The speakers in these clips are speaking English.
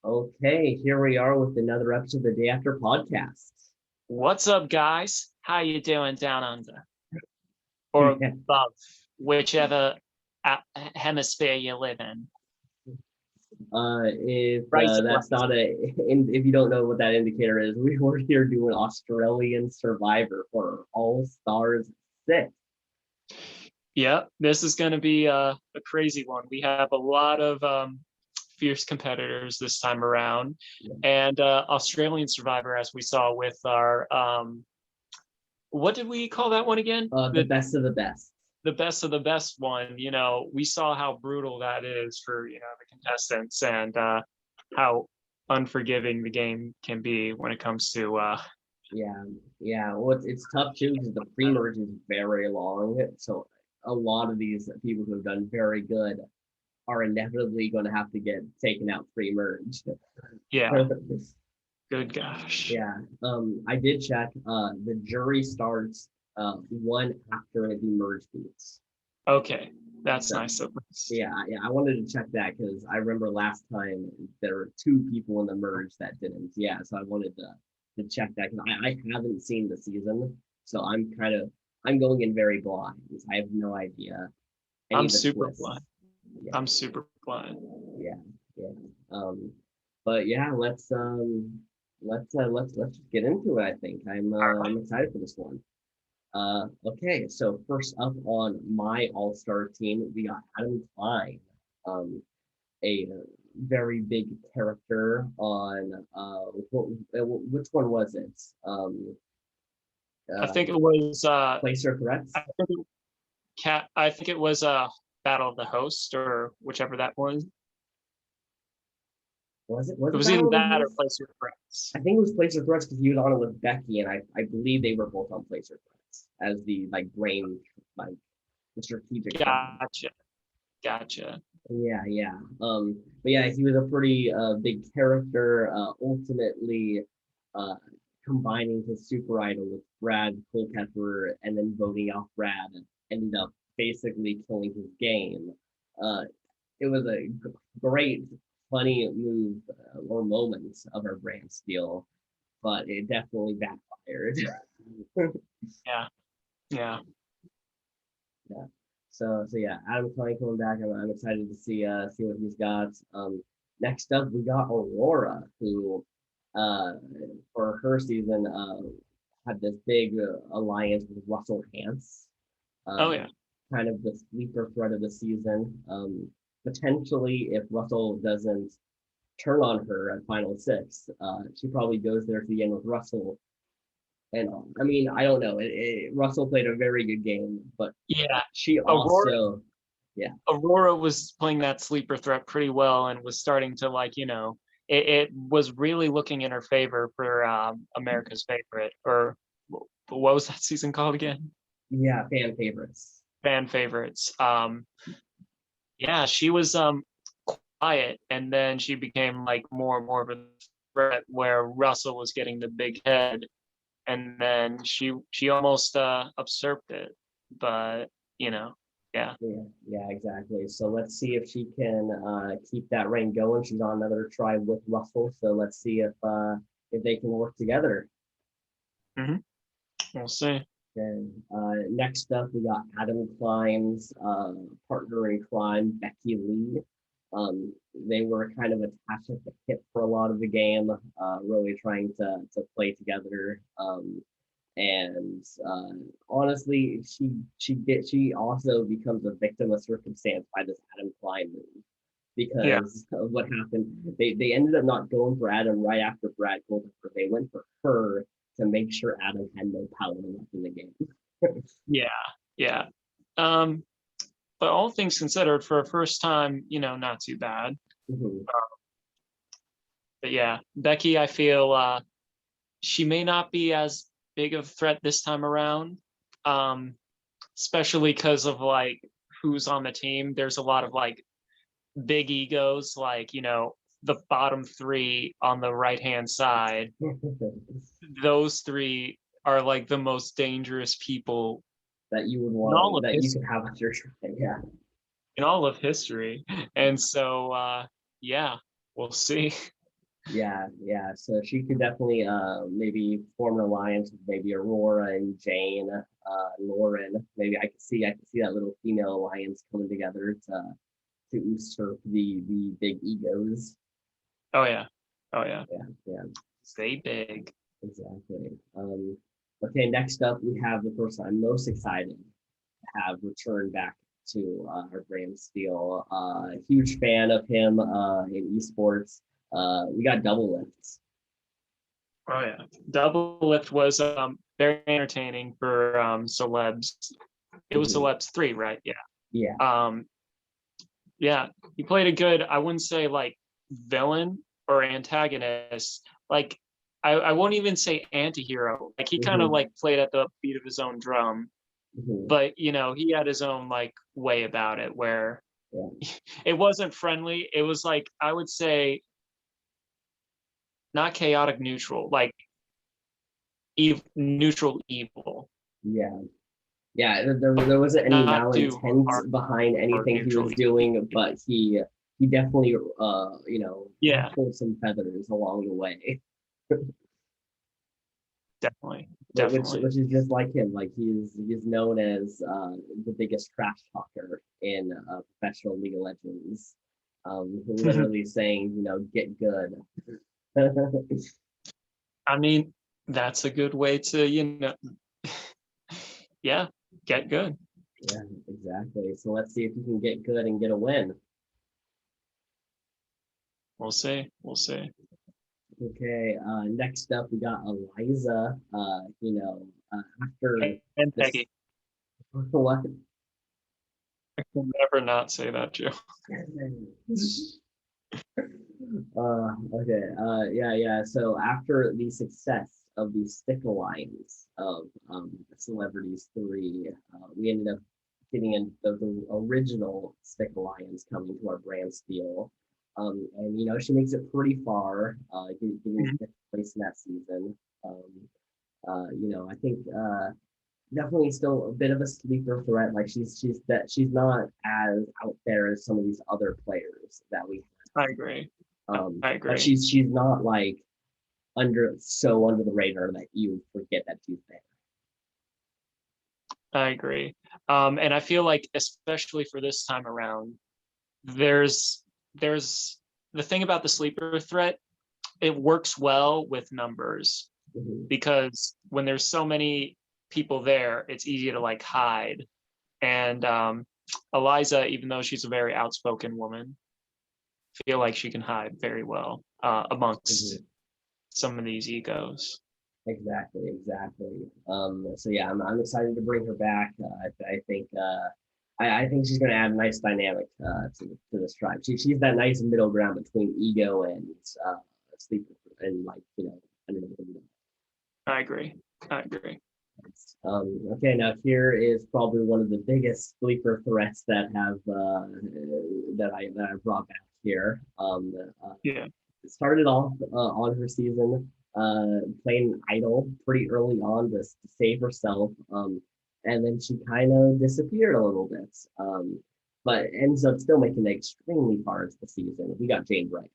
Okay, here we are with another episode of the Day After podcast. What's up, guys? How you doing down under or Yeah. above, whichever hemisphere you live in? If Right or that's left? not if you don't know what that indicator is, we were here doing Australian Survivor for All Stars 6. Yeah, this is going to be a crazy one. We have a lot of fierce competitors this time around, and Australian Survivor, as we saw with our what did we call that one again? The best of the best. The best of the best one. We saw how brutal that is for the contestants, and how unforgiving the game can be when it comes to Yeah. Well, it's tough too because the pre-merge is very long, so a lot of these people who have done very good are inevitably going to have to get taken out pre-merge. yeah. Good gosh. Yeah. I did check. The jury starts one after the merge beats. Okay, that's So, nice of us. yeah. I wanted to check that because I remember last time there were two people in the merge that didn't. Yeah, so I wanted to check that because I haven't seen the season, so I'm going in very blind. I have no idea any I'm of the super twists. blind. Yeah. I'm super blind. Yeah. But yeah, let's just get into it. I think I'm excited for this one. Okay, so first up on my all-star team, we got Adam Klein, a very big character on which one was it? I think it was Placer Threats. I think it was Battle of the Host, or whichever that was. Was it It was either that or Placer Threats. I think it was Placer Threats because he was on it with Becky, and I believe they were both on Placer Threats as the brain, the strategic. Gotcha. Yeah. But yeah, he was a pretty big character. Ultimately, uh, combining his super idol with Brad Culpepper and then voting off Brad ended up basically killing his game. Uh, it was a great, funny move or moments of our brand steal, but it definitely backfired. Yeah. Yeah. So yeah, Adam Klein coming back. I'm excited to see what he's got. Next up we got Aurora, who for her season had this big alliance with Russell Hantz. Oh yeah. Kind of the sleeper threat of the season. Potentially, if Russell doesn't turn on her at Final Six, she probably goes there to the end with Russell. And I mean, I don't know. Russell played a very good game, but yeah, she also, Aurora was playing that sleeper threat pretty well and was starting to it was really looking in her favor for America's Favorite, or what was that season called again? Yeah, fan favorites. Fan favorites. Yeah, she was quiet, and then she became more and more of a threat where Russell was getting the big head, and then she almost usurped it, but yeah. Yeah, exactly. So let's see if she can keep that reign going. She's on another try with Russell, so let's see if they can work together. We'll see. Okay. Next up, we got Adam Klein's partner in crime, Becky Lee. They were kind of attached at the hip for a lot of the game, really trying to play together. And honestly, she also becomes a victim of circumstance by this Adam Klein move because of what happened. They ended up not going for Adam right after Brad Culpepper. They went for her to make sure Adam had no power left in the game. Yeah. But all things considered, for a first time, not too bad. Mm-hmm. But yeah, Becky, I feel she may not be as big of a threat this time around, especially because of who's on the team. There's a lot of big egos, the bottom three on the right hand side. Those three are the most dangerous people that you would want that you could have at your tribe. Yeah, in all of history. And so yeah, we'll see. Yeah, yeah. So she could definitely maybe form an alliance with maybe Aurora and Jane, Lauren. Maybe I could see that little female alliance coming together to usurp the big egos. Oh yeah, oh yeah. Yeah, yeah, Stay big. exactly. Okay, next up we have the person I'm most excited to have return back to our Graham Steele. Huge fan of him in esports. We got double lifts. Oh yeah. Double lift was very entertaining for celebs. It was Mhm. celebs 3, right? Yeah. Yeah. Um yeah, he played a good, I wouldn't say like villain or antagonist. Like I won't even say anti-hero. Like he kind of Hmm. like played at the beat of his own drum, Hmm. but he had his own like way about it where Yeah. it wasn't friendly. It was like I would say not chaotic neutral, like neutral evil, Yeah. Yeah. There wasn't any not too malintent behind hard anything he neutral was doing, evil. but he definitely Yeah, pulled some feathers along the way. definitely, Which definitely. is just like him. Like he's known as the biggest trash talker in professional League of Legends. Literally saying, get good. I mean, that's a good way to, yeah, get good. Yeah, exactly. So let's see if you can get good and get a win. We'll see. We'll see. Okay, next up we got Eliza. After And this, Peggy. what? I can never not say that, Joe. Okay, yeah, yeah. So after the success of the stick alliance of Celebrities 3, we ended up getting in the original stick alliance coming to our brand steal. And she makes it pretty far, getting Mhm. fifth place in that season. I think definitely still a bit of a sleeper threat. Like she's not as out there as some of these other players that we I agree. I but agree. she's not like under the radar that you forget that she's there. I agree. And I feel like, especially for this time around, there's the thing about the sleeper threat. It works well with numbers Mhm. because when there's so many people there, it's easy to like hide. And Eliza, even though she's a very outspoken woman, feel like she can hide very well amongst Mhm. some of these egos. Exactly, exactly. So yeah, I'm excited to bring her back. I think she's going to add a nice dynamic to this tribe. She's that nice middle ground between ego and uh, sleeper and I agree. I agree. Okay, now here is probably one of the biggest sleeper threats that I brought back here. Yeah, It started off on her season playing idol pretty early on to save herself, and then she kind of disappeared a little bit, but ends up still making it extremely far into the season. We got Jane Bright.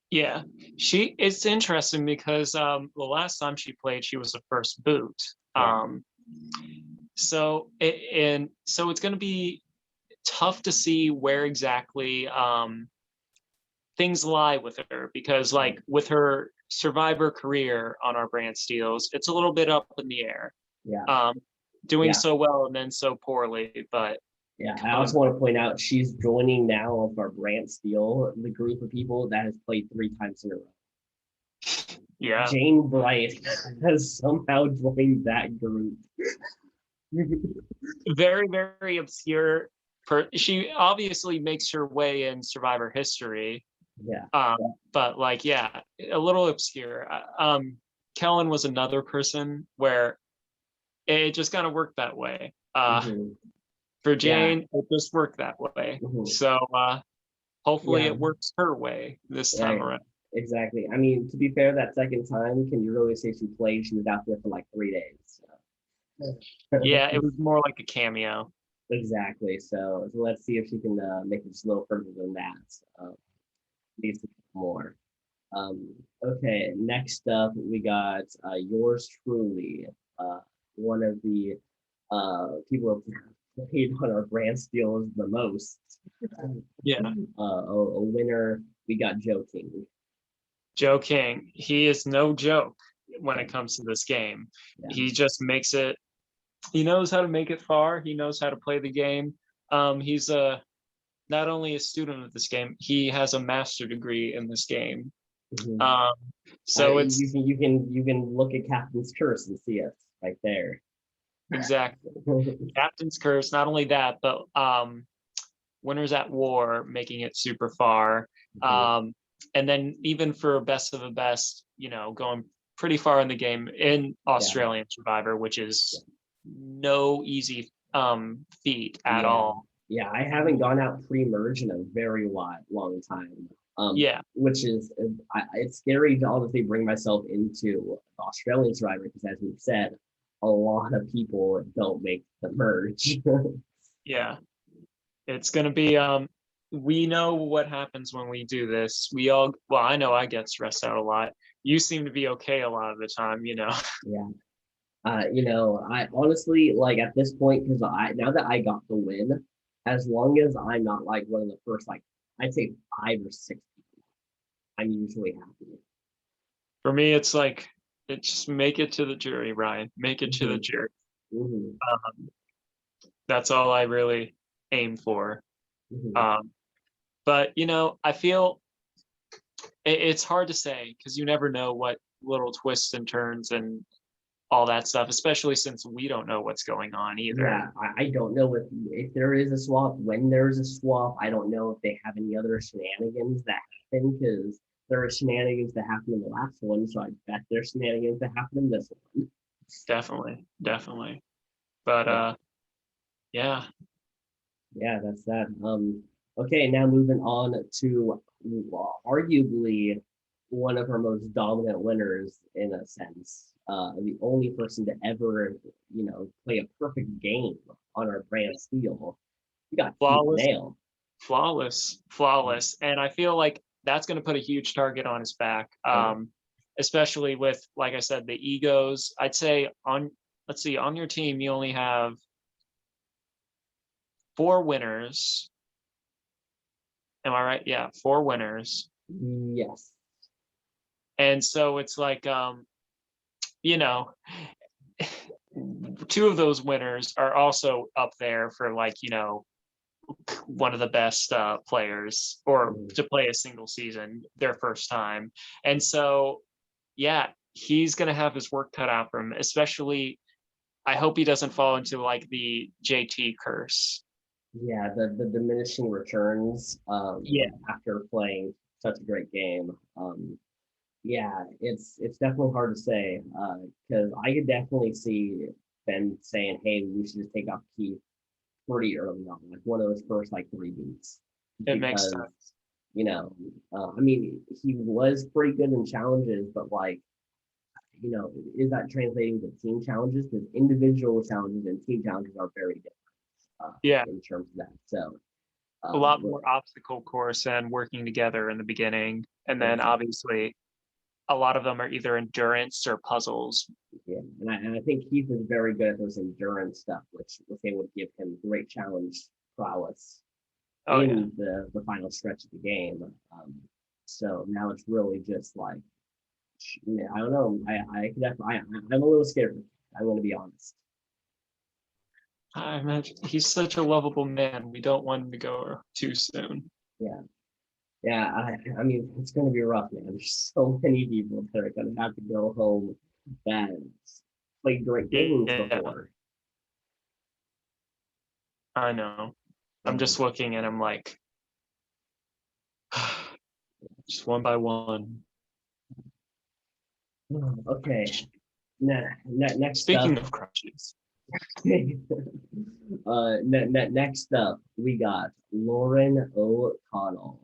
yeah. It's interesting because the last time she played, she was the first boot. Yeah. So it's going to be tough to see where exactly things lie with her because like with her survivor career on our brand steals, it's a little bit up in the air. Yeah. Um, doing Yeah. so well and then so poorly, but Yeah, I coming also want to point out she's joining now of our Brant Steele, the group of people that has played 3 times in a row. yeah, Jane Bright has somehow joined that group. very, very obscure. She obviously makes her way in survivor history. Yeah. But like, yeah, a little obscure. Kellen was another person where it just kind of worked that way. Hmm. For Yeah. Jane, it just worked that way. Hmm. So hopefully Yeah. it works her way this Yeah. time around. Exactly. I mean, to be fair, that second time, can you really say she played? She was out there for like 3 days. So. Yeah, it was more like a cameo. Exactly. So let's see if she can make it just a little further than that. needs to pick more. Okay, next up we got yours truly, one of the people who have played on our brand steals the most. Yeah. A winner. We got Joe King. Joe King, he is no joke when it comes to this game. Yeah. He just makes it, he knows how to make it far. He knows how to play the game. He's not only a student of this game, he has a master degree in this game. Mhm. So it's you can look at Captain's Curse and see it right there. exactly Captain's Curse. Not only that, but Winners at War, making it super far. And then even for best of the best, going pretty far in the game in Australian Survivor, which is no easy feat at all. Yeah, I haven't gone out pre-merge in a very long time. Which is it's scary to honestly bring myself into Australian Survivor because, as we've said, a lot of people don't make the merge. Yeah, it's gonna be. We know what happens when we do this. Well, I know I get stressed out a lot. You seem to be okay a lot of the time, Yeah. I honestly like at this point because now that I got the win, as long as I'm not like one of the first I'd say 5 or 6 people, I'm usually happy. For me, it's like just make it to the jury, Ryan. Make it to the jury. That's all I really aim for. But I feel it's hard to say because you never know what little twists and turns and all that stuff, especially since we don't know what's going on either. Yeah, I don't know if there is a swap, when there's a swap. I don't know if they have any other shenanigans that happen because there are shenanigans that happened in the last one, so I bet there's shenanigans that happen in this one. Definitely. But yeah. Yeah, that's that. Okay, now moving on to arguably one of our most dominant winners in a sense. The only person to ever, play a perfect game on our brand steel. You got flawless. And I feel like that's going to put a huge target on his back. Especially with, like I said, the egos. I'd say on your team, you only have 4 winners. Am I right? Yeah, 4 winners. Yes. And so it's like, 2 of those winners are also up there for one of the best players or to play a single season their first time. And so, yeah, he's going to have his work cut out for him, especially I hope he doesn't fall into the JT curse. Yeah, the diminishing returns after playing such a great game. Yeah, it's definitely hard to say because I could definitely see Ben saying, "Hey, we should just take off Keith pretty early on, like one of those first 3 beats." It makes sense. I mean, he was pretty good in challenges, but is that translating to team challenges? Because individual challenges and team challenges are very different. In terms of that, so a lot more obstacle course and working together in the beginning, and then obviously a lot of them are either endurance or puzzles. Yeah, and I think Keith is very good at those endurance stuff, which they would give him great challenge prowess in the final stretch of the game. So now it's really just I don't know. I could definitely. I'm a little scared. I'm going to be honest. I imagine he's such a lovable man. We don't want him to go too soon. Yeah. I mean, it's going to be rough, man. There's so many people that are going to have to go home that played great games before. I know. I'm just looking and I'm like, just one by one. Okay. Next. Speaking of crutches. Next up, we got Lauren O'Connell.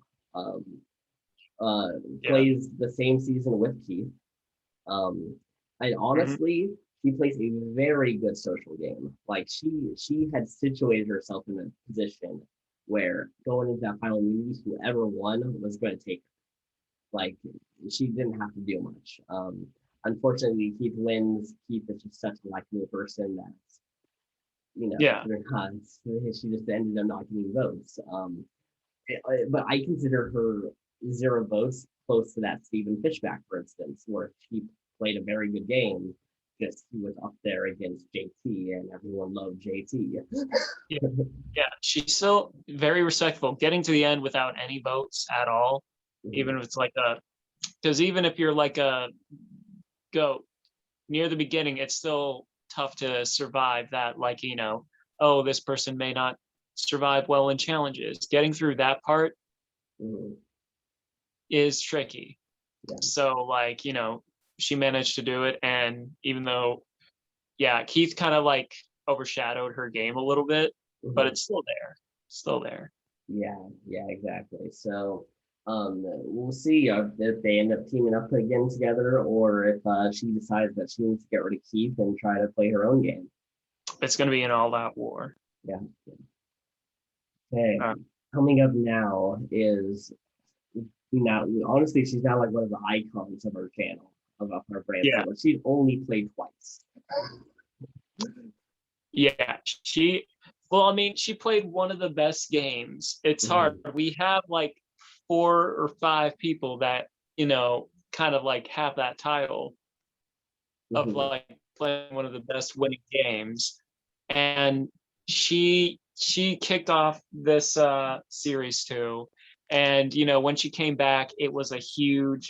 Plays the same season with Keith. And honestly, she plays a very good social game. She had situated herself in a position where going into that final meeting, whoever won was going to take her. Like she didn't have to do much. Unfortunately, Keith wins. Keith is just such a likable person that Yeah. she just ended up not getting votes. But I consider her 0 votes close to that Stephen Fishback, for instance, where he played a very good game. Just he was up there against JT, and everyone loved JT. Yeah. Yeah. She's still very respectful, getting to the end without any votes at all. Even if it's like because even if you're like a goat near the beginning, it's still tough to survive that, like, oh, this person may not survive well in challenges. Getting through that part is tricky. Yeah. So, like, she managed to do it. And even though, yeah, Keith kind of like overshadowed her game a little bit, but it's still there. Still there. Yeah, exactly. So we'll see if they end up teaming up again together, or if she decides that she needs to get rid of Keith and try to play her own game. It's going to be an all-out war. Yeah. Okay. Coming up now is honestly, she's now like one of the icons of our channel, of our brand. Yeah. But she's only played twice. Yeah, she played one of the best games. It's hard. We have like 4 or 5 people that, kind of like have that title of like playing one of the best winning games. And she kicked off this series too. And when she came back, it was a huge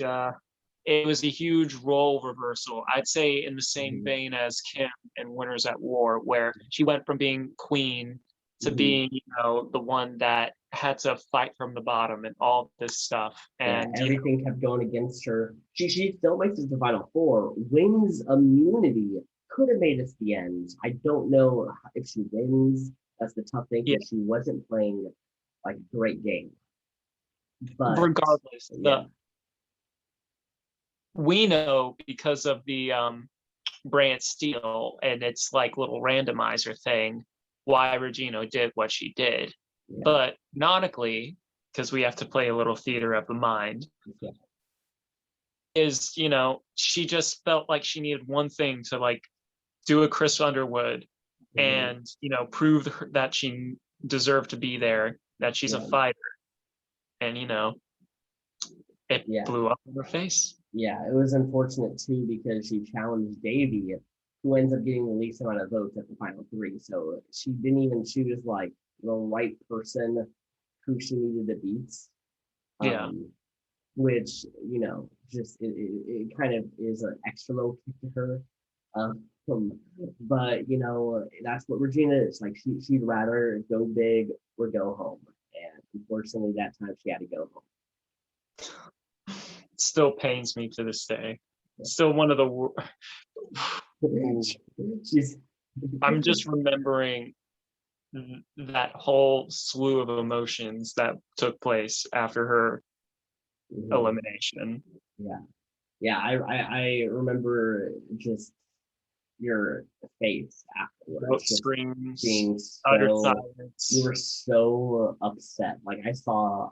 role reversal. I'd say in the same vein as Kim in Winners at War, where she went from being queen to being, the one that had to fight from the bottom and all this stuff. And everything kept going against her. She still makes it to the final 4, wins immunity, could have made it to the end. I don't know if she wins. That's the tough thing, because she wasn't playing like a great game. But regardless, we know, because of the Brand Steel and its like little randomizer thing, why Regina did what she did. But canonically, because we have to play a little theater of the mind, is she just felt like she needed one thing to like do a Chris Underwood and prove that she deserved to be there, that she's a fighter. And it blew up in her face. Yeah, it was unfortunate too, because she challenged Davey, who ends up getting the least amount of votes at the final 3. So she didn't even choose like the right person who she needed to beat. Which, just it kind of is an extra low kick to her. But that's what Regina is. Like she'd rather go big or go home. And unfortunately that time she had to go home. Still pains me to this day. Still one of the I'm just remembering that whole slew of emotions that took place after her elimination. I remember just your face afterwards, screams, being utter silence. You were so upset. Like I saw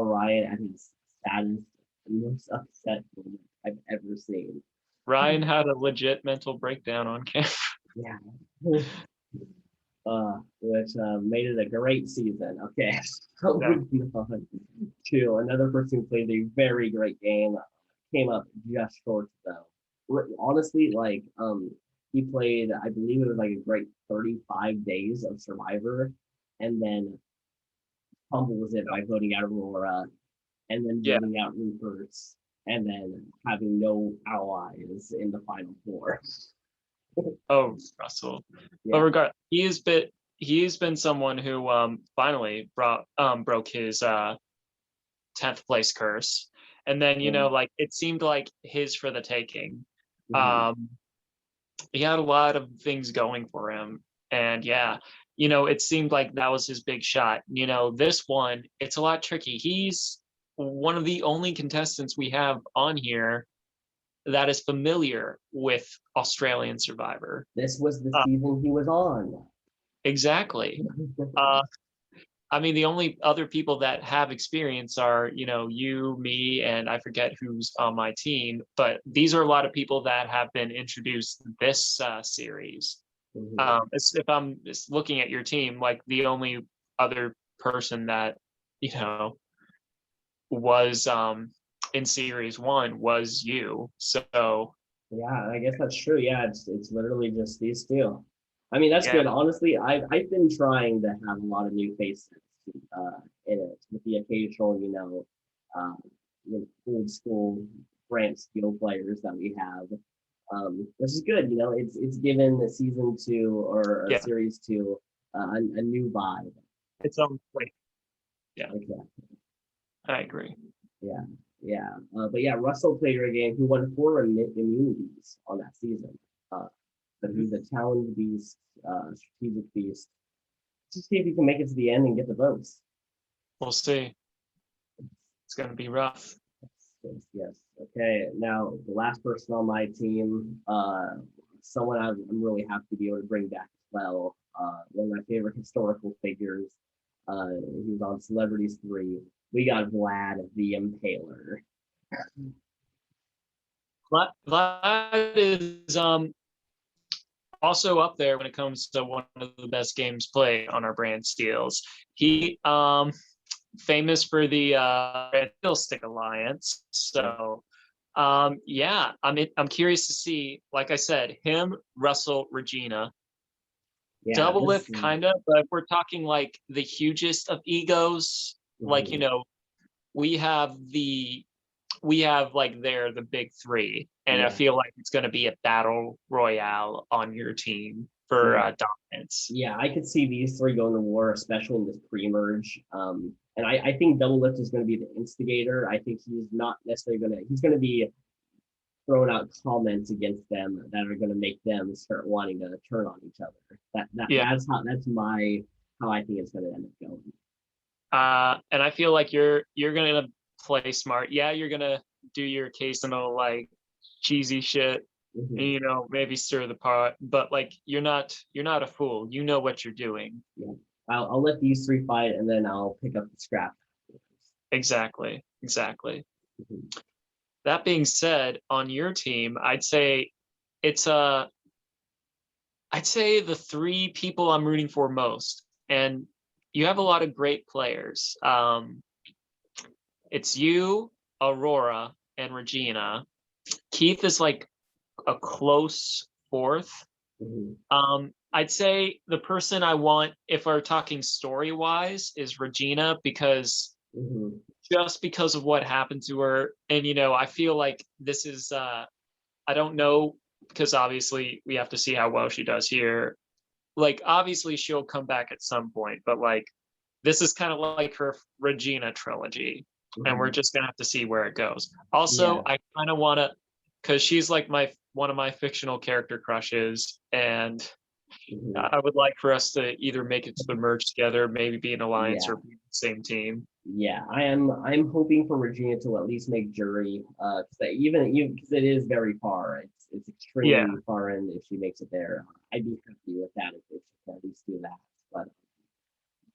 Ryan at his saddest, most upset moment I've ever seen. Ryan had a legit mental breakdown on camera. Which made it a great season. Okay, so moving on to another person who played a very great game, came up just short though. Honestly, like he played, I believe it was like a great 35 days of Survivor, and then fumbles it by voting out Aurora, and then voting out Rupert, and then having no allies in the final 4. Oh, Russell. But he's been someone who finally broke his 10th place curse. And then, like it seemed like his for the taking. He had a lot of things going for him. And it seemed like that was his big shot. This one, it's a lot tricky. He's one of the only contestants we have on here that is familiar with Australian Survivor. This was the season he was on. Exactly. I mean, the only other people that have experience are, you, me, and I forget who's on my team, but these are a lot of people that have been introduced this series. Mhm. If I'm just looking at your team, like the only other person that, you know, was in series one was you. So Yeah, I guess that's true. Yeah, it's literally just these two. I mean, that's yeah, good. Honestly, I've been trying to have a lot of new faces in it with the occasional, um, old school Brant Steel players that we have. Which is good. It's given the season two or yeah, series two a new vibe. it's like, yeah, Okay. I agree. Yeah, yeah. But yeah, Russell played a game. He won four immunities on that season. Uh, but Mhm. he's a talented beast, strategic beast. Just see if he can make it to the end and get the votes. We'll see. It's gonna be rough. Yes, yes. Okay, now the last person on my team, someone I'm really happy to be able to bring back as well. One of my favorite historical figures. He was on Celebrities 3. We got Vlad the Impaler. Vlad is also up there when it comes to one of the best games played on our brand steals. He famous for the Red Steel Stick Alliance. So yeah, I'm curious to see, like I said, him, Russell, Regina. Yeah, Double this lift is kind of, but if we're talking like the hugest of egos, like mhm, we have the we have like they're the big three, and I yeah, feel like it's going to be a battle royale on your team for yeah. dominance. Yeah, I could see these three going to war, especially in this pre-merge. And I think Double Lift is going to be the instigator. I think he's not necessarily he's going to be throwing out comments against them that are going to make them start wanting to turn on each other. Yeah, That's my how I think it's going to end up going. and I feel like you're going to play smart. Yeah, you're going to do your occasional like cheesy shit, and, Mhm. maybe stir the pot, but like you're not a fool. You know what you're doing. Yeah, I'll let these three fight, and then I'll pick up the scrap. Exactly, exactly. Mhm. That being said, on your team, it's I'd say the three people I'm rooting for most, and you have a lot of great players. It's you, Aurora, and Regina. Keith is like a close fourth. Mhm. I'd say the person I want, if we're talking story wise, is Regina, because Mhm. just because of what happened to her, and I feel like this is I don't know, because obviously we have to see how well she does here. Like obviously she'll come back at some point, but like this is kind of like her Regina trilogy, and we're Mhm. just gonna have to see where it goes. Yeah. Also, I kind of want to, because she's like my one of my fictional character crushes, and Mhm. I would like for us to either make it to the merge together, maybe be an alliance, Yeah. or be the same team. Yeah, I'm hoping for Regina to at least make jury, because even because it is very far, it's Yeah, extremely far in if she makes it there. I'd be happy with that if she can at least do that.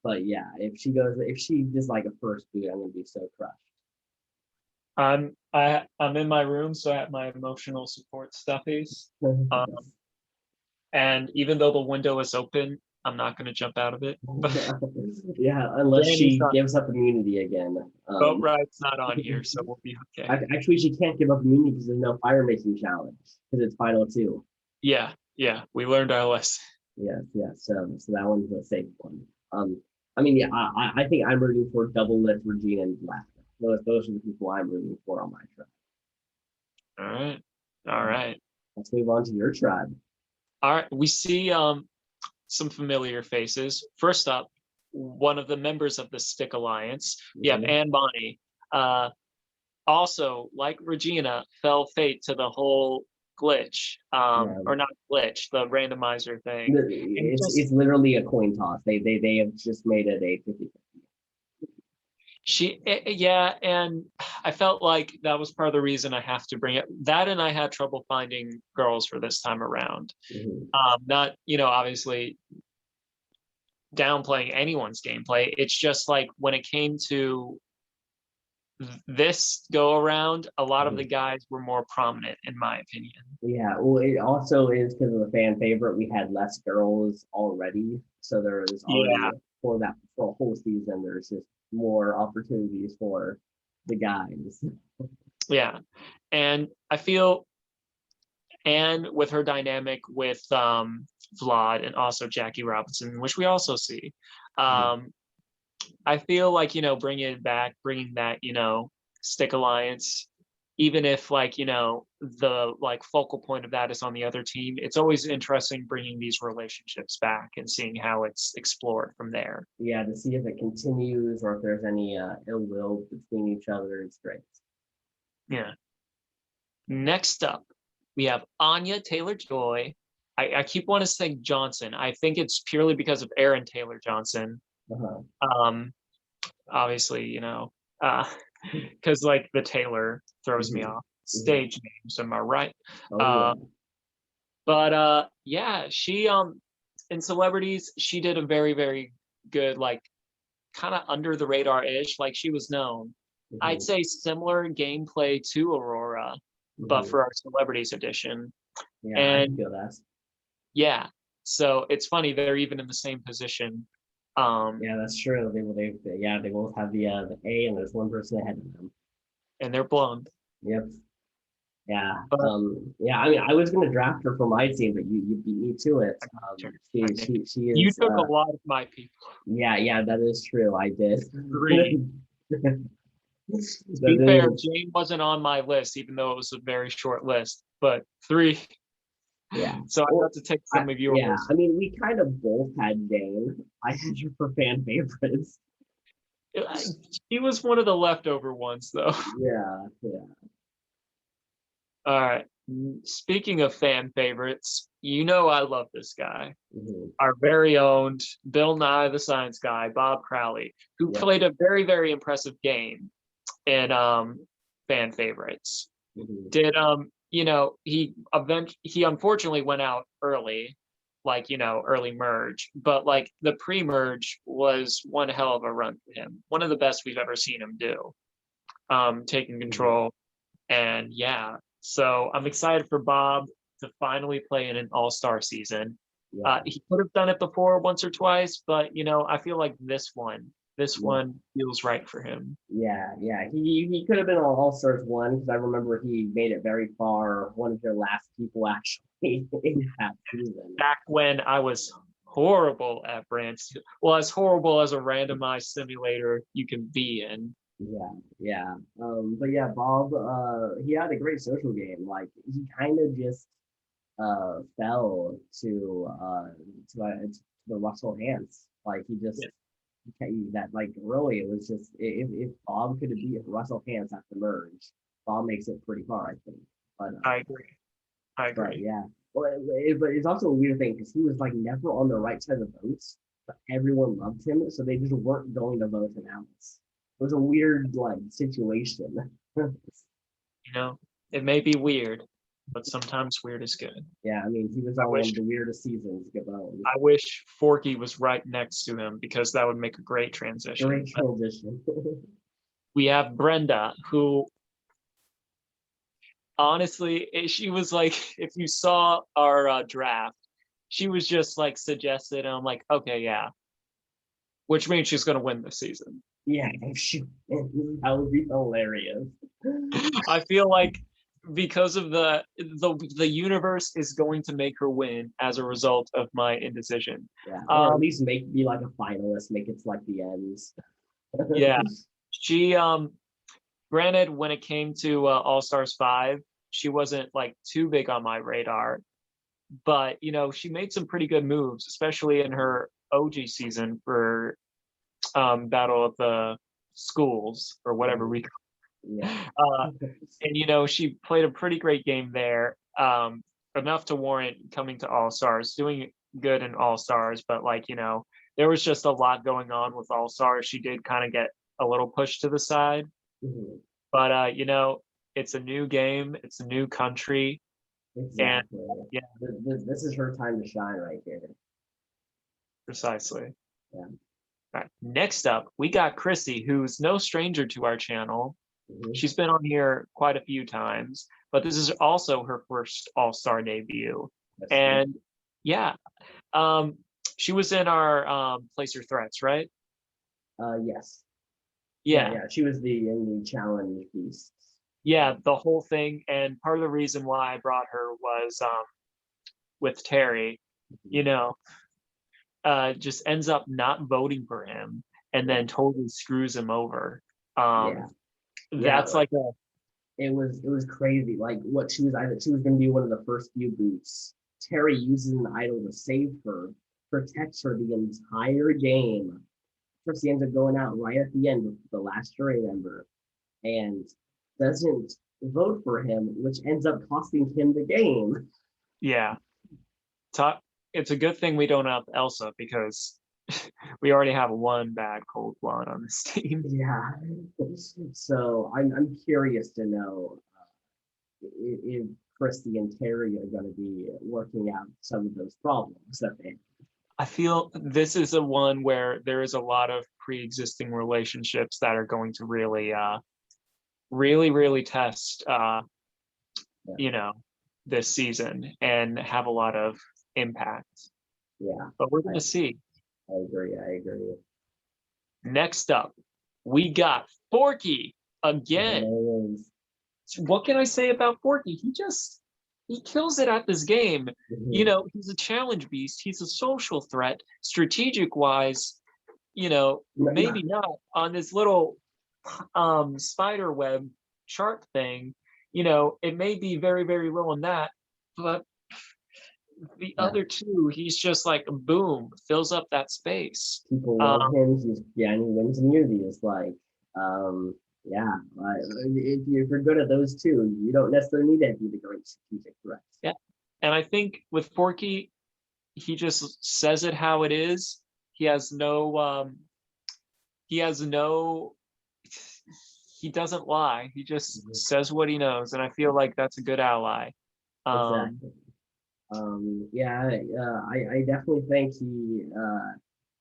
But yeah, if she does like a first boot, I'm gonna be so crushed. I'm in my room, so I have my emotional support stuffies. Um, and even though the window is open, I'm not going to jump out of it. Yeah, unless Danny's she not. gives up immunity again. Boat ride's not on here, so we'll be okay. Actually, she can't give up immunity because there's no fire making challenge because it's final two. Yeah, yeah, we learned our lesson. Yeah, yeah. So that one's a safe one. I mean, yeah, I think I'm rooting for Double Lift, Regina, and Black. Those are the people I'm rooting for on my tribe. All right, all right, Let's move on to your tribe. all right. We see some familiar faces. First up, one of the members of the Stick Alliance. You have Mhm. Anne Bonny. Uh, Also, like Regina, fell fate to the whole glitch, Yeah, or not glitch, the randomizer thing. And it's literally a coin toss. They have just made it a 50. yeah, and I felt like that was part of the reason I have to bring it. That, and I had trouble finding girls for this time around. Mhm. Not, obviously downplaying anyone's gameplay. It's just like when it came to this go around, a lot of the guys were more prominent, in my opinion. Yeah, well, it also is because of the fan favorite. We had less girls already, so there is already for a whole season. There's just more opportunities for the guys. Yeah, and I feel Anne with her dynamic with Vlad and also Jackie Robinson, which we also see. I feel like, bringing that, stick alliance, even if the focal point of that is on the other team, it's always interesting bringing these relationships back and seeing how it's explored from there. Yeah, to see if it continues or if there's any ill will between each other. It's great. Yeah. Next up, we have Anya Taylor Joy. I keep wanting to say Johnson. I think it's purely because of Aaron Taylor Johnson. Obviously, because the Taylor throws me off. Stage names, am I right? But yeah, she in celebrities, she did a very, very good, kind of under the radar ish, she was known. I'd say similar gameplay to Aurora, but for our celebrities edition. Yeah, and I can feel that. Yeah, so it's funny they're even in the same position. Yeah, that's true. They both have the A, and there's one person ahead of them. And they're blonde. Yep. Yeah. Yeah. I mean, I was gonna draft her for my team, but you beat me to it. She is. You took a lot of my people. Yeah, that is true. I did. 3. To be fair, Jane wasn't on my list, even though it was a very short list. But 3. Yeah. So I have to take some of yours. Yeah, I mean, we kind of both had Jane. I had you for fan favorites. She was one of the leftover ones, though. Yeah. All right. Speaking of fan favorites, I love this guy. Our very own Bill Nye the Science Guy, Bob Crowley, who played a very, very impressive game in fan favorites. Did he unfortunately went out early, early merge, but the pre-merge was one hell of a run for him. One of the best we've ever seen him do. Taking control. And yeah, so I'm excited for Bob to finally play in an all-star season. He could have done it before once or twice, but I feel like this one feels right for him. Yeah. He could have been on All-Stars 1 because I remember he made it very far. One of their last people actually in that season. Back when I was horrible at brands. Well, as horrible as a randomized simulator you can be in. Yeah. But yeah, Bob, he had a great social game. He kind of just fell to the Russell hands. He just that really it was just if Bob could have beat Russell hands at the merge, Bob makes it pretty far, I think. But I agree. But yeah. Well, but it's also a weird thing because he was never on the right side of the votes, but everyone loved him, so they just weren't going to vote him out. It was a weird situation. It may be weird, but sometimes weird is good. Yeah, I mean, he was on one of the weirdest seasons. I wish Forky was right next to him because that would make a great transition. We have Brenda, who honestly, she was if you saw our draft, she was just suggested, and I'm like, okay, yeah, which means she's going to win this season. Yeah, that would be hilarious. I feel like because of the universe is going to make her win as a result of my indecision. Yeah, or at least be a finalist, make it to the ends. Yeah, she granted, when it came to All Stars 5, she wasn't too big on my radar, but she made some pretty good moves, especially in her OG season for Battle of the Schools or whatever we call it. And she played a pretty great game there, enough to warrant coming to All Stars, doing good in All Stars, but there was just a lot going on with All Stars. She did kind of get a little pushed to the side. But it's a new game, it's a new country. And yeah, this is her time to shine right here. Precisely. Yeah. All right. Next up, we got Chrissy, who's no stranger to our channel. She's been on here quite a few times, but this is also her first All-Star debut. That's And yeah, she was in our Place Your Threats, right? Yes. Yeah. Yeah. She was in the challenge beasts. Yeah, the whole thing. And part of the reason why I brought her was with Terry, you know, just ends up not voting for him and then totally screws him over. Yeah. That's like a It was crazy. Like what she was either she was going to be one of the first few boots. Terry uses an idol to save her, protects her the entire game. First, he ends up going out right at the end with the last jury member, and doesn't vote for him, which ends up costing him the game. yeah. It's a good thing we don't have Elsa because we already have one bad cold blonde on this team. Yeah. So I'm curious to know if Christy and Terry are going to be working out some of those problems that they. I feel this is a one where there is a lot of pre-existing relationships that are going to really test this season and have a lot of impact. Yeah. But we're gonna see. I agree. Next up, we got Forky again. What can I say about Forky? He kills it at this game. He's a challenge beast. He's a social threat. Strategic wise, maybe not on this little spider web chart thing. It may be very, very low on that, but the other two, he's just like boom, fills up that space. People love him. He wins immunity. It's like, if you're good at those two, you don't necessarily need to be the great strategic threats. Yeah, and I think with Forky, he just says it how it is. He doesn't lie. He just says what he knows, and I feel like that's a good ally. Exactly. I definitely think he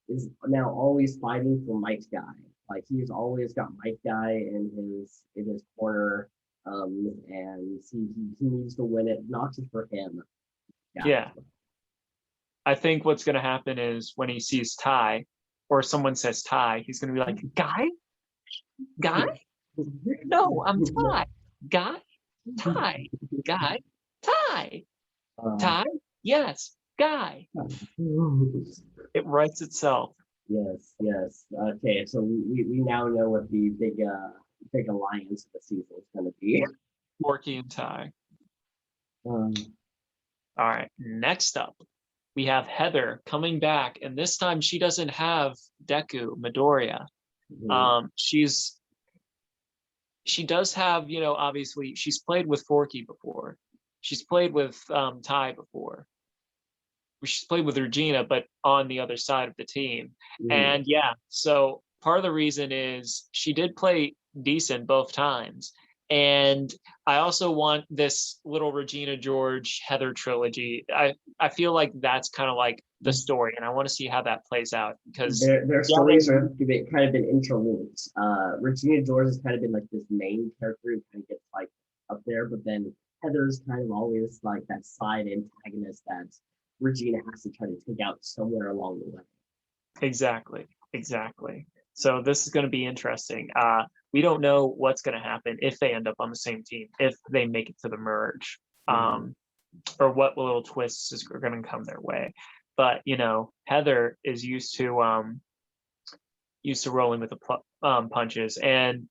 is now always fighting for Mike's guy. Like he's always got Mike guy in his corner, and he needs to win it, not just for him. Yeah. I think what's going to happen is when he sees Ty, or someone says Ty, he's going to be like, guy? No, I'm Ty. Guy? Ty. Guy? Ty. Ty? Yes. Guy. It writes itself. Yes. Okay, so we now know what the big alliance of the season is going to be. Forky and Ty. All right, next up, we have Heather coming back, and this time she doesn't have Deku Midoriya. She does have, obviously she's played with Forky before. She's played with Ty before. She's played with Regina, but on the other side of the team. And yeah, so part of the reason is she did play decent both times. And I also want this little Regina George Heather trilogy. I feel like that's kind of like the story, and I want to see how that plays out because their stories have kind of been interlinked. Regina George has kind of been like this main character who kind of gets like up there, but then Heather's kind of always like that side antagonist that Regina has to try to take out somewhere along the way. Exactly. So this is going to be interesting. We don't know what's going to happen if they end up on the same team, if they make it to the merge, or what little twists are going to come their way. But Heather is used to rolling with the punches, and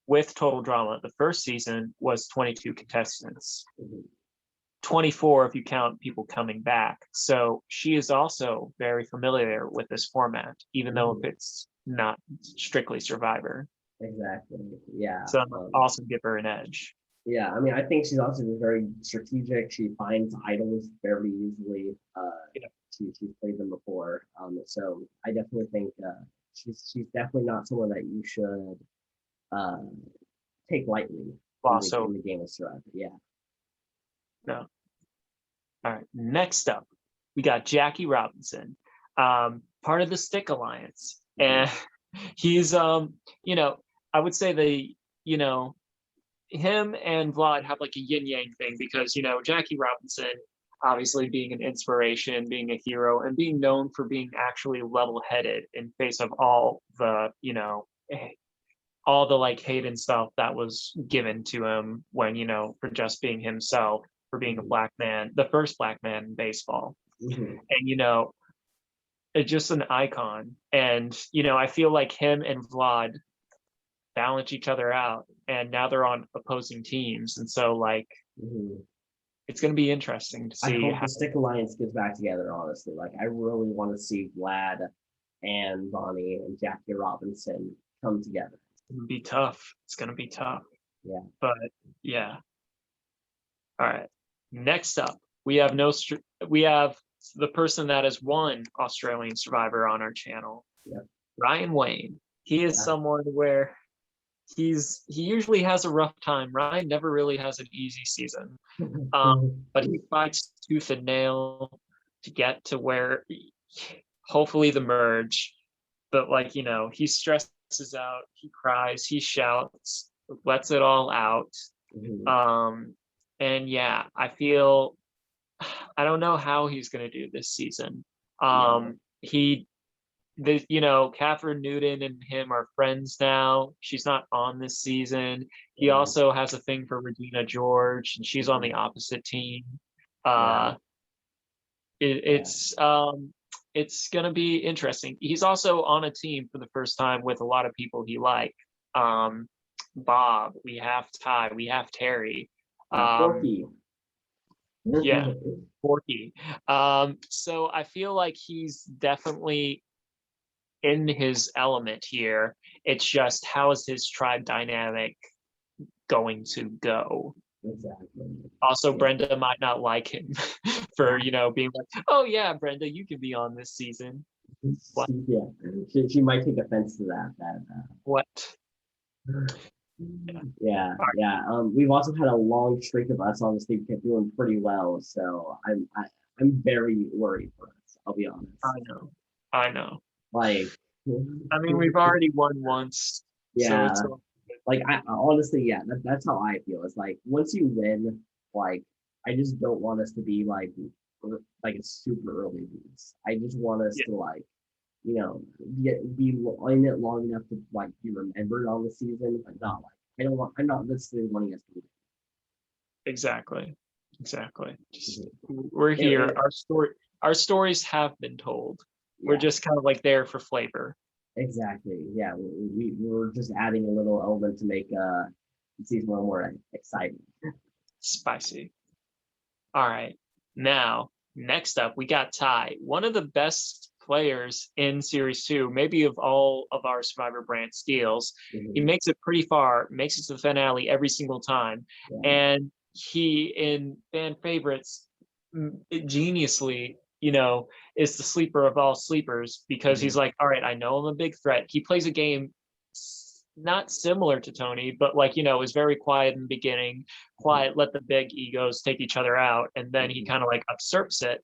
with Total Drama, the first season was 22 contestants. 24 if you count people coming back. So she is also very familiar with this format, even though if it's not strictly Survivor. Exactly. Yeah. So also give her an edge. Yeah, I mean, I think she's also very strategic. She finds idols very easily. She's played them before. So I definitely think she's definitely not someone that you should take lightly in the game of Survivor. Yeah. No. All right. Next up, we got Jackie Robinson. Part part of the Stick Alliance, and he's I would say him and Vlad have like a yin yang thing, because Jackie Robinson, obviously being an inspiration, being a hero, and being known for being actually level headed in face of all the all the like hate and stuff that was given to him when for just being himself, for being a black man, the first black man in baseball. Mhm. And it's just an icon. And I feel like him and Vlad balance each other out, and now they're on opposing teams, and so like Mhm. it's going to be interesting to I see hope how the Stick Alliance gets back together, honestly. Like, I really want to see Vlad and Bonnie and Jackie Robinson come together. it's going to be tough. It's going to be tough. Yeah. But yeah. All right. Next up, we have we have the person that has won Australian Survivor on our channel. Yeah. Ryan Wayne. He is someone where he usually has a rough time. Ryan never really has an easy season. But he fights tooth and nail to get to where hopefully the merge. But like, he stresses out, he cries, he shouts, lets it all out. Mhm. And yeah, I don't know how he's gonna do this season. Yeah. Catherine Newton and him are friends now. She's not on this season. He Yeah. also has a thing for Regina George, and she's on the Mhm. opposite team. Yeah. It's gonna be interesting. He's also on a team for the first time with a lot of people he like. Bob, we have Ty, we have Terry. Forky. Yeah, Forky. So I feel like he's definitely in his element here. It's just, how is his tribe dynamic going to go? Exactly. Also, Yeah. Brenda might not like him for being like, oh yeah, Brenda, you can be on this season. What? Yeah. She might take offense to that. What? Yeah, All yeah. We've also had a long streak of us on this team kept doing pretty well, so I'm very worried for us. I'll be honest. I know. Like, I mean, we've already won once, so yeah. it's all good. Like, I honestly, yeah, that's how I feel. It's like, once you win, like, I just don't want us to be like a super early lose. I just want us to like, be in it long enough to like be remembered on the season, but not like, I'm not necessarily wanting us to win. Exactly. Just, Mhm. we're here. Our stories have been told. We're Yeah, just kind of like there for flavor. exactly. Yeah, we're just adding a little element to make season one more exciting. Spicy. All right. Now, next up, we got Ty, one of the best players in Series 2, maybe of all of our Survivor brand steals. He Mhm. makes it pretty far, makes it to the finale every single time. Yeah. And he, in fan favorites, geniusly, is the sleeper of all sleepers, because he's Mhm. like, all right, I know I'm a big threat. He plays a game not similar to Tony, but like, is very quiet in the beginning, quiet, let the big egos take each other out. And then he Mhm. kind of like usurps it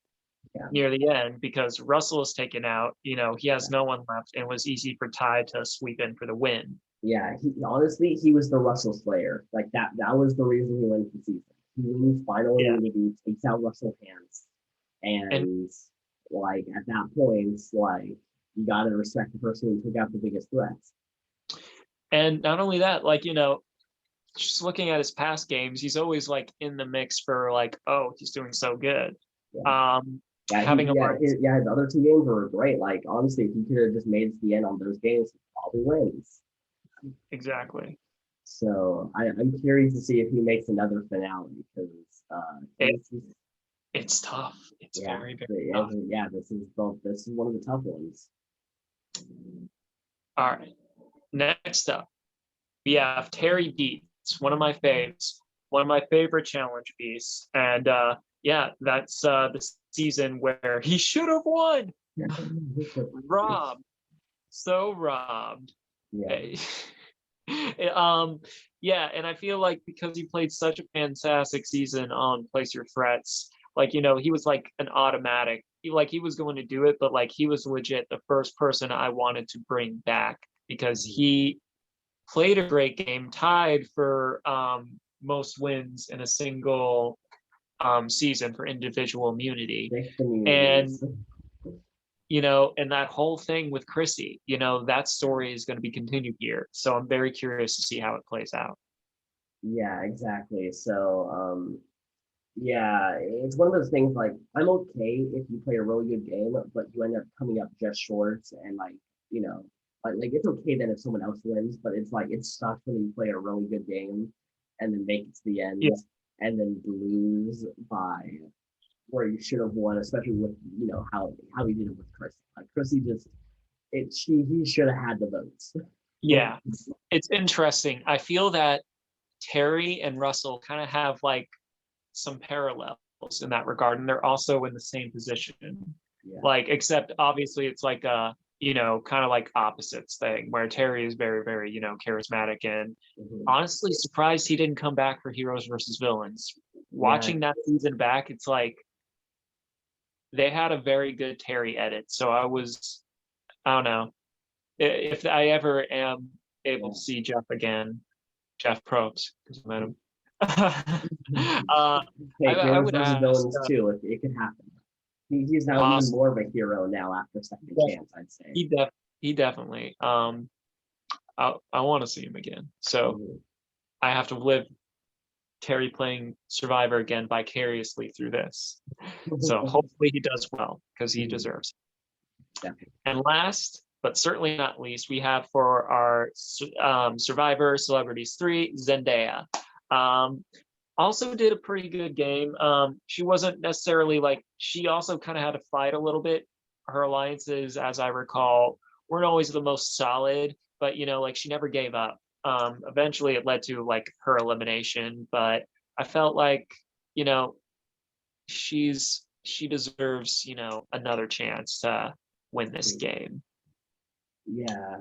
Yeah, near the end, because Russell is taken out, he has yeah, no one left, and it was easy for Ty to sweep in for the win. yeah. Honestly, he was the Russell Slayer. Like that. That was the reason he wins the season. He wins finally Yeah. when he takes out Russell Hands, And and like at that point, like, you gotta respect the person who took out the biggest threats. not only that, like, just looking at his past games, he's always like in the mix for like, oh, he's doing so good. Yeah. Yeah, Having a lot of his other two games were great. Like, honestly, if he could have just made it to the end on those games, he probably wins. exactly. So I'm curious to see if he makes another finale, because It, this is, it's tough. It's yeah, very, very tough. yeah, this is one of the tough ones. All right. Next up, we have Terry Beats, one of my faves, one of my favorite challenge beasts. And yeah, that's the season where he should have won. Robbed. So robbed. Yeah, Yeah, and I feel like because he played such a fantastic season on Place Your Threats, like, he was like an automatic he was going to do it, but like he was legit the first person I wanted to bring back because he played a great game, tied for most wins in a single season for individual immunity. And and that whole thing with Chrissy, that story is going to be continued here. So I'm very curious to see how it plays out. Yeah, exactly. So, yeah, it's one of those things like I'm okay if you play a really good game, but you end up coming up just short and like it's okay then if someone else wins, but it's like it sucks when you play a really good game and then make it to the end Yeah. and then lose by where you should have won, especially with how he did it with Chrissy. Like Chrissy he should have had the votes. Yeah, it's interesting. I feel that Terry and Russell kind of have like some parallels in that regard, and they're also in the same position. Yeah. Like, except obviously it's like a kind of like opposites thing where Terry is very, very, charismatic and honestly surprised he didn't come back for Heroes versus Villains. Watching that season back, it's like they had a very good Terry edit. So I don't know if I ever am able to see Jeff again, Jeff Probst, because I met him. I would versus ask, Villains too. It could happen. He's now even more of a hero now after Second Chance, I'd say. He definitely. I want to see him again. So I have to live Terry playing Survivor again vicariously through this. So hopefully he does well because he deserves it. Definitely. And last, but certainly not least, we have for our Survivor Celebrities 3, Zendaya. Also did a pretty good game. She wasn't necessarily she also kind of had to fight a little bit. Her alliances, as I recall, weren't always the most solid, but she never gave up. Eventually it led to her elimination, but I felt like, she deserves, another chance to win this game. Yeah.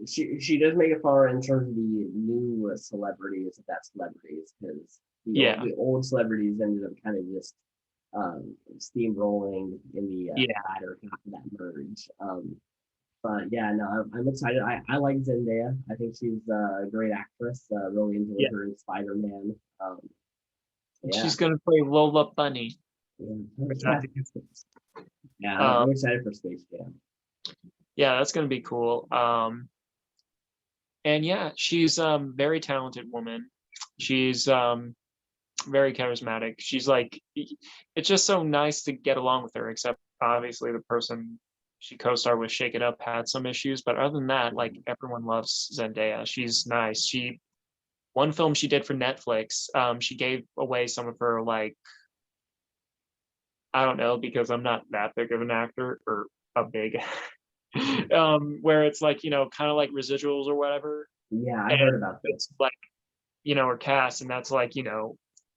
She does make it far in terms of the new celebrities, if that's celebrities, because the old celebrities ended up kind of just steamrolling in the latter half of that merge. But yeah, no, I'm excited. I like Zendaya. I think she's a great actress. Really enjoyed her in Spider-Man. She's gonna play Lola Bunny. Yeah, I'm excited for Space Jam. Yeah, that's gonna be cool. And yeah, she's very talented woman. She's very charismatic. She's it's just so nice to get along with her, except obviously the person she co-starred with Shake It Up had some issues, but other than that, everyone loves Zendaya. She's nice. One film she did for Netflix, she gave away some of her I don't know, because I'm not that big of an actor or a big where it's kind of like residuals or whatever. Yeah, I heard about this. It's her cast, and that's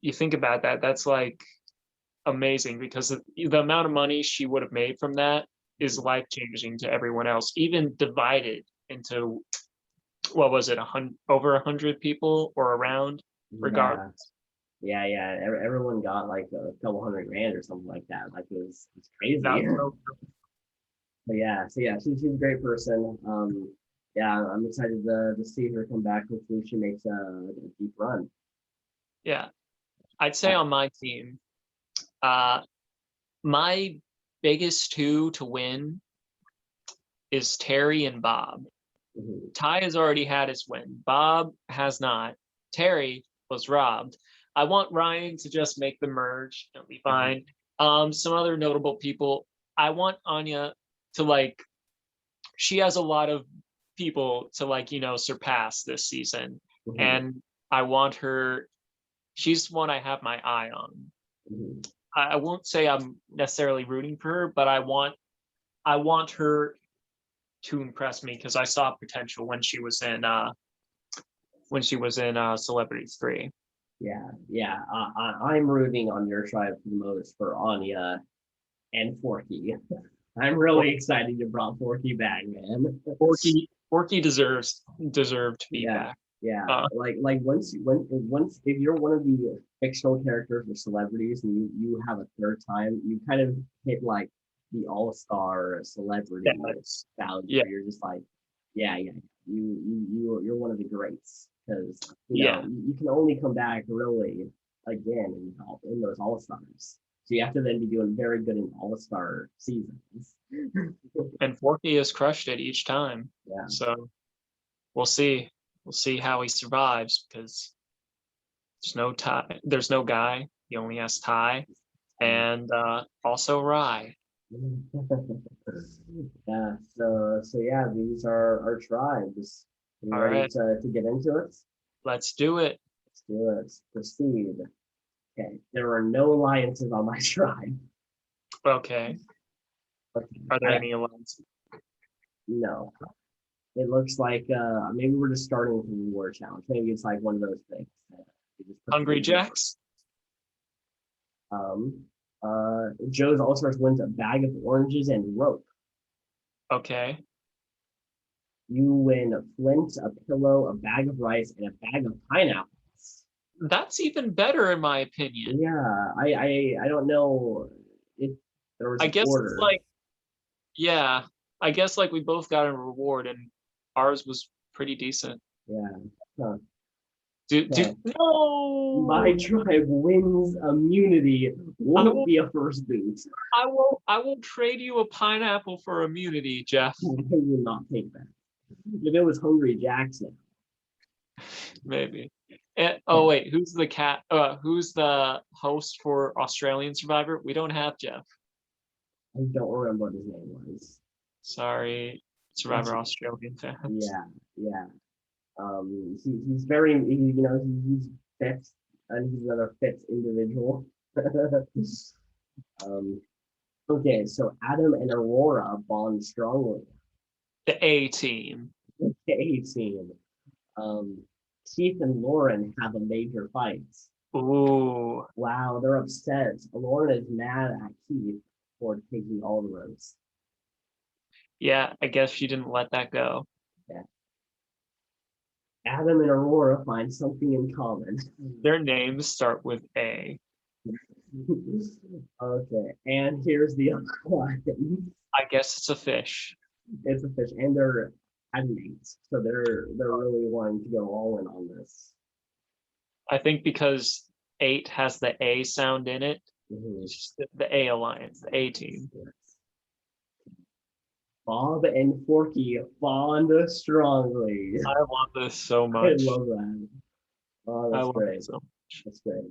you think about that, that's amazing because the amount of money she would have made from that is life changing to everyone else, even divided into what was it, over 100 people or around, regardless. Yeah. Everyone got a couple $100,000 or something like that. It's crazy. But yeah, so yeah, she's a great person. Yeah, I'm excited to see her come back. Hopefully she makes a deep run. Yeah, I'd say on my team, my biggest two to win is Terry and Bob. Ty has already had his win. Bob has not. Terry was robbed. I want Ryan to just make the merge. It'll be fine. Some other notable people. I want Anya to she has a lot of people to surpass this season. And I want her, she's one I have my eye on. I won't say I'm necessarily rooting for her, but I want her to impress me because I saw potential when she was in Celebrities 3. Yeah. I'm rooting on your side for the most for Anya and Forky. I'm really excited you brought Forky back, man. Forky deserved to be back. Yeah, Uh, like once if you're one of the fictional characters or celebrities and you have a third time, you kind of hit like the all-star celebrity that's value yeah, where you're just like, yeah, you're one of the greats because yeah. you can only come back really again in those all-stars. So you have to then be doing very good in all-star seasons. And Forky has crushed it each time. Yeah. So we'll see. We'll see how he survives because there's no tie. There's no guy. He only has Ty and also Rye. Yeah, so yeah, these are our tribes. You All ready right, to get into it? let's do it. Let's do it. Proceed. Okay. There are no alliances on my tribe. Okay. Okay. Are there any alliances? No. It looks like maybe we're just starting with a reward challenge. Maybe it's like one of those things. You just put Hungry the Jacks? um Joe's All Stars wins a bag of oranges and rope. Okay. You win a flint, a pillow, a bag of rice, and a bag of pineapples. That's even better in my opinion. Yeah, I don't know if there was I an guess it's order. like, yeah, I guess like we both got a reward and ours was pretty decent. Yeah. Huh. Do Okay. My no. tribe wins immunity. I Won't will be a first boot. I will trade you a pineapple for immunity, Jeff. I will not take that. If it was Hungry Jack's now. Maybe. Oh Okay. wait, who's the cat? Who's the host for Australian Survivor? We don't have Jeff. I don't remember what his name was. Sorry, Survivor Australian fans. Yeah, yeah. He's very he's fit and he's another fit individual. um, okay, so Adam and Aurora bond strongly. The A team. A team. Um, Keith and Lauren have a major fight. Ooh, Wow, they're upset. Lauren is mad at Keith for taking all the roads. yeah. I guess she didn't let that go. Yeah. Adam and Aurora find something in common. Their names start with A. Okay, and here's the other one. I guess it's a fish. It's a fish, and they're mates, so they're really wanting to go all in on this. I think because 8 has the A sound in it. Mhm. It's just the A alliance, the A team. Yes. Bob and Forky bond strongly. I love this so I much. love that. Oh, I that's love it great. so much. That's great.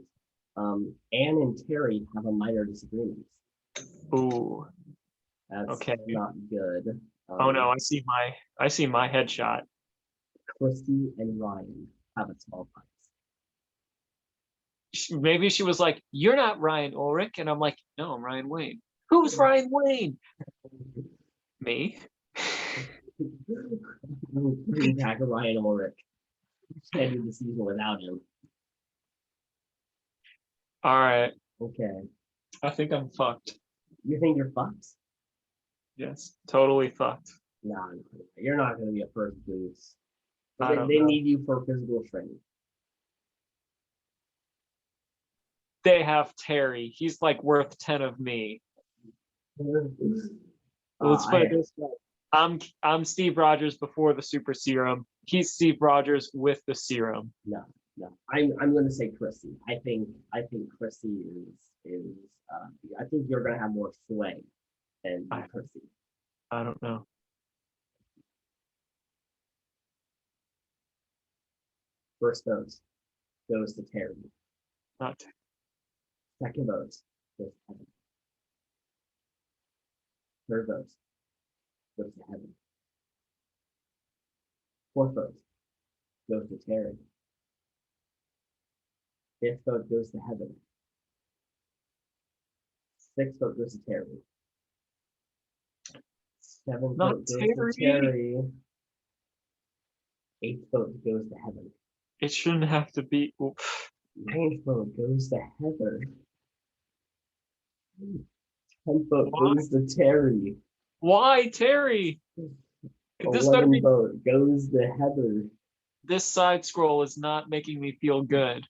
Anne and Terry have a minor disagreement. Ooh, That's okay. not good. Oh no, I see my headshot. Chrissy and Ryan have a small fight. Maybe she was like, "You're not Ryan Ulrich," and I'm like, "No, I'm Ryan Wayne." Who's Ryan Wayne? Me. Bring back Ryan Ulrich. Can't do the season without him. All right, Okay. I think I'm fucked. You think you're fucked? Yes, totally fucked. Nah, you're not going to be a first boost. I They, don't they know. need you for physical training. They have Terry. He's like worth 10 of me. Let's put it I this way. I'm Steve Rogers before the super serum. He's Steve Rogers with the serum. no. I'm going to say Chrissy. I think Chrissy is I think you're going to have more sway than I, Chrissy. I don't know. First vote goes to Terry. Not Second vote goes to Heaven. Third vote goes to Heaven. Fourth vote goes to Terry. Fifth vote goes to Heaven. Sixth vote goes to Terry. Seventh not vote goes to Terry. Terry. Eighth vote goes to Heaven. It shouldn't have to be. Oof. Ninth vote goes to Heather. 10th vote Why? goes to Terry. Why Terry? This better 11th be. vote goes to Heather. this side scroll is not making me feel good.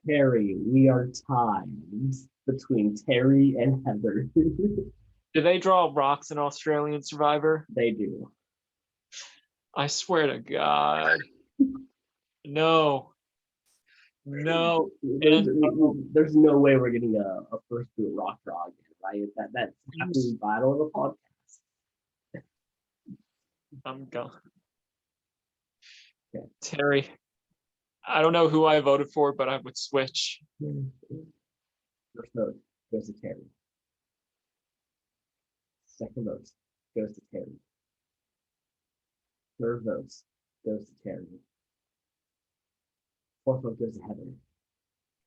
Terry, we are tied between Terry and Heather. Do they draw rocks in Australian Survivor? They do. I swear to God. No. No. There's no way we're getting a first boot rock draw again, right? That's happening battle of the podcast. I'm gone. Okay. Terry. I don't know who I voted for, but I would switch. First vote goes to Terry. Second vote goes to Terry. Third vote goes to Terry. Fourth vote goes to Heather.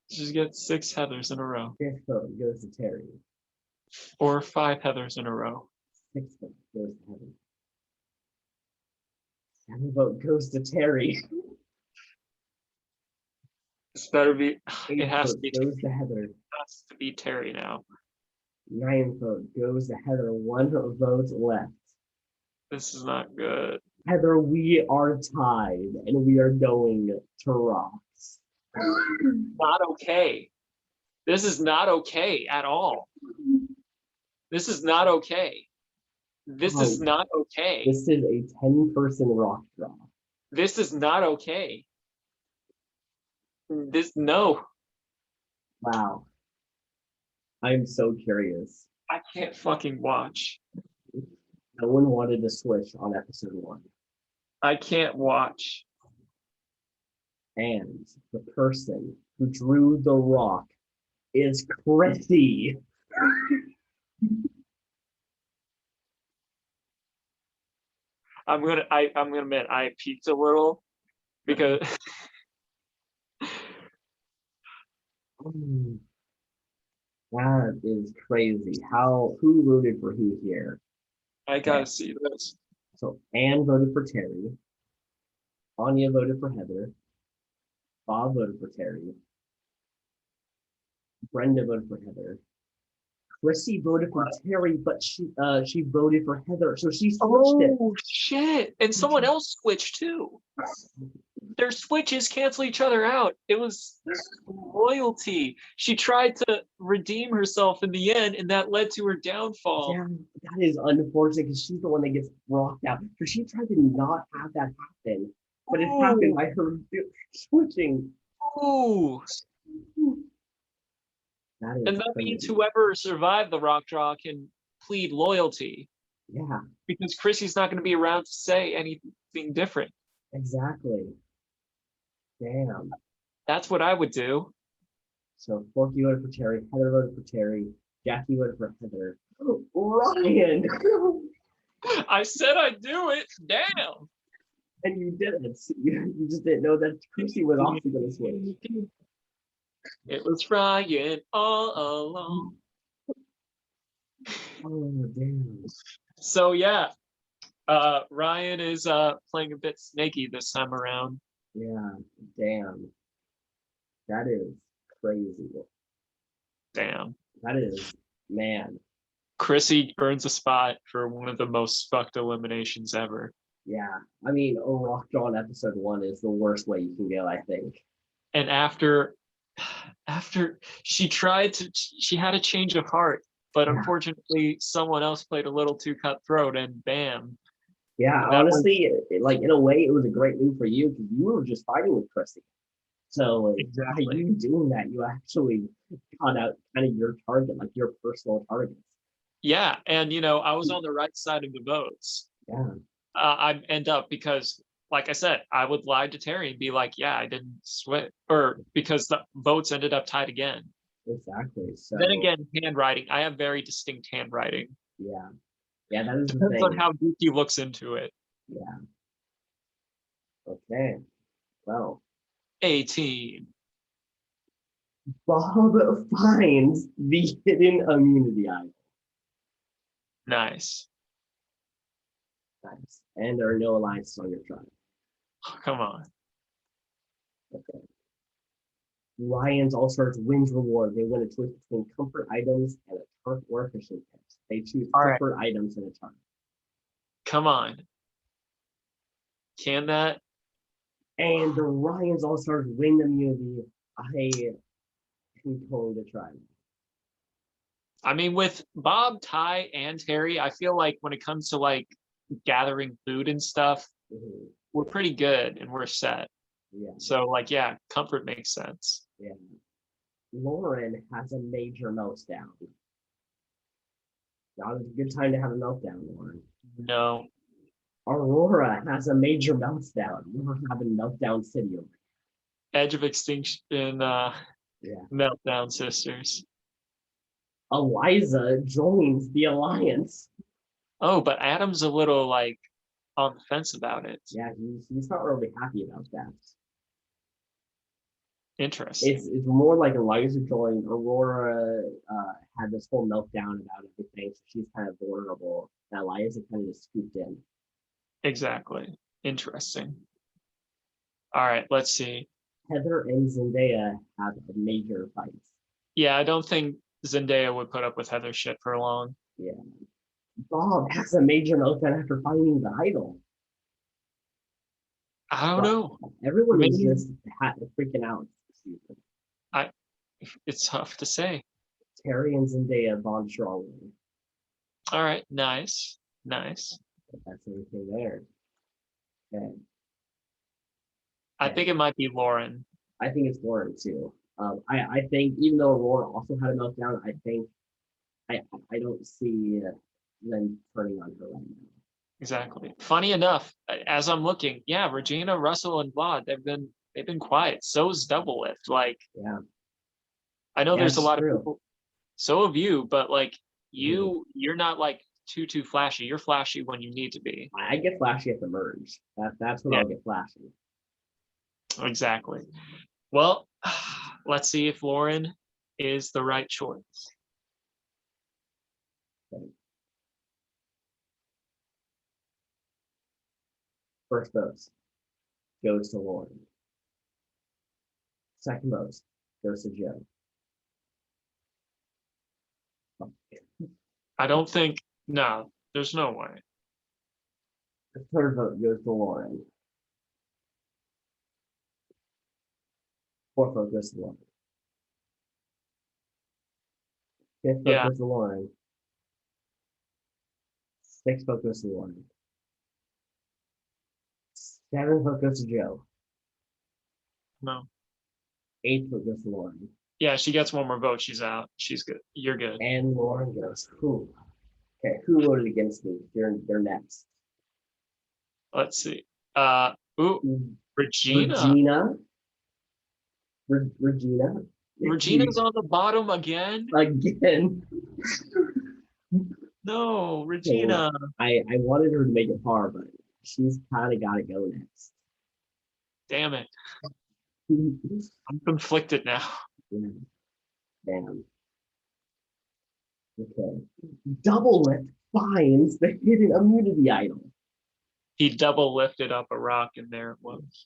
Just get 6 Heathers in a row. Fifth vote goes to Terry. Or 5 Heathers in a row. Sixth vote goes to Heather. Seventh vote goes to Terry. This better be. Eighth It has to vote be. goes to Heather. It has to be Terry now. Ninth vote goes to Heather. One vote left. This is not good. Heather, we are tied, and we are going to rocks. Not okay. This is not okay at all. This is not okay. This is not okay. This is a 10-person rock draw. This is not okay. No. Wow. I'm so curious. I can't fucking watch. No one wanted to switch on episode 1. I can't watch. And the person who drew the rock is Chrissy. I'm gonna admit I peaked a little because That is crazy. Who voted for who here? I gotta see this. So Anne voted for Terry. Anya voted for Heather. Bob voted for Terry. Brenda voted for Heather. Chrissy voted for Terry, but she voted for Heather, so she switched it. Oh shit! And someone else switched too. Their switches cancel each other out. It was loyalty. She tried to redeem herself in the end, and that led to her downfall. Yeah, that is unfortunate because she's the one that gets rocked out. So she tried to not have that happen, but it happened by her switching. Ooh. That And that means whoever survived the rock draw can plead loyalty. Yeah. Because Chrissy's not going to be around to say anything different. Exactly. Damn. That's what I would do. So Forky voted for Terry, Heather voted for Terry, Jackie voted for Heather. Ryan! I said I'd do it. Damn. And you didn't. You just didn't know that Chrissy was also going to switch. It was Ryan all along. Oh, damn. So yeah, Ryan is playing a bit snaky this time around. Yeah, damn. That is crazy. Damn. That is, man. Chrissy earns a spot for one of the most fucked eliminations ever. Yeah, I mean, a rock draw in episode 1 is the worst way you can go, I think. And after she had a change of heart, but unfortunately someone else played a little too cutthroat, and bam. Yeah, honestly, like in a way, it was a great move for you because you were just fighting with Chrissy. So like, exactly. By you doing that, you actually got out kind of your target, like your personal target. Yeah, and I was on the right side of the votes. Yeah. I end up because, like I said, I would lie to Terry and be like, yeah, I didn't switch, or because the votes ended up tied again. Exactly. So then again, handwriting. I have very distinct handwriting. Yeah. Yeah, that is the Depends thing. on how deep he looks into it. Yeah. Okay. Well. 18. Bob finds the hidden immunity item. Nice. Nice. And there are no alliances on your tribe. Oh, come on. Okay. Lions All Stars wins reward. They win a choice between comfort items and a tarp or a fishing pit. They choose comfort items and a tarp. Come on. Can that? And the Ryans all stars win immunity. I am going to try. I mean, with Bob, Ty, and Terry, I feel like when it comes to like gathering food and stuff, Mhm. we're pretty good and we're set. Yeah, So like, yeah, comfort makes sense. yeah. Lauren has a major meltdown. Not a good time to have a meltdown, Lauren. No, Aurora has a major meltdown. We're having meltdown city over Edge of Extinction, here. Yeah. Meltdown Sisters. Eliza joins the alliance. Oh, but Adam's a little like on the fence about it. Yeah, he's not really happy about that. Interesting. It's more like Eliza joined. Aurora had this whole meltdown about everything, so she's kind of vulnerable. And Eliza kind of just scooped in. Exactly. Interesting. All right, let's see. Heather and Zendaya have a major fight. Yeah, I don't think Zendaya would put up with Heather shit for long. Yeah. Bob has a major meltdown after finding the idol. I don't But know. everyone is Maybe just freaking out this season. it's tough to say. Terry and Zendaya bond strongly. All right, nice. Nice. That's everything there. Okay. I think it might be Lauren. I think it's Lauren too. I think even though Aurora also had a meltdown, I think I don't see them turning on her right now. Exactly. Funny enough, as I'm looking, yeah, Regina, Russell, and Vlad, they've been quiet. So's Double Lift. Like, Yeah, I know yeah, there's a it's lot of true. people. So have you, but like Mhm. you're not like too flashy. You're flashy when you need to be. I get flashy at the merge. That's when Yeah, I'll get flashy. exactly. Well, let's see if Lauren is the right choice. Okay. First vote goes to Lauren. Second vote goes to Joe. I don't think no, there's no way. The third vote goes to Lauren. Fourth vote goes to Lauren. Fifth vote Yeah, goes to Lauren. Sixth vote goes to Lauren. Seventh vote goes to Joe. no. Eighth vote goes to Lauren. Yeah, she gets one more vote. She's out. She's good. You're good. And Lauren goes, who? Okay, who voted against me? They're next. Let's see. Ooh, Regina. Regina. Regina. Regina's on the bottom again. Again. No, So Regina. I wanted her to make it far, but she's kind of got to go next. Damn it. I'm conflicted now. Yeah, damn. Okay. Double Lip finds the hidden immunity idol. He double lifted up a rock and there it was.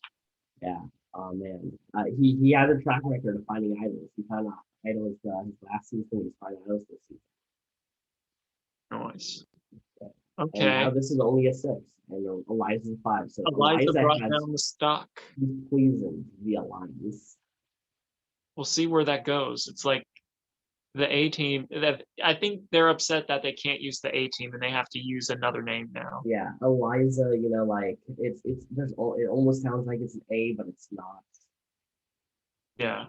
Yeah. Oh man. He has a track record of finding idols. He found idols his last season. He's finding idols this season. Nice. And now Okay. this is only a 6, and Eliza's a 5. So Eliza brought has down the stock. he's pleasing the alliance. We'll see where that goes. It's like the A team. That I think they're upset that they can't use the A team and they have to use another name now. Yeah, Eliza, like it almost sounds like it's an A, but it's not. Yeah.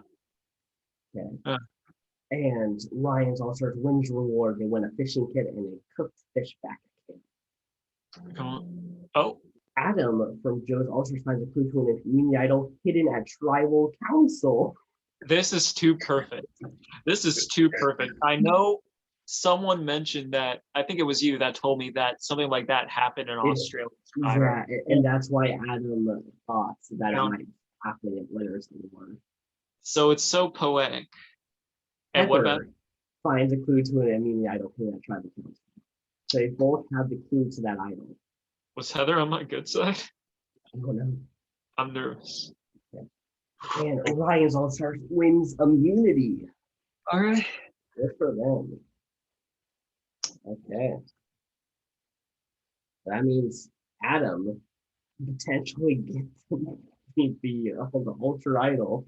Okay. Uh, And Ryan's All Stars wins reward. They win a fishing kit and a cooked fish back kit. come on. Oh, Adam from Joe's All Stars finds a clue to an immunity idol hidden at Tribal Council. this is too perfect. This is too perfect. I know someone mentioned that. I think it was you that told me that something like that happened in Australia. Yeah, and that's why Adam thought that it Yeah. might happen at Winners Award. So it's so poetic. And what about Heather finds a clue to an immunity idol hidden at Tribal Council. So they both have the clue to that idol. was Heather on my good side? I don't know. I'm nervous. And Orion's All Stars wins immunity. All right. Good for them. Okay. That means Adam potentially gets beat the Ultra Idol.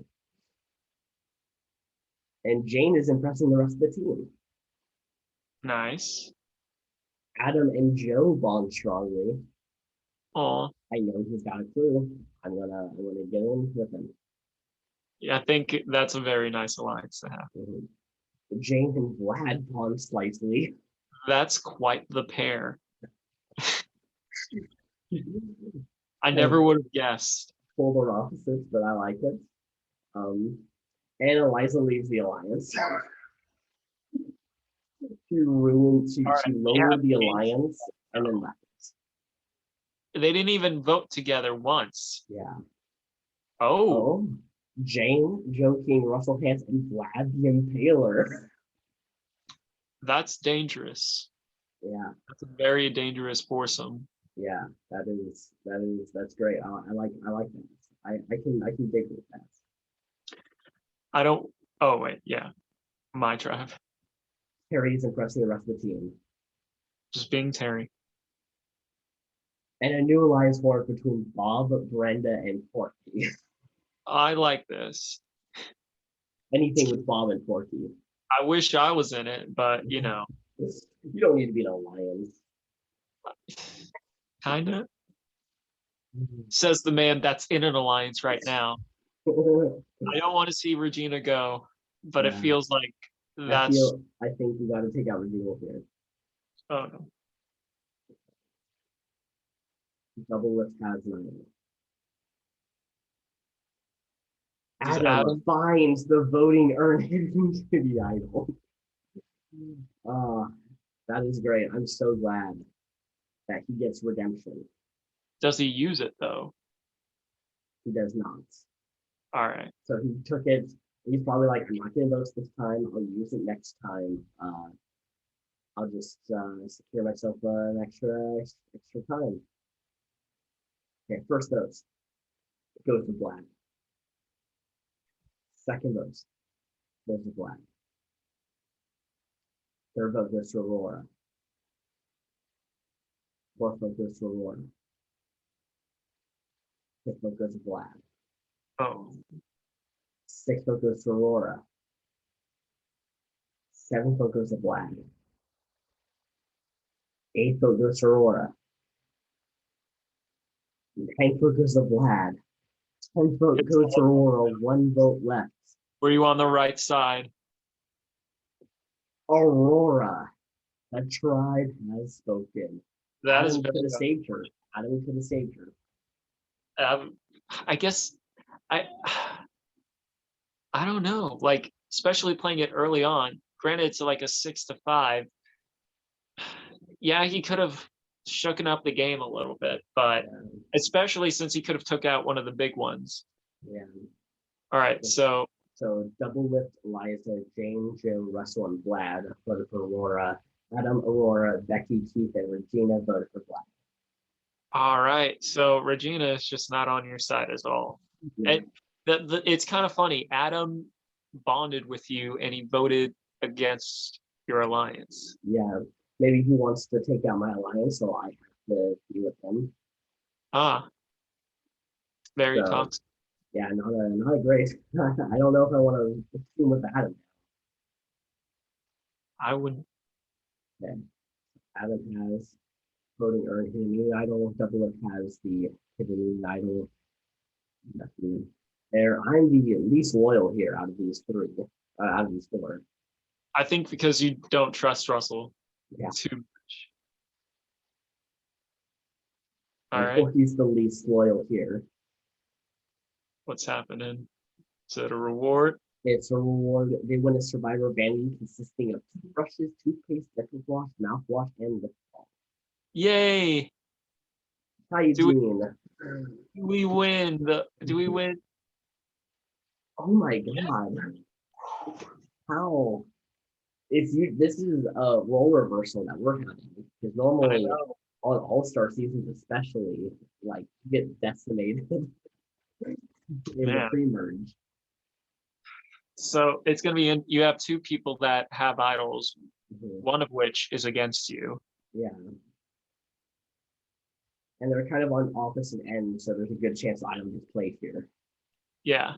And Jane is impressing the rest of the team. Nice. Adam and Joe bond strongly. Oh, I know he's got a clue. I'm gonna get in with him. yeah, I think that's a very nice alliance to have. Mhm. Jane and Vlad bond slightly. That's quite the pair. I Kind never of would have guessed. polar opposites, but I like it. And Eliza leaves the alliance. She ruined. All She right, we have lowered the Kate. alliance and then left. They didn't even vote together once. Yeah. Oh, Oh, Jane, Joe King, Russell Hance, and Vlad the Impaler. that's dangerous. Yeah, That's a very dangerous foursome. yeah, that's great. I like that. I can dig with that. I don't. Oh wait, yeah, my tribe. Terry is impressing the rest of the team. Just being Terry. And a new alliance formed between Bob, Brenda, and Forky. I like this. Anything with Bob and Forky. I wish I was in it, but you know, You don't need to be an alliance. kind of. Says the man that's in an alliance right now. I don't want to see Regina go, but it Yeah. feels like that's. I think you got to take out Regina here. Oh no. Double lift has 9. Does Adam finds the voting urn hidden to the idol. That is great. I'm so glad that he gets redemption. Does he use it though? He does not. All right. So he took it. He's probably like, I'm not going to vote this time. I'll use it next time. I'll just secure myself an extra time. Okay, first vote goes to Black. Second vote goes to Black. Third vote goes to Aurora. Fourth vote goes to Aurora. Fifth vote goes to Black. Oh. Sixth vote goes to Aurora. Seventh vote goes to Black. Eighth vote goes to Aurora. Ninth vote goes to Vlad. 10th vote goes to Aurora. 1 vote left. Were you on the right side? Aurora. The tribe has spoken. That Adam is could very. have saved her. Adam could have saved her. I guess I. I don't know. Like, especially playing it early on. Granted, it's like a 6-5. Yeah, he could have shooken up the game a little bit, but especially since he could have took out one of the big ones. Yeah. All right, so double lift Eliza, Jane, Joe, Russell, and Vlad voted for Aurora. Adam, Aurora, Becky, Keith, and Regina voted for Vlad. all right, so Regina is just not on your side at all. Yeah. And it's kind of funny. Adam bonded with you, and he voted against your alliance. Yeah. Maybe he wants to take out my alliance, so I have to be with him. Very toxic. Yeah, not a great. I don't know if I want to team with Adam. I would. Okay. Adam has voting earn hidden idol. Double Up has the hidden idol. Nothing there. I'm the least loyal here out of these 3. Out of these 4. I think because you don't trust Russell too much. All right. Forky's the least loyal here. What's happening? Is it a reward? It's a reward. They win a Survivor vanity consisting of toothbrushes, toothpaste, dental floss, mouthwash, and lip balm. Yay! Hygiene. Do we win? Do we win? Oh my god! How? This is a role reversal that we're having because normally on All-Star seasons, especially, like get decimated in the pre-merge. So it's gonna be you have 2 people that have idols, one of which is against you. Yeah. And they're kind of on opposite ends, so there's a good chance Adam gets played here. Yeah.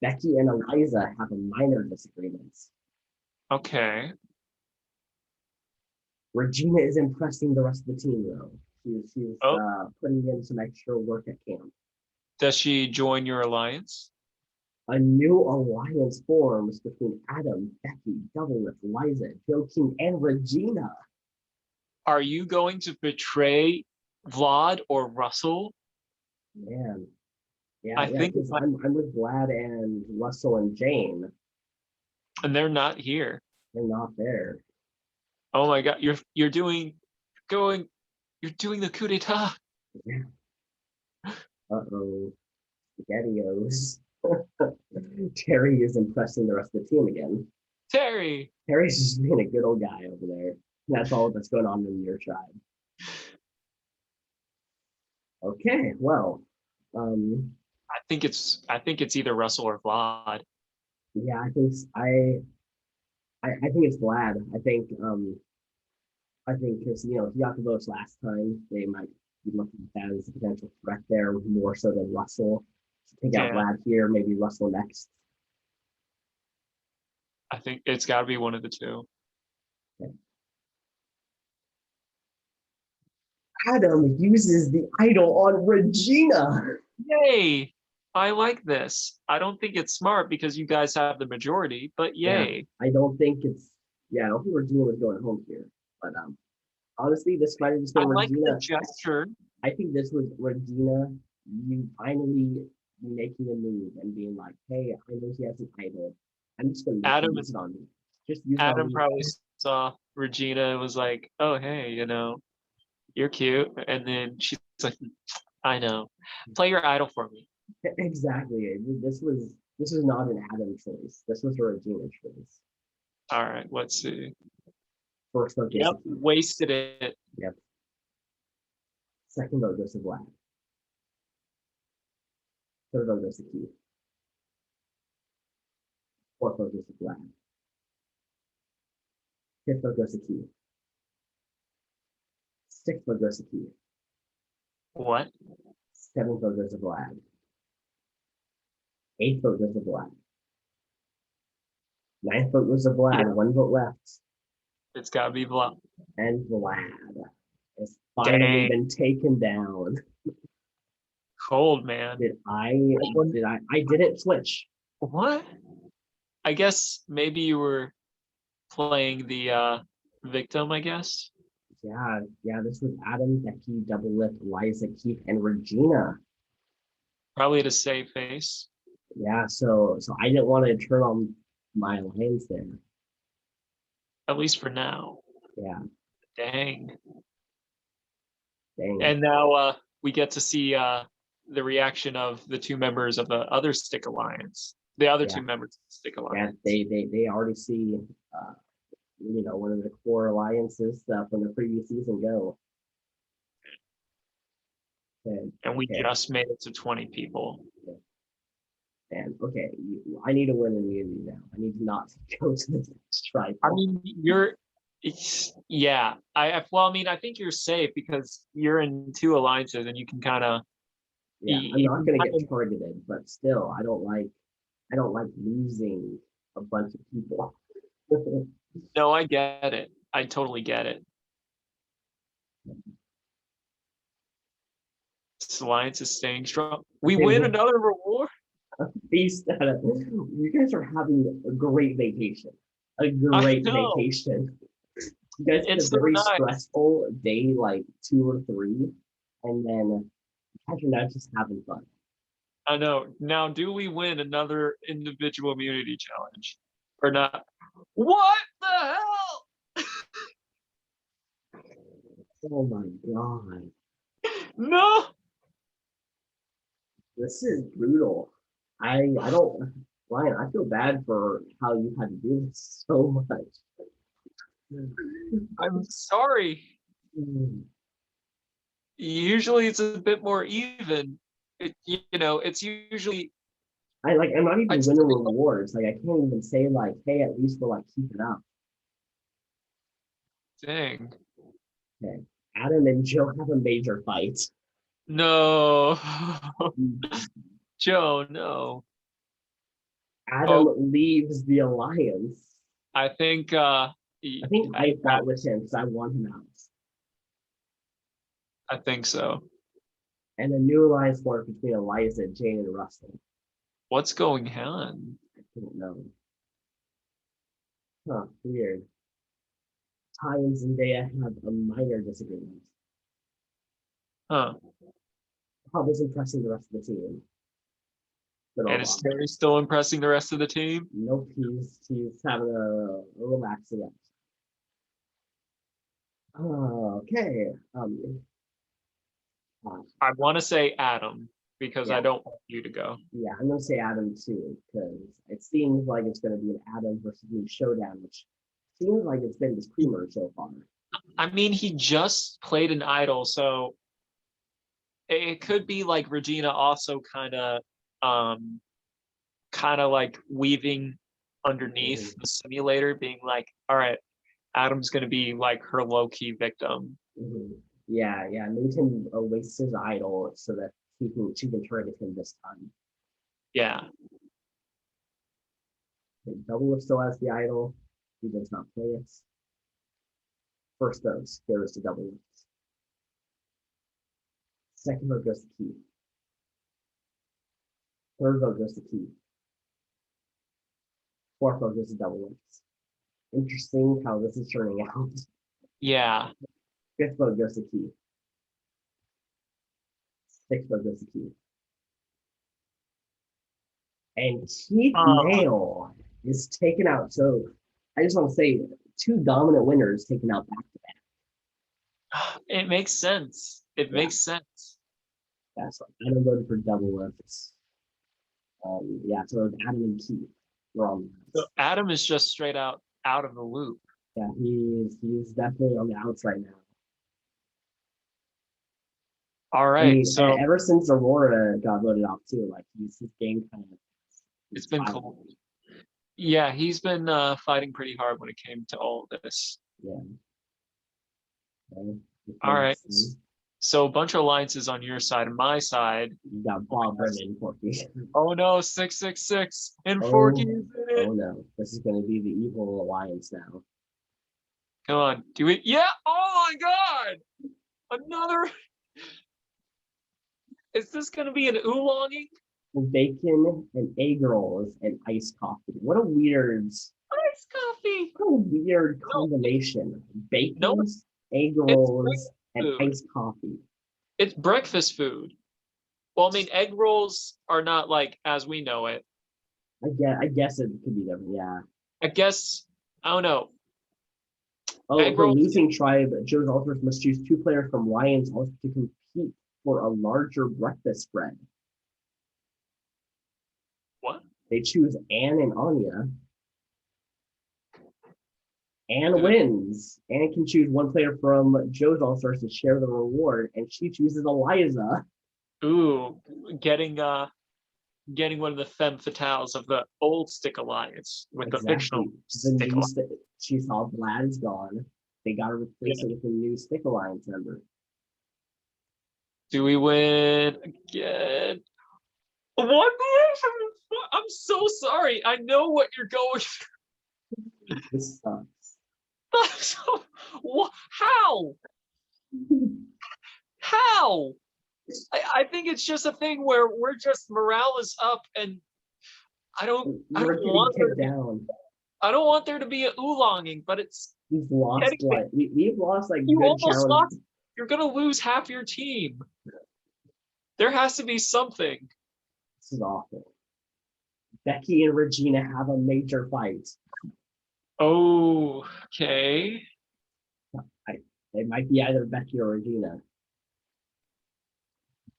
Becky and Eliza have a minor disagreement. Okay. Regina is impressing the rest of the team, though. She's putting in some extra work at camp. Does she join your alliance? A new alliance forms between Adam, Becky, Double Lip, Eliza, Joe King, and Regina. Are you going to betray Vlad or Russell? Man, I think because I'm with Vlad and Russell and Jane. And they're not here. They're not there. Oh my God, you're doing the coup d'etat. Yeah. Uh-oh. Spaghettios. Terry is impressing the rest of the team again. Terry's just being a good old guy over there. That's all that's going on in your tribe. Okay, well, I think it's either Russell or Vlad. yeah, I think it's Vlad. I think because he got the votes last time, they might be looking at that as a potential threat there more so than Russell. So take out Vlad here, maybe Russell next. I think it's got to be one of the two. Okay. Adam uses the idol on Regina. Yay! I like this. I don't think it's smart because you guys have the majority, but yay. Yeah, I don't think Regina was going home here. But honestly, this might have just been Regina. Like the gesture. I think this was Regina, you finally making a move and being like, hey, I know she has an idol. I'm just going to use it on me. Adam probably saw Regina and was like, oh, hey, you're cute. And then she's like, I know. Play your idol for me. Exactly. This was not an Adam choice. This was a Regina choice. All right, let's see. First vote. Yep, wasted it. Yep. Second vote goes to Vlad. Third vote goes to Keith. Fourth vote goes to Vlad. Fifth vote goes to Keith. Sixth vote goes to Keith. What? Seventh vote goes to Vlad. Eighth vote goes to Vlad. Ninth vote goes to Vlad. Yeah. One vote left. It's got to be Vlad. And Vlad has finally been taken down. Cold, man. I didn't switch. What? I guess maybe you were playing the victim, I guess. Yeah, this was Adam, Becky, Double Lip, Eliza, Keith, and Regina. Probably to save face. Yeah, so I didn't want to turn on my alliance there. At least for now. Yeah. Dang. And now we get to see the reaction of the two members of the other Stick Alliance. The other two members of the Stick Alliance. Yeah, they already see one of the core alliances from the previous season go. And we just made it to 20 people. And I need to win immunity now. I need not to go to the next tribe. I mean, I think you're safe because you're in two alliances and you can kind of. Yeah, I'm not going to get targeted, but still, I don't like losing a bunch of people. No, I get it. I totally get it. This alliance is staying strong. We win another reward. You guys are having a great vacation. A great vacation. You guys had a very stressful day, like 2 or 3, and then you're not just having fun. I know. Now, do we win another individual immunity challenge or not? What the hell? Oh my god. No. This is brutal. Ryan, I feel bad for how you had to do this so much. I'm sorry. Usually it's a bit more even. It's usually. I'm not even winning rewards. Like I can't even say like, hey, at least we'll keep it up. Dang. Okay. Adam and Joe have a major fight. No. Joe, no. Adam leaves the alliance. I think I fought with him because I want him out. I think so. And a new alliance formed between Eliza, Jane, and Russell. What's going on? I don't know. Huh, weird. Ty and Zendaya have a minor disagreement. Huh. Probably impressing the rest of the team. And is Terry still impressing the rest of the team? Nope, he's having a relaxing episode. Okay. I want to say Adam because yeah. I don't want you to go. Yeah, I'm gonna say Adam too because it seems like it's gonna be an Adam versus me showdown, which seems like it's been this creamer so far. I mean, he just played an idol, so it could be like Regina also kind of like weaving underneath the simulator, being like, all right, Adam's going to be like her low-key victim. Yeah, Newton wastes his idol so that she can target him this time. Yeah. Double still has the idol. He does not play it. First vote goes to Double. Second vote goes to Keith. Third vote goes to Keith. Fourth vote goes to Double. Interesting how this is turning out. Yeah. Fifth vote goes to Keith. Sixth vote goes to Keith. And Keith Nail is taken out. So I just want to say 2 dominant winners taken out back to back. It makes sense. It makes sense. Yeah, so Adam voted for Double Lift. Yeah, so it was Adam and Keith were on so Adam is just straight out of the loop. Yeah, he's definitely on the outs right now. All right. I mean, so ever since Aurora got voted off too, like his game kind of it's been cool. Yeah, he's been fighting pretty hard when it came to all of this. Yeah. All right. So a bunch of alliances on your side and my side. You got Bob, Brenda, and Forky. Oh no, 666 and Forky is in it. Oh no, this is going to be the evil alliance now. Come on, do it. Yeah. Oh my God, another. Is this going to be an oolonging? Bacon and egg rolls and iced coffee. What a weird iced coffee. What a weird combination. Bacon, egg rolls, and iced coffee. It's breakfast food. Well, I mean, egg rolls are not like as we know it. I guess it could be different. Yeah. I guess I don't know. Oh, the losing tribe, Joe's Ultras must choose 2 players from Ryan's Ultras to compete for a larger breakfast spread. What? They choose Anne and Anya. Anne wins. Anne can choose 1 player from Joe's All-Stars to share the reward, and she chooses Eliza. Ooh, getting one of the femme fatales of the old Stick Alliance with the fictional Stick Alliance. She saw Vlad is gone. They got to replace it with a new Stick Alliance member. Do we win again? What? I'm so sorry. I know what you're going through. This sucks. How? How? I think it's just a thing where we're just morale is up, and I don't want there to be an oolonging, but it's we've lost like you good almost challenge. lost. You're gonna lose half your team. There has to be something. This is awful. Becky and Regina have a major fight. Oh, okay. It might be either Becky or Regina.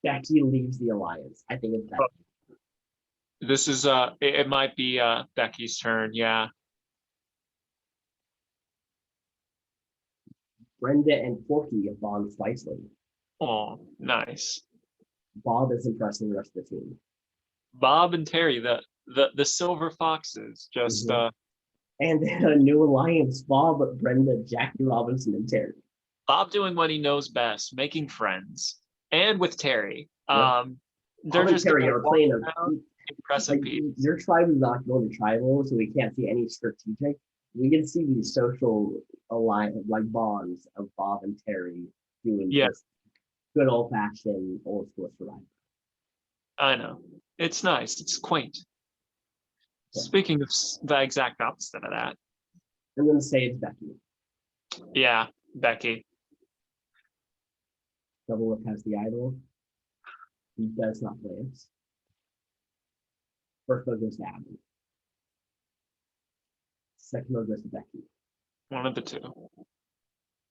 Becky leaves the alliance. I think it's Becky. This is it might be Becky's turn, yeah. Brenda and Forky bond slightly. Oh, nice. Bob is impressing the rest of the team. Bob and Terry, the silver foxes, just and a new alliance: Bob, Brenda, Jackie Robinson, and Terry. Bob doing what he knows best, making friends, and with Terry. Yep. They're Bob and just Terry gonna are walk playing around, impressing like people. your tribe is not going to tribal, so we can't see any strategic. We can see these social alliance like bonds of Bob and Terry doing Yeah, just good old fashioned old school survival. I know. It's nice. It's quaint. Yeah. Speaking of the exact opposite of that, I'm gonna say it's Becky. yeah, Becky. Double Look has the idol. He does not play it. First vote goes to Adam. Second vote goes to Becky. One of the two.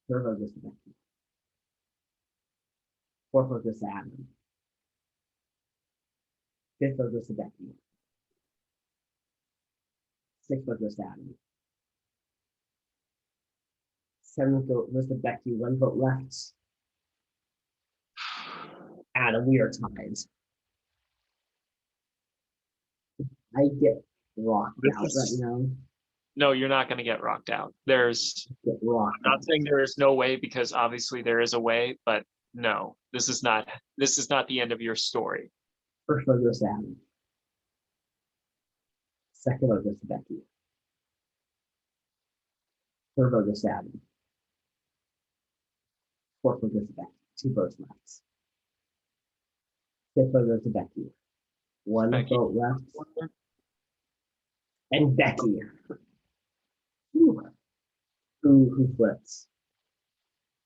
Third vote goes to Becky. Fourth vote goes to Adam. Fifth vote goes to Becky. Sixth vote goes to Adam. Seventh vote goes to Becky. One vote left. Adam, we are tied. I get rocked out right now. No, you're not going to get rocked out. There's. Get rocked I'm not out. saying there is no way, because obviously there is a way, but no, this is not the end of your story. First vote goes to Adam. Second vote goes to Becky. Third vote goes to Adam. Fourth vote goes to Becky. Two votes left. Fifth vote goes to Becky. One Becky. vote left. And Becky. Who flips?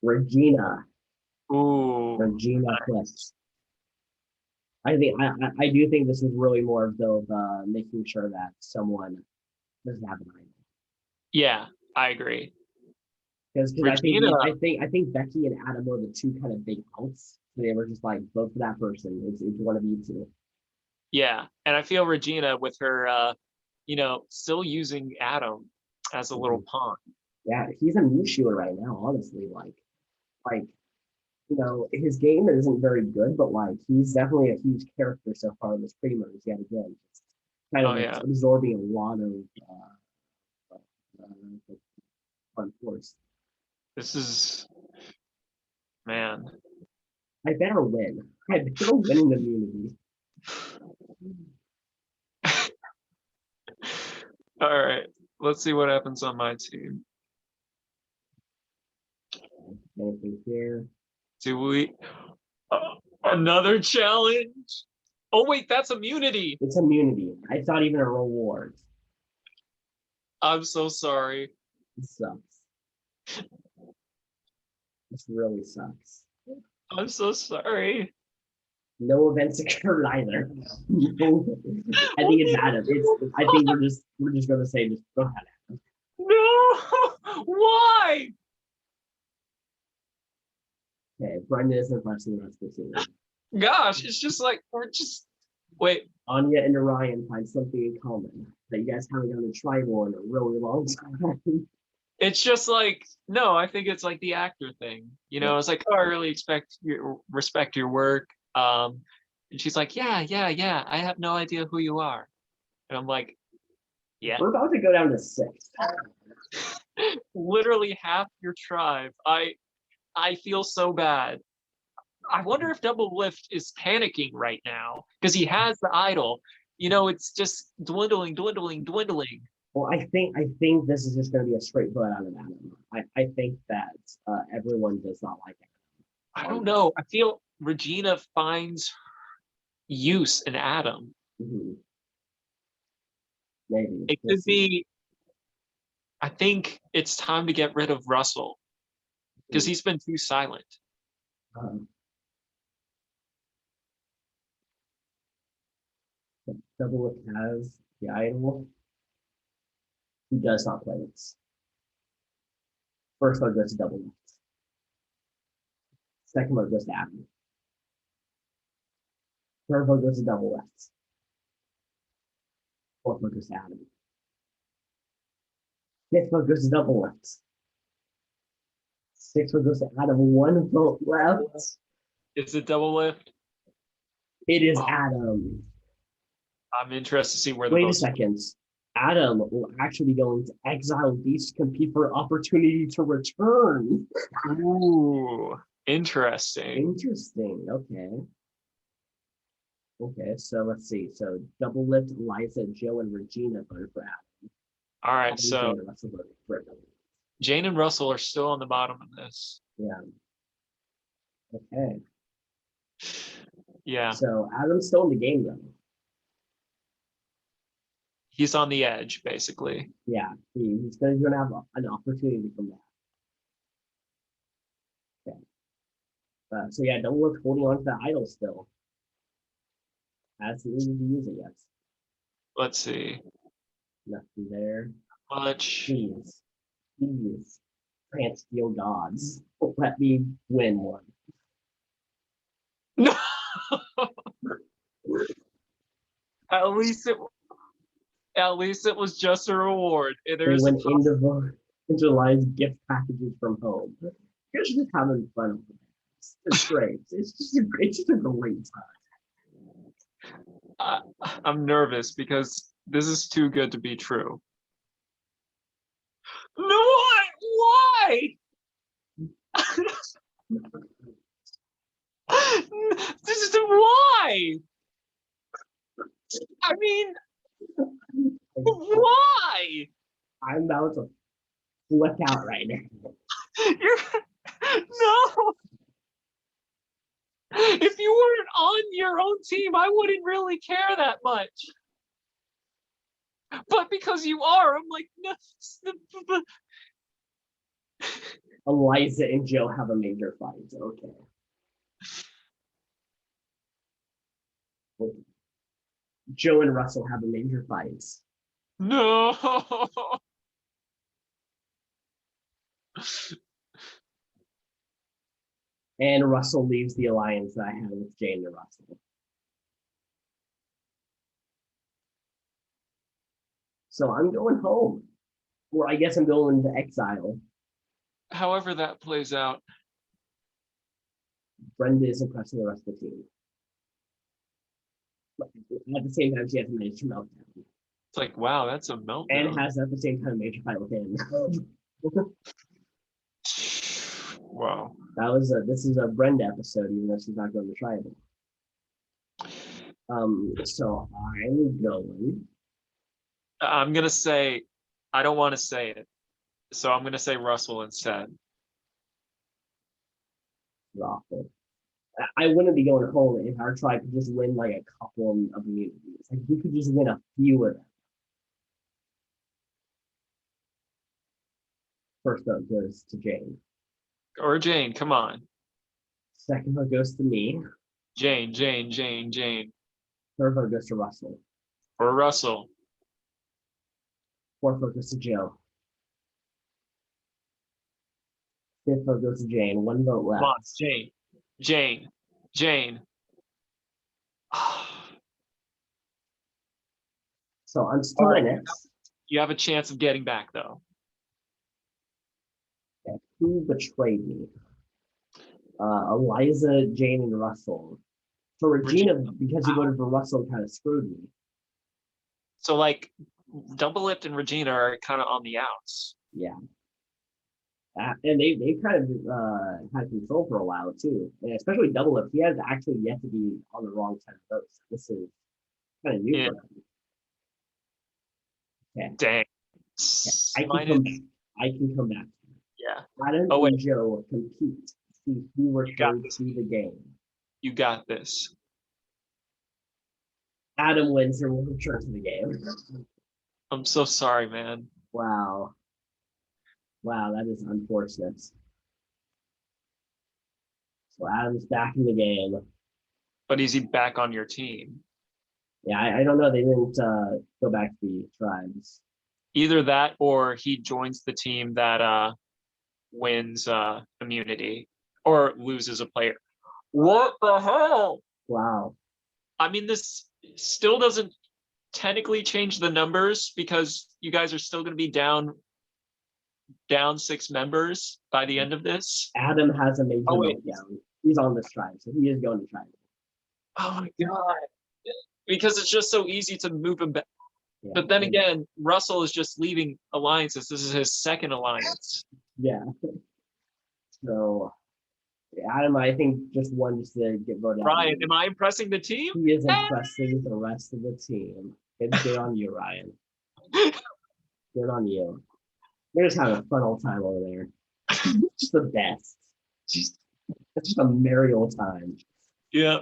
Regina. Ooh. Regina flips. I do think this is really more of making sure that someone doesn't have an idol. Yeah, I agree. Because Regina, I think Becky and Adam were the two kind of big outs. They were just like, vote for that person. It's one of you two. yeah, and I feel Regina with her, still using Adam as a little pawn. Yeah, he's a Mushu right now, honestly. His game isn't very good, but like he's definitely a huge character so far in this pre-merge yet again. Just kind of absorbing a lot of fun force. This is, man. I better win. I better win in the immunity. All right, let's see what happens on my team. Anything here? Do we another challenge? Oh wait, that's immunity. It's immunity. It's not even a reward. I'm so sorry. It sucks. This really sucks. I'm so sorry. No events occurred either. I think it's Adam. I think we're just gonna say just go ahead, Adam. No, why? Okay, Brenda isn't pressing the rest of the team. Gosh, it's just like we're just wait. Anya and Orion find something in common that you guys haven't done a tribal in a really long time. It's just like, no, I think it's like the actor thing. It's like, oh, I really respect your work. And she's like, yeah. I have no idea who you are. And I'm like, yeah. We're about to go down to 6. Literally half your tribe. I feel so bad. I wonder if Double Lift is panicking right now because he has the idol. It's just dwindling. Well, I think this is just going to be a straight vote out of Adam. I think that everyone does not like Adam. I don't know. I feel Regina finds use in Adam. Mm-hmm. Maybe it could be. I think it's time to get rid of Russell because he's been too silent. Double Look has the idol. He does not play this. First vote goes to Double Look. Second vote goes to Adam. Third vote goes to Double Look. Fourth vote goes to Adam. Fifth vote goes to Double Look. Sixth vote goes to Adam. One vote left. Is it Double Lift? It is Adam. I'm interested to see where the Wait a second. Adam will actually be going to exile Beast to compete for opportunity to return. Ooh, interesting. Interesting. Okay. Okay, so let's see. So double lift, Eliza, Joe, and Regina voted for Adam. All right, Adam, so Jane, and Russell voted for Brenda. Jane and Russell are still on the bottom of this. Yeah. Okay. Yeah, So Adam's still in the game though. he's on the edge, basically. Yeah, he's gonna have an opportunity from that. Okay. So yeah, don't look holding on to the idol still. As he needed to use it, yes. Let's see. Nothing there. Much. Please, please, Transsteel gods, let me win one. No. At least it was just a reward. They went into July's gift packages from home. You're just having fun with it. It's great. It's just a great time. I'm nervous because this is too good to be true. No, why? This is why. I mean, why? I'm about to flip out right now. No. If you weren't on your own team, I wouldn't really care that much. But because you are, I'm like, no. Eliza and Joe have a major fight. Okay. Joe and Russell have a major fight. No. And Russell leaves the alliance that I had with Jane and Russell. So I'm going home. Or I guess I'm going to exile. However that plays out. Brenda is impressing the rest of the team. But at the same time, she has a major meltdown. It's like, wow, that's a meltdown. And has at the same time a major fight with him. Wow. This is a Brenda episode, even though she's not going to try it. So I'm gonna say, I don't want to say it, so I'm gonna say Russell instead. Russell. I wouldn't be going home if our tribe could just win like a couple of immunities. Like we could just win a few of them. First vote goes to Jane. Or Jane, come on. Second vote goes to me. Jane. Third vote goes to Russell. Or Russell. Fourth vote goes to Joe. Fifth vote goes to Jane. One vote left. Come on, Jane. So I'm still in it. You have a chance of getting back, though. Okay. Who betrayed me? Eliza, Jane, and Russell. So Regina, because you voted for Russell, kind of screwed me. So like, Double Lift and Regina are kind of on the outs. Yeah. And they kind of had control for a while too, and especially Double Lift. He has actually yet to be on the wrong side of those. This is kind of new for him. Okay. Dang. Okay. I can come back. Yeah. Adam and Joe compete. See who returns to the game. You got this. Adam wins and will return to the game. I'm so sorry, man. Wow, that is unfortunate. So Adam's back in the game. But is he back on your team? Yeah, I don't know. They didn't go back to the tribes. Either that or he joins the team that wins immunity or loses a player. What the hell? Wow. I mean, this still doesn't technically change the numbers because you guys are still going to be down 6 members by the end of this. Adam has a major meltdown. He's on this tribe, so he is going to try. Oh my god! Because it's just so easy to move him back. Yeah. But then again, Russell is just leaving alliances. This is his second alliance. Yeah. So Adam, I think just one just to get voted out. Ryan, am I impressing the team? He is impressing the rest of the team. It's good on you, Ryan. Good on you. They're just having a fun old time over there. Just the best. It's just a merry old time. Yeah.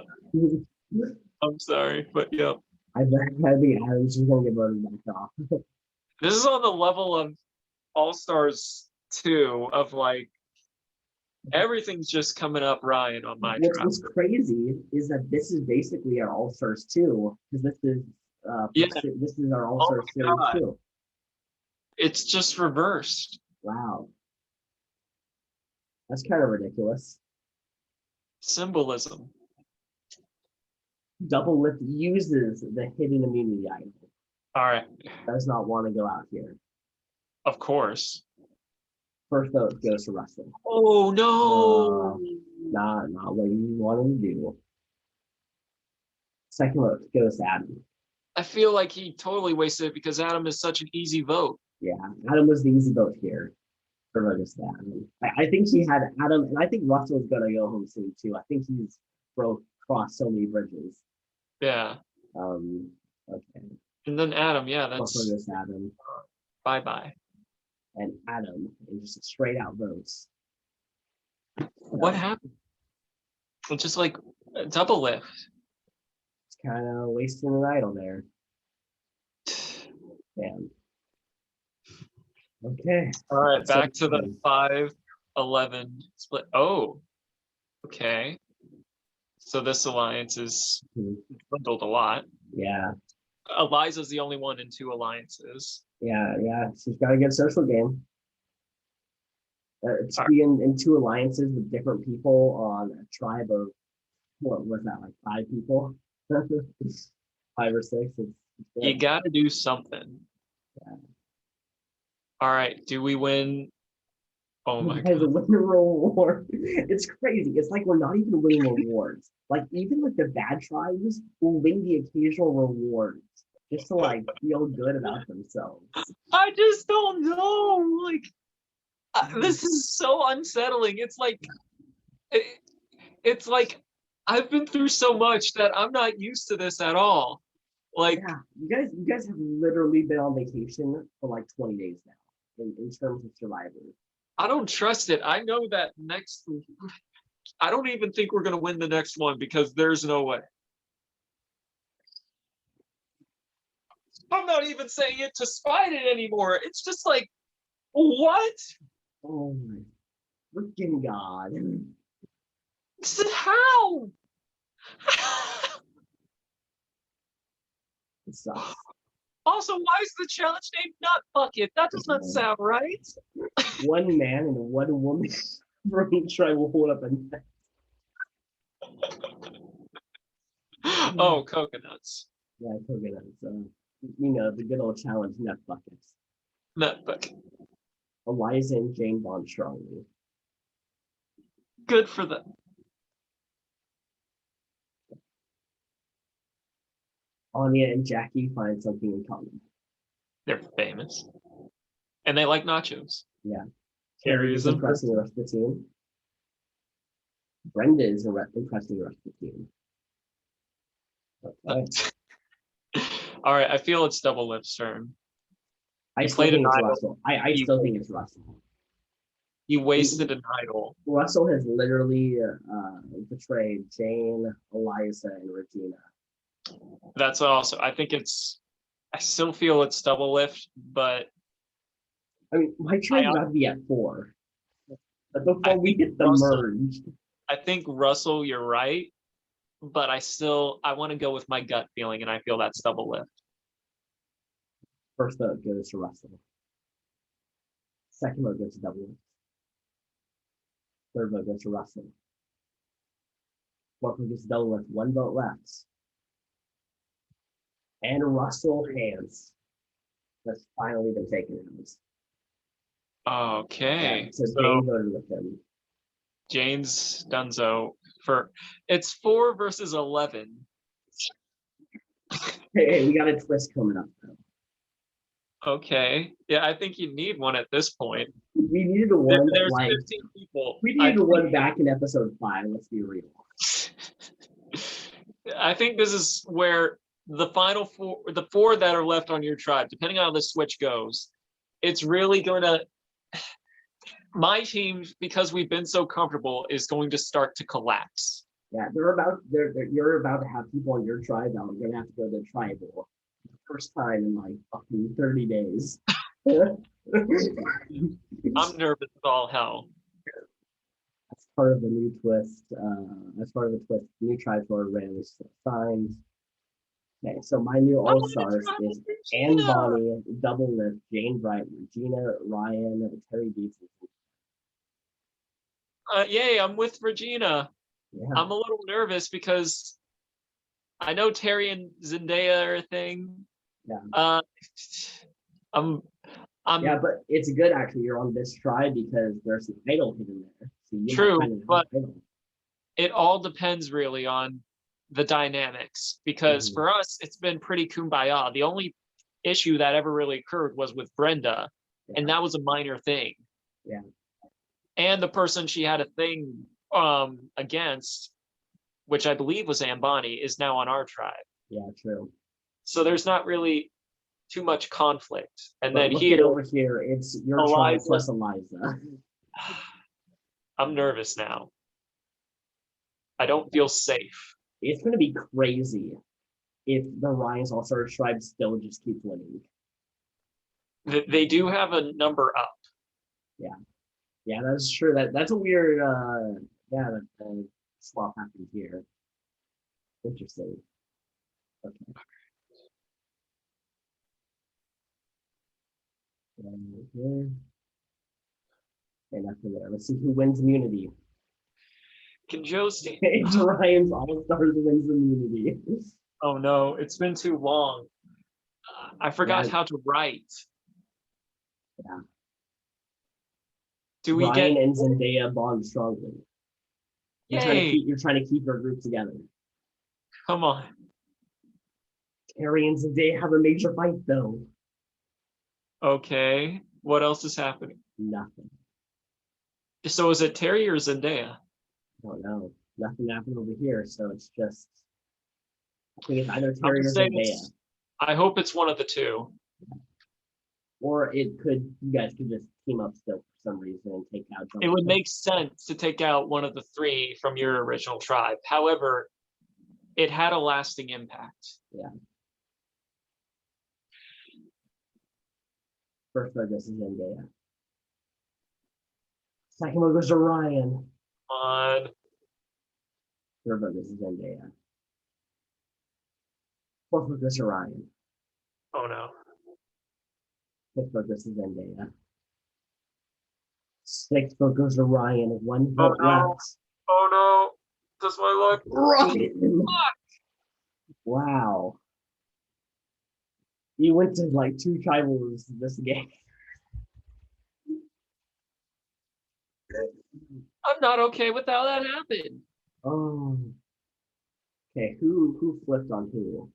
I'm sorry, but yeah. I think Adam's just gonna get voted back off. This is on the level of All-Stars 2 of like everything's just coming up Ryan on my draft. What's crazy is that this is basically our All-Stars 2, because this is our All-Stars series 2. It's just reversed. Wow. That's kind of ridiculous. Symbolism. Double Lift uses the hidden immunity item. All right. Does not want to go out here. Of course. First vote goes to Russell. Oh no! Not what you wanted to do. Second vote goes to Adam. I feel like he totally wasted it because Adam is such an easy vote. Yeah, Adam was the easy vote here. Third vote goes to Adam. I think he had Adam, and I think Russell's gonna go home soon too. I think he's crossed so many bridges. Yeah. Okay. And then Adam, yeah, that's Russell goes to Adam. Bye-bye. And Adam is just straight out votes. What happened? It's just like a double lift. It's kind of wasting an idol there. Damn. Okay. All right, back to the 5-11 split. Oh, okay. So this alliance is dwindled a lot. Yeah. Eliza's the only one in 2 alliances. Yeah. She's got a good social game. To be in 2 alliances with different people on a tribe of, what was that, like 5 people? 5 or 6. You got to do something. Yeah. All right, do we win? Oh my God. Win a reward. It's crazy. It's like we're not even winning awards. Like even like the bad tribes will win the occasional rewards just to like feel good about themselves. I just don't know. Like this is so unsettling. It's like I've been through so much that I'm not used to this at all. Like yeah, you guys have literally been on vacation for like 20 days now in terms of Survivor. I don't trust it. I know that I don't even think we're going to win the next one because there's no way. I'm not even saying it to spite it anymore. It's just like, what? Oh my freaking God. How? It sucks. Also, why is the challenge named Nut Bucket? That does not sound right. One man and one woman from each tribe will hold up a net. Oh, coconuts. Yeah, coconuts. You know, the good old challenge, Nut Buckets. Nut Bucket. Eliza and Jane bond strongly. Good for them. Anya and Jackie find something in common. They're famous. And they like nachos. Yeah. Carrie is impressing the rest of the team. Brenda is impressing the rest of the team. Okay. All right, I feel it's Double Lift's turn. I still think it's Russell. I still think it's Russell. You wasted an idol. Russell has literally betrayed Jane, Eliza, and Regina. That's also, I still feel it's Double Lift, but I mean, my tribe's got to be at 4. But before we get the merge. I think Russell, you're right, but I want to go with my gut feeling, and I feel that's Double Lift. First vote goes to Russell. Second vote goes to Double Lift. Third vote goes to Russell. Fourth vote goes to Double Lift. 1 vote left. And Russell hands. That's finally been taken out. Okay. Yeah, so Jane voted with him. Jane's Dunzo it's 4 versus 11. Hey, we got a twist coming up though. Okay. Yeah, I think you need one at this point. We needed one There's like 15 people. we needed one back in episode 5. Let's be real. I think this is where the final four, the four that are left on your tribe, depending on how the switch goes, it's really going to. My team, because we've been so comfortable, is going to start to collapse. Yeah, you're about to have people on your tribe that are gonna have to go to tribal the first time in like fucking 30 days. I'm nervous as all hell. That's part of the new twist. As part of the twist, new tribes were randomly assigned. Okay, so my new All Stars is Anne Bonnie, Double Lift, Jane Bright, Regina, Ryan, Terry Beats. Yay, I'm with Regina. Yeah. I'm a little nervous because I know Terry and Zendaya are a thing. Yeah. Yeah, but it's good actually. You're on this tribe because there's an idol hidden there. So you true, kind of but it all depends really on the dynamics because for us it's been pretty kumbaya. The only issue that ever really occurred was with Brenda, and that was a minor thing. Yeah. And the person she had a thing against, which I believe was Ambani, is now on our tribe. Yeah, true. So there's not really too much conflict. And but then here over here, it's your tribe plus Eliza. I'm nervous now. I don't feel safe. It's gonna be crazy if the Ryan's All Star tribe still just keeps winning. They do have a number up. Yeah, that's true. That's a weird swap happened here. Interesting. Okay. And here. And after there, let's see who wins immunity. Can Joe stay? It's Ryan's All Stars wins immunity. Oh no, it's been too long. I forgot how to write. Yeah. Do we Ryan and Zendaya bond strongly. Yay! You're trying to keep your group together. Come on. Terry and Zendaya have a major fight though. Okay. What else is happening? Nothing. So is it Terry or Zendaya? I don't know. Nothing happened over here, so it's just I think it's either Terry or Zendaya. I hope it's one of the two. Or you guys could just team up still for some reason and take out. It would make sense to take out one of the three from your original tribe. However, it had a lasting impact. Yeah. First vote goes to Zendaya. Second vote goes to Ryan. On. Third vote goes to Zendaya. Fourth vote goes to Ryan. Oh no. Fifth vote goes to Zendaya. Sixth vote goes to Ryan. One vote left. Oh no. Does my luck? Ryan. Wow. You went to like 2 tribals this game. I'm not okay with how that happened. Oh. Okay, who flipped on who?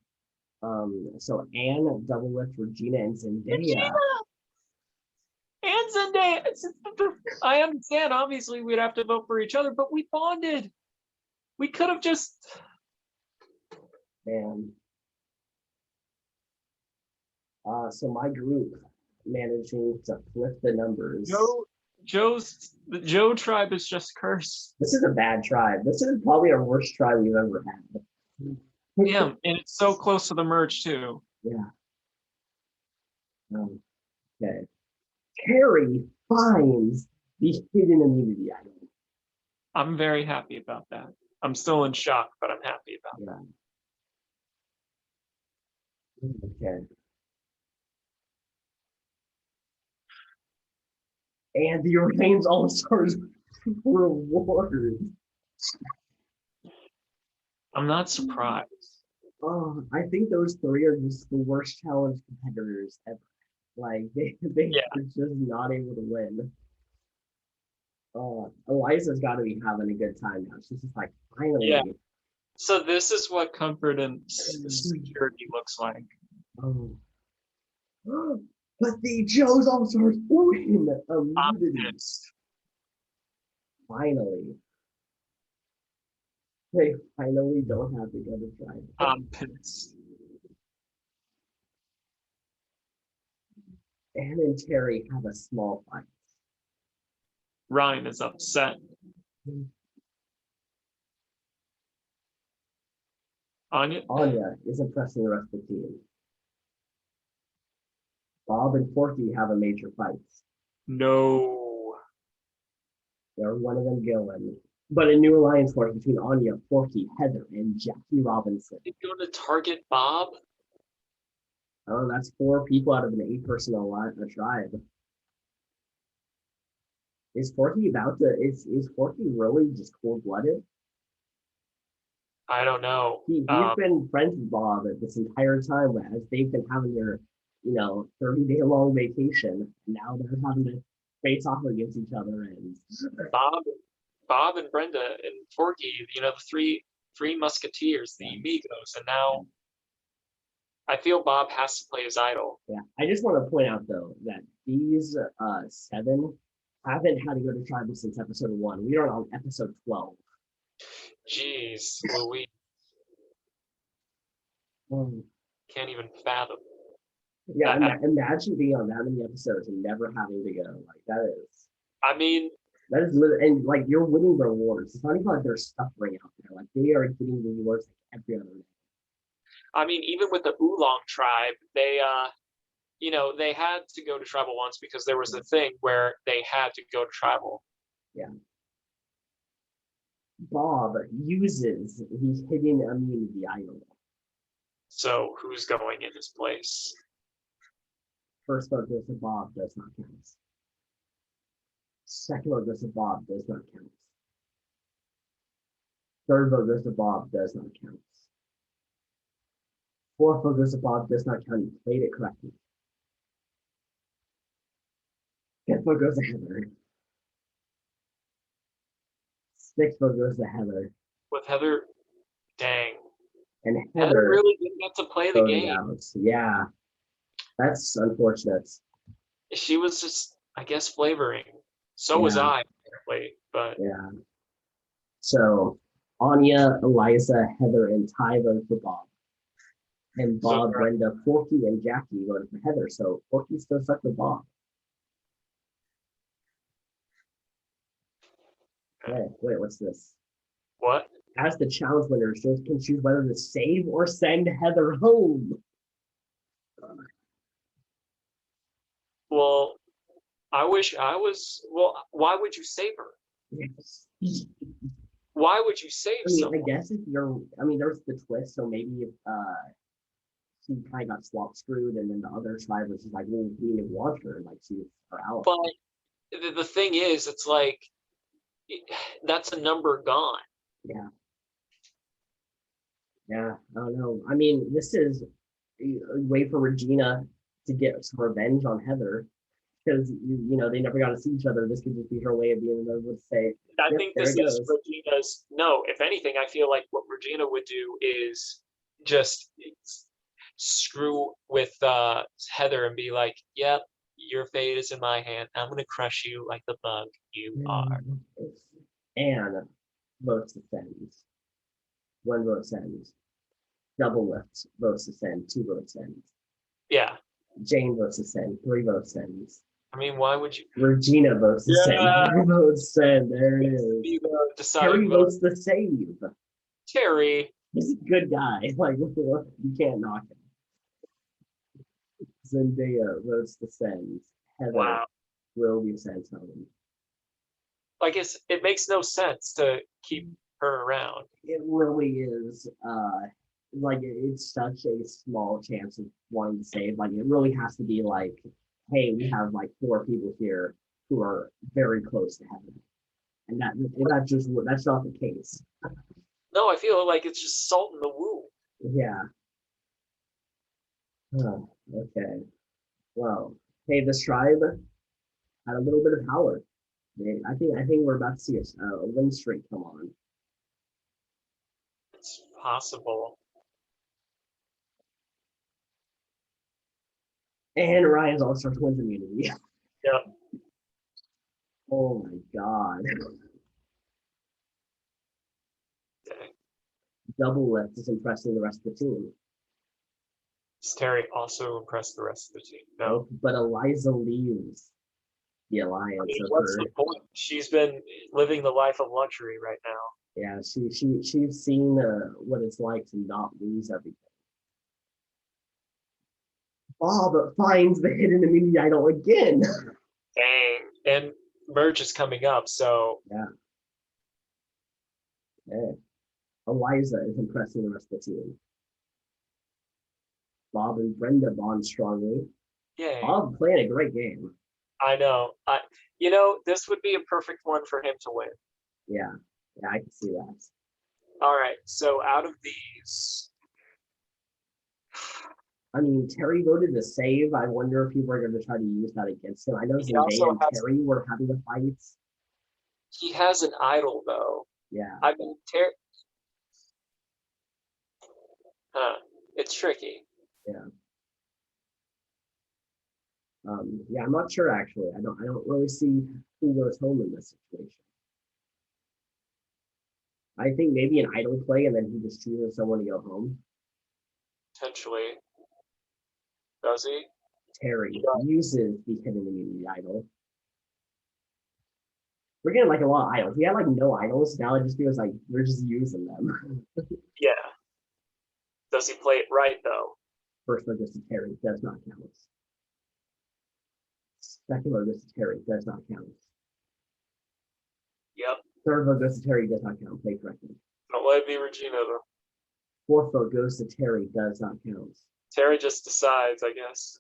So Anne, Double Lift, Regina, and Zendaya. And Zendaya. I understand. Obviously, we'd have to vote for each other, but we bonded. We could have just. Man. So my group managing to flip the numbers. The Joe tribe is just cursed. This is a bad tribe. This is probably our worst tribe we've ever had. Yeah, and it's so close to the merge too. Yeah. Okay. Terry finds the hidden immunity item. I'm very happy about that. I'm still in shock, but I'm happy about that. Okay. And the Ryan's All Stars reward. I'm not surprised. Oh, I think those 3 are just the worst challenge competitors ever. Like they are just not able to win. Eliza's got to be having a good time now. She's just like, finally. Yeah. So this is what comfort and security looks like. Oh. But the Joe's officers win I'm immunity. pissed. Finally. They finally don't have to go to trial. I'm pissed. Anne and Terry have a small fight. Ryan is upset. Anya is impressing the rest of the team. Bob and Forky have a major fight. No. They're one of them going. But a new alliance forms between Anya, Forky, Heather, and Jackie Robinson. He's going to target Bob? Oh, that's 4 people out of an 8-person tribe. Is Forky is Forky really just cold-blooded? I don't know. He's been friends with Bob this entire time as they've been having their, 30-day long vacation. And now they're having to face off against each other. And Bob and Brenda and Forky, the three musketeers, the amigos, and now I feel Bob has to play his idol. Yeah, I just want to point out though that these 7 haven't had to go to tribal since episode 1. We are on episode 12. Jeez, Louise. Um, Can't even fathom. Yeah, imagine being on that many episodes and never having to go. Like that is. I mean, that is and like you're winning rewards. It's not even like they're suffering out there. Like they are getting rewards like every other day. I mean, even with the Oolong tribe, they they had to go to tribal once because there was a thing where they had to go to tribal. Yeah. Bob uses the hidden immunity idol. So who's going in his place? First vote goes to Bob, does not count. Second vote goes to Bob, does not count. Third vote goes to Bob, does not count. Fourth vote goes to Bob, does not count. You played it correctly. Fifth vote goes to Heather. Sixth vote goes to Heather. With Heather, dang. And Heather really didn't get to play the game. Out. Yeah, that's unfortunate. She was just, I guess, flavoring. So was I, apparently. But yeah. So Anya, Eliza, Heather, and Ty voted for Bob. And Bob, Brenda, Forky, and Jackie voted for Heather. So Forky still stuck with Bob. Okay, wait, what's this? What? As the challenge winners, just can choose whether to save or send Heather home. Well, I wish I was. Well, why would you save her? Yes. Why would you save someone? I guess if there's the twist, so maybe if she kind of got swap screwed, and then the other tribe was just like, well, we didn't want her, like she's her ally. But the thing is, it's like that's a number gone. Yeah. Yeah, I don't know. I mean, this is a way for Regina to get some revenge on Heather because they never got to see each other. This could just be her way of being able to say. I think this is Regina's. No, if anything, I feel like what Regina would do is just screw with Heather and be like, "Yep, your fate is in my hand. I'm gonna crush you like the bug you are." Anne votes to send. 1 vote sends. Double lift votes to send. 2 votes sends. Yeah. Jane votes to send. 3 votes sends. I mean, why would you? Regina votes to send. 3 votes send. There it is. Terry votes to save. Terry. He's a good guy. Like, you can't knock him. Zendaya votes to send. Heather will be sent home. I guess it makes no sense to keep her around. It really is. Like it's such a small chance of wanting to save. Like it really has to be like, hey, we have like 4 people here who are very close to heaven, and that's not the case. No, I feel like it's just salt in the wound. Yeah. Oh, okay. Well, hey, this tribe had a little bit of power. I think we're about to see a win streak come on. It's possible. And Ryan's All-Star Twins immunity. Yeah. Oh my god. Dang. Double lift is impressing the rest of the team. Does Terry also impress the rest of the team? No. But Eliza leaves the I alliance mean, of what's her. the point? She's been living the life of luxury right now. Yeah, she's seen what it's like to not lose everything. Bob finds the hidden immunity idol again. Dang. And merge is coming up, so Yeah. Eliza is impressing the rest of the team. Bob and Brenda bond strongly. yay. Bob playing a great game. I know. This would be a perfect one for him to win. Yeah, I can see that. All right. So out of these, I mean, Terry voted to save. I wonder if people are going to try to use that against him. I know He also Zendaya and has- Terry were having a fight. he has an idol though. Yeah, I mean, it's tricky. yeah. I'm not sure actually. I don't really see who goes home in this situation. I think maybe an idol play and then he just chooses someone to go home. Potentially. Does he? Terry uses the hidden immunity idol. We're getting like a lot of idols. We had like no idols. Now it just feels like we're just using them. Yeah. Does he play it right though? First one goes to Terry, does not count. Second one goes to Terry, does not count. Yep. Third vote goes to Terry, does not count. Play correctly. Don't let it be Regina though. Fourth vote goes to Terry, does not count. Terry just decides, I guess.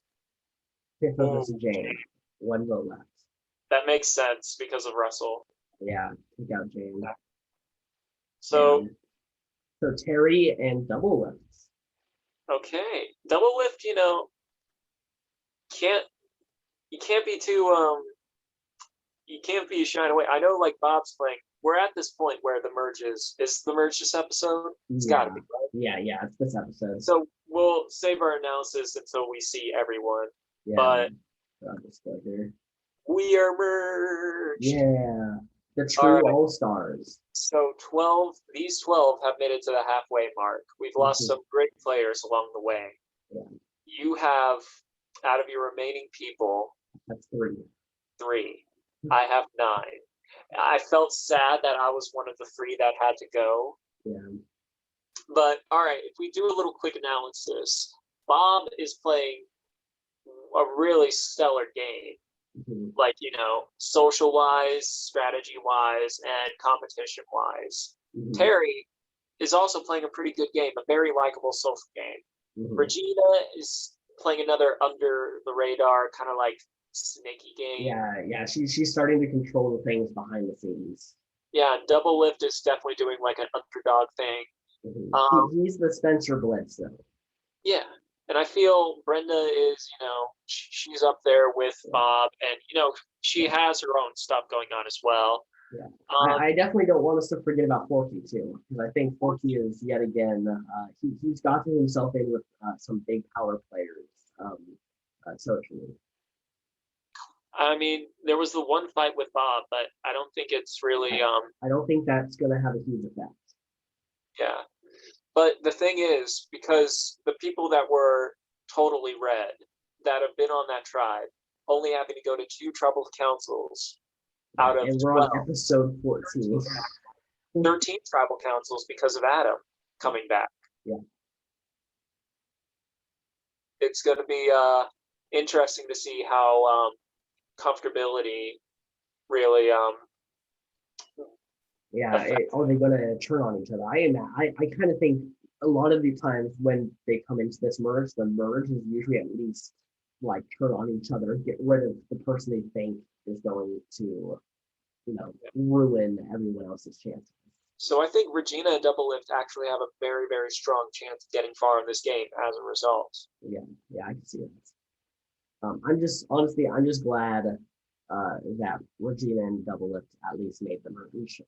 Fifth vote goes to Jane. One vote left. That makes sense because of Russell. Yeah, take out Jane. So so Terry and double lifts. okay. Double lift, you can't be too you can't be shying away. I know like Bob's playing. We're at this point where the merge is the merge this episode? It's gotta be, right? Yeah, it's this episode. So we'll save our analysis until we see everyone. Yeah, but I'll just go here. We are merged. Yeah. The true all-stars. So these 12 have made it to the halfway mark. We've lost some great players along the way. Yeah. You have, out of your remaining people, that's three. I have 9. I felt sad that I was one of the 3 that had to go. Yeah. But all right, if we do a little quick analysis, Bob is playing a really stellar game. Like, social wise, strategy wise, and competition wise. Terry is also playing a pretty good game, a very likable social game. Regina is playing another under the radar, kind of like snaky game. Yeah, she's starting to control the things behind the scenes. Yeah, Double Lift is definitely doing like an underdog thing. He's the Spencer Blitz, though. Yeah. And I feel Brenda is, she's up there with Bob, and, she has her own stuff going on as well. Yeah. I definitely don't want us to forget about Forky, too, because I think Forky is, yet again, he's gotten himself in with some big power players socially. I mean, there was the one fight with Bob, but I don't think it's really... I don't think that's going to have a huge effect. Yeah. But the thing is, because the people that were totally red, that have been on that tribe, only having to go to 2 troubled councils out of and we're 12. on episode 14. 13 tribal councils because of Adam coming back. Yeah. It's going to be interesting to see how comfortability really... are they going to turn on each other? I kind of think a lot of the times when they come into this merge, the merge is usually at least like turn on each other, get rid of the person they think is going to, ruin everyone else's chances. So I think Regina and Double Lift actually have a very, very strong chance of getting far in this game as a result. Yeah, I can see that. I'm just glad that Regina and Double Lift at least made the merge.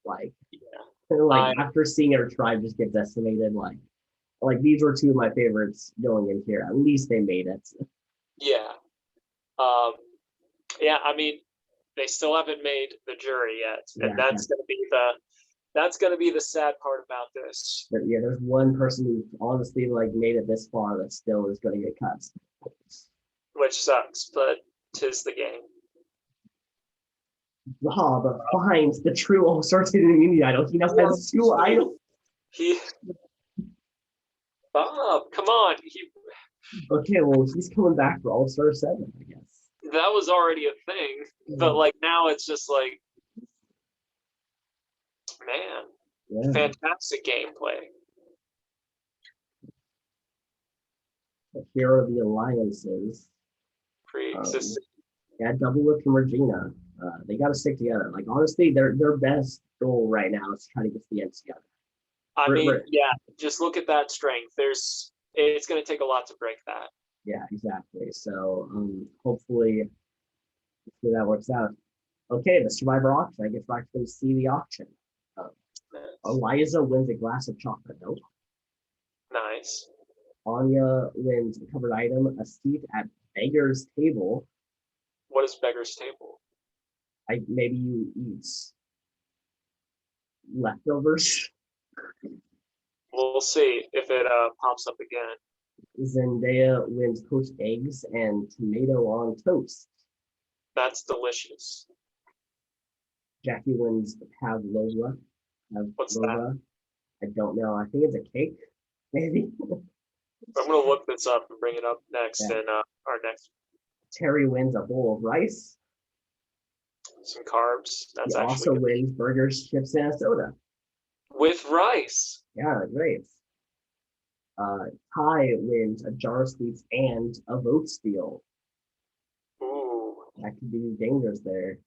After seeing our tribe just get decimated, like these were 2 of my favorites going in here. At least they made it. Yeah, Yeah, I mean, they still haven't made the jury yet, and Yeah, that's gonna be the sad part about this. but yeah, there's one person who honestly like made it this far that still is going to get cut. Which sucks, but 'tis the game. Bob finds the true all-star immunity idol. He now has 2 idols. Bob, come on. Okay, well, he's coming back for All-Star 7, I guess. That was already a thing, but like now it's just like, man, fantastic gameplay. Here are the alliances. Pre-existing. Yeah, double lift from Regina. They got to stick together. Like honestly, their best goal right now is to try to get the ends together. I mean, yeah, just look at that strength. It's going to take a lot to break that. Yeah, exactly. So hopefully that works out. Okay, the Survivor auction. I guess we're actually going to see the auction. Eliza wins a glass of chocolate milk. Nice. Anya wins a covered item, a seat at Beggar's Table. What is Beggar's Table? Maybe you eat leftovers. We'll see if it pops up again. Zendaya wins poached eggs and tomato on toast. That's delicious. Jackie wins pavlova. What's that? I don't know. I think it's a cake, maybe. I'm gonna look this up and bring it up next in our next. Terry wins a bowl of rice. Some carbs. That's he also wins burgers, chips, and a soda. With rice. Yeah, great. Ty wins a jar of sweets and a vote steal. Ooh. That could be dangerous there.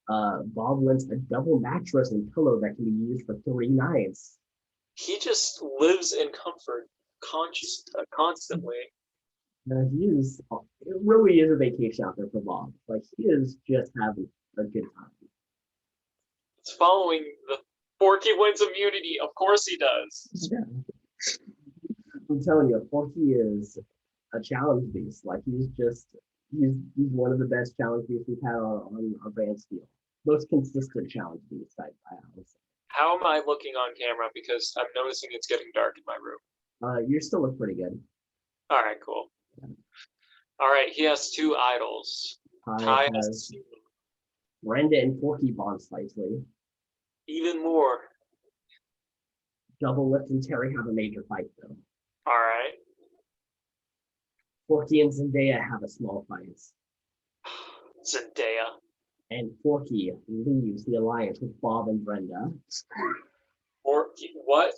Bob wins a double mattress and pillow that can be used for 3 nights. He just lives in comfort constantly. It really is a vacation out there for Bob. Like he is just having a good time. It's following the Forky wins immunity. Of course he does. Yeah. I'm telling you, Forky is a challenge beast. Like he's one of the best challenge beasts we've had on our brand steel. Most consistent challenge beast, I would say. How am I looking on camera? Because I'm noticing it's getting dark in my room. You still look pretty good. All right, cool. Yeah. All right, he has 2 idols. Ty has Brenda and Forky bond slightly. Even more. Double Lift and Terry have a major fight, though. All right. Forky and Zendaya have a small fight. Zendaya. And Forky leaves the alliance with Bob and Brenda. Forky? What?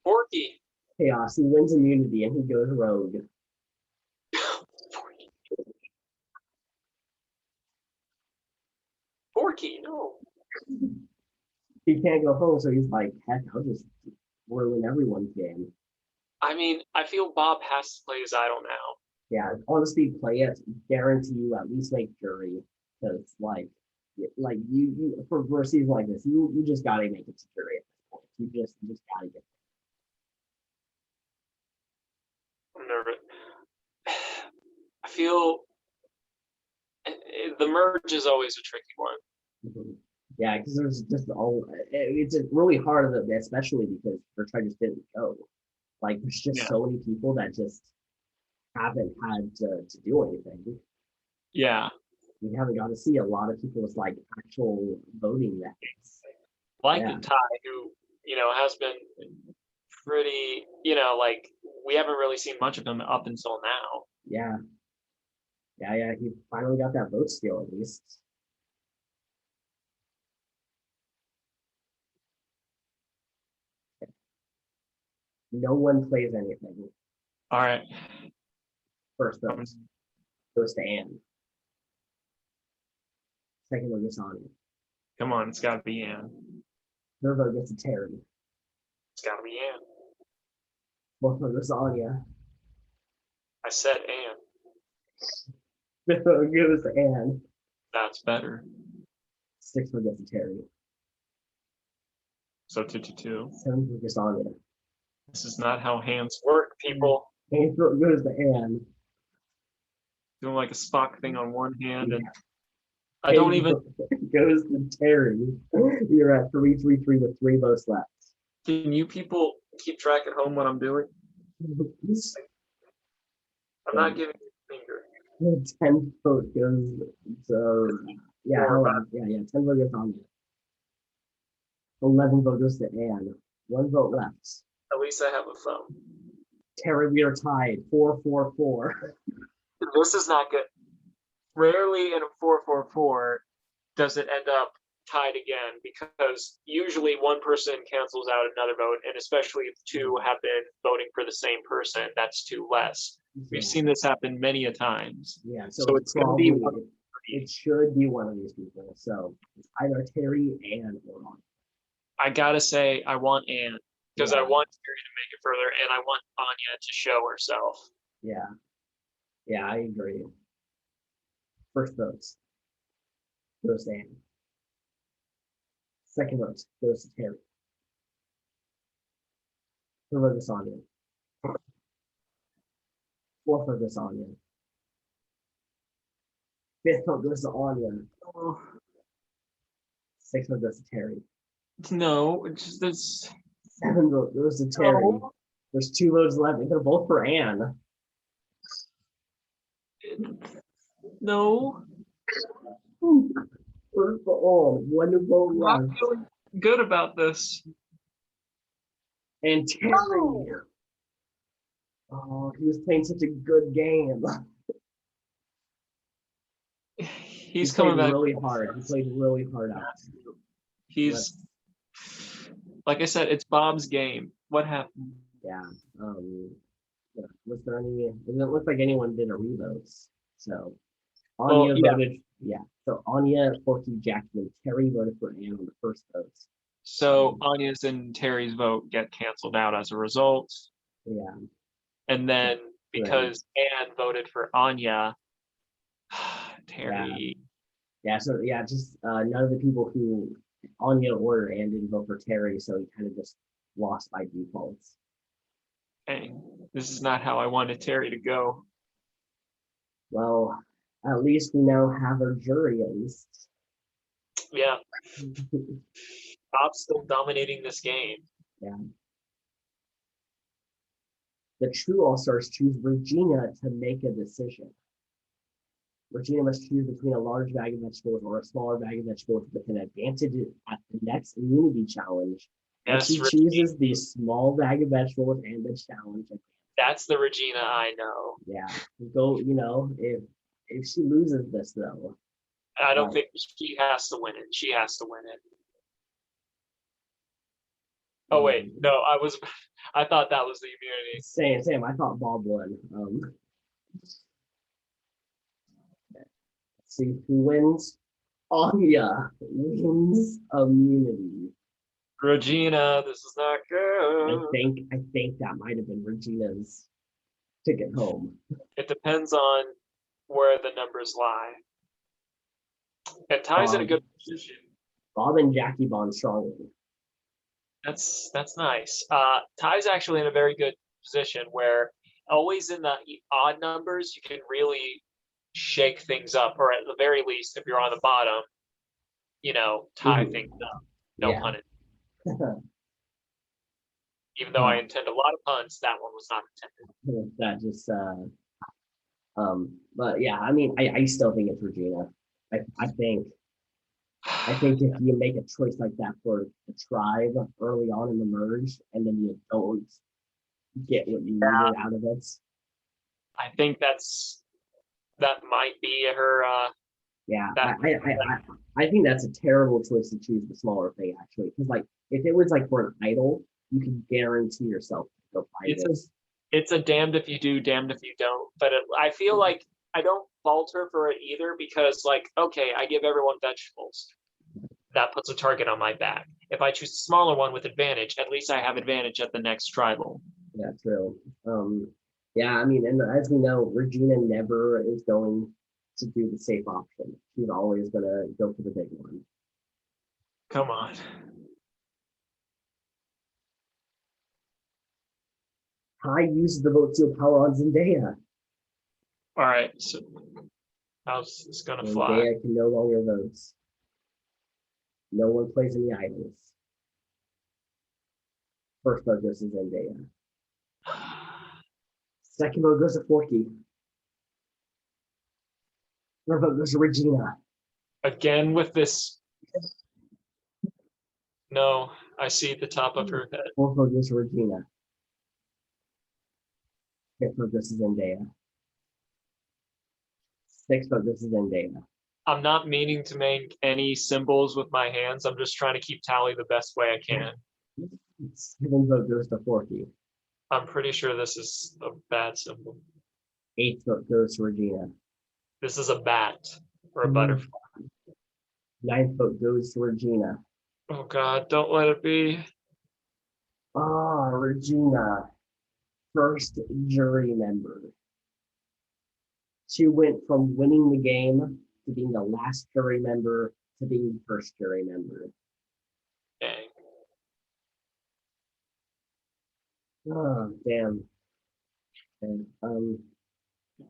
Forky. Chaos. He wins immunity and he goes rogue. Forky, no. He can't go home, so he's like, heck, I'll just ruin everyone's game. I mean, I feel Bob has to play his idol now. Yeah, honestly, play it. Guarantee you at least make jury. Because like you for a season like this, you just gotta make it to jury at this point. You just gotta get there. I'm nervous. I feel the merge is always a tricky one. Mm-hmm. Yeah, because there's just it's really hard, especially because Bertrand just didn't go. Like, there's just so many people that just haven't had to do anything. Yeah. We haven't got to see a lot of people's like actual voting methods. Like Ty, who, has been pretty, like we haven't really seen much of him up until now. Yeah. He finally got that vote steal at least. No one plays anything. All right. First vote goes to Anne. Second one gets Anya. Come on, it's got to be Anne. Third vote gets to Terry. It's got to be Anne. Fourth vote goes to Anya. I said Anne. Fifth vote goes to Anne. That's better. Sixth vote goes to Terry. So 2-2. Seventh vote goes to Anya. This is not how hands work, people. Eighth vote goes to Anne. doing like a Spock thing on one hand, and Yeah. I don't even. Goes to Terry. You're at 3-3-3 with 3 votes left. Can you people keep track at home what I'm doing? I'm not giving you a finger. 10 vote goes to yeah, Or hold on. Yeah, 10 vote goes to Anya. 11 vote goes to Anne. 1 vote left. at least I have a phone. Terry, we are tied. 4-4-4. This is not good. Rarely in a 4-4-4 does it end up tied again, because usually one person cancels out another vote, and especially if 2 have been voting for the same person, that's 2 less. We've seen this happen many a times. Yeah, So it's going to be one. it should be one of these people. So it's either Terry, Anne, or Anya. I gotta say, I want Anne, because I want Terry to make it further, and I want Anya to show herself. Yeah, I agree. First votes goes to Anne. Second vote goes to Terry. Third vote goes to Anya. Fourth vote goes to Anya. Fifth vote goes to Anya. Sixth vote goes to Terry. No, it's just this. 7th vote goes to Terry. No. There's 2 votes left, and they're both for Anne. No. First for all, 1 vote left. I'm not feeling good about this. And Terry. No. Oh, he was playing such a good game. He's coming back really hard. He played really hard out. He's like I said, it's Bob's game. What happened? Yeah. Was there any? It didn't look like anyone did a revotes. So Anya voted. Yeah. So Anya, Forky, Jackie, and Terry voted for Anne on the first votes. So Anya's and Terry's vote get canceled out as a result. Yeah. And then because Anne voted for Anya, Terry. Yeah. So just none of the people who Anya or Anne didn't vote for Terry, so he kind of just lost by default. Hey, this is not how I wanted Terry to go. Well, at least we now have our jury, at least. Yeah. Bob's still dominating this game. Yeah. The true All-Stars choose Regina to make a decision. Regina must choose between a large bag of vegetables or a smaller bag of vegetables with an advantage at the next immunity challenge. Yes, she chooses the small bag of vegetables and the challenge. That's the Regina I know. Yeah. Go, if she loses this though. I don't think she has to win it. She has to win it. Oh wait, no, I thought that was the immunity. Same. I thought Bob won. Let's see who wins. Anya wins immunity. Regina, this is not good. I think that might have been Regina's ticket home. It depends on where the numbers lie. And Ty's in a good position. Bob and Jackie bond strongly. That's nice. Ty's actually in a very good position where always in the odd numbers you can really shake things up, or at the very least, if you're on the bottom, tie things up. No pun intended. Even though I intend a lot of puns, that one was not intended. That just but yeah, I mean, I still think it's Regina. I think if you make a choice like that for the tribe early on in the merge, and then you don't get what you needed out of it, I think that might be her. I think that's a terrible choice to choose the smaller thing, actually, because like if it was like for an idol, you can guarantee yourself to go fight it. It's a damned if you do, damned if you don't. But I feel like I don't fault her for it either, because like, okay, I give everyone vegetables. That puts a target on my back. If I choose a smaller one with advantage, at least I have advantage at the next tribal. Yeah, true. Yeah, I mean, and as we know, Regina never is going to do the safe option. She's always going to go for the big one. Come on. Ty uses the vote seal power on Zendaya. All right. So how's this gonna fly? Zendaya can no longer vote. No one plays in the idols. First vote goes to Zendaya. Second vote goes to Forky. Third vote goes to Regina. Again with this. No, I see the top of her head. Fourth vote goes to Regina. Fifth vote goes to Zendaya. Sixth vote goes to Zendaya. I'm not meaning to make any symbols with my hands. I'm just trying to keep tally the best way I can. Seventh vote goes to Forky. I'm pretty sure this is a bad symbol. Eighth vote goes to Regina. This is a bat or a butterfly. Ninth vote goes to Regina. Oh God, don't let it be. Regina. First jury member. She went from winning the game to being the last jury member to being the first jury member. Dang. Oh, damn. And,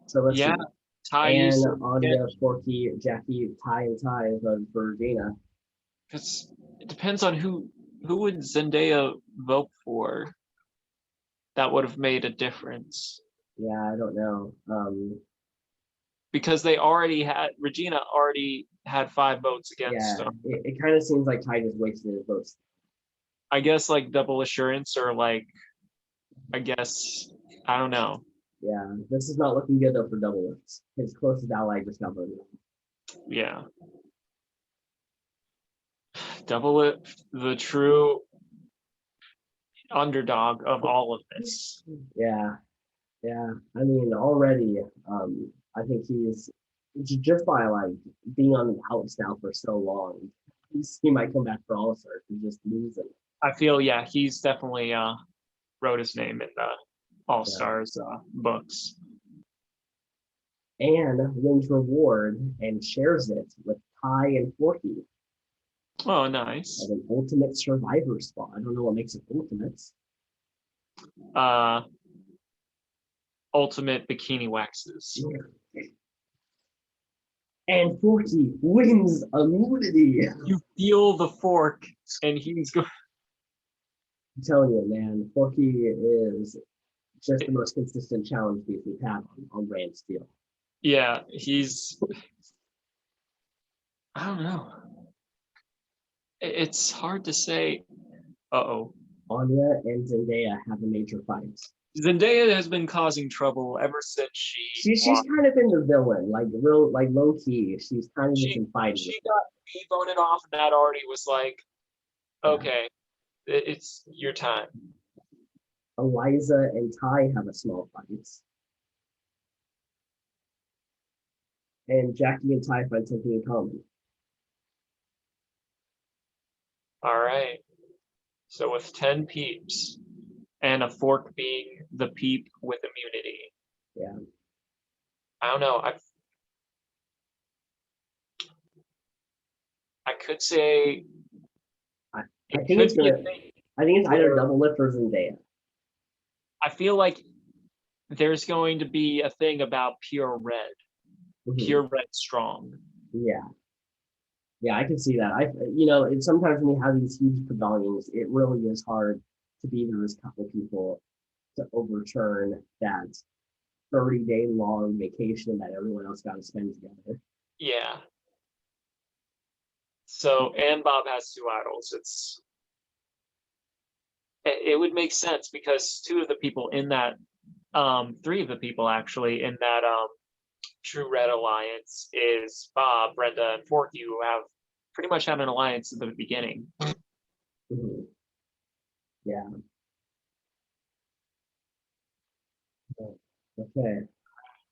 so let's Yeah, see. Ty And used Anya, Forky, Jackie, Ty, and Ty voted for Regina. because it depends on who would Zendaya vote for. That would have made a difference. Yeah, I don't know. Because Regina already had 5 votes against Yeah, it kind of seems like Ty just wasted his votes. I guess like double assurance or like I don't know. Yeah, this is not looking good though for double votes. His closest ally just got voted. Yeah. Double it, the true underdog of all of this. Yeah, I mean, already, I think he's just by like being on the outs now for so long. He might come back for All Stars and just lose it. I feel he's definitely wrote his name in the All Stars books. And wins reward and shares it with Ty and Forky. Oh, nice. As an ultimate survivor spot. I don't know what makes it ultimate. Ultimate bikini waxes. And Forky wins immunity. You feel the fork, and he's going. I'm telling you, man, Forky is just the most consistent challenge piece we've had on Brand Steel. Yeah, he's. I don't know. It's hard to say. Uh-oh. Anya and Zendaya have a major fight. Zendaya has been causing trouble ever since she's kind of been the villain, like low key. She's kind of just been fighting. She got me voted off, and that already was like, okay, it's your time. Eliza and Ty have a small fight. And Jackie and Ty find something in common. All right. So with 10 peeps and a fork being the peep with immunity. Yeah. I don't know. I could say I think it's either double lift or Zendaya. I feel like there's going to be a thing about pure red. Mm-hmm. Pure red strong. Yeah, I can see that. It's sometimes when we have these huge pavilions, it really is hard to be those couple people to overturn that 30-day long vacation that everyone else got to spend together. Yeah. So, and Bob has 2 idols. It would make sense because 2 of the people in that, 3 of the people actually in that True Red Alliance is Bob, Brenda, and Forky, who have pretty much had an alliance at the beginning. Mm-hmm. Yeah. Okay.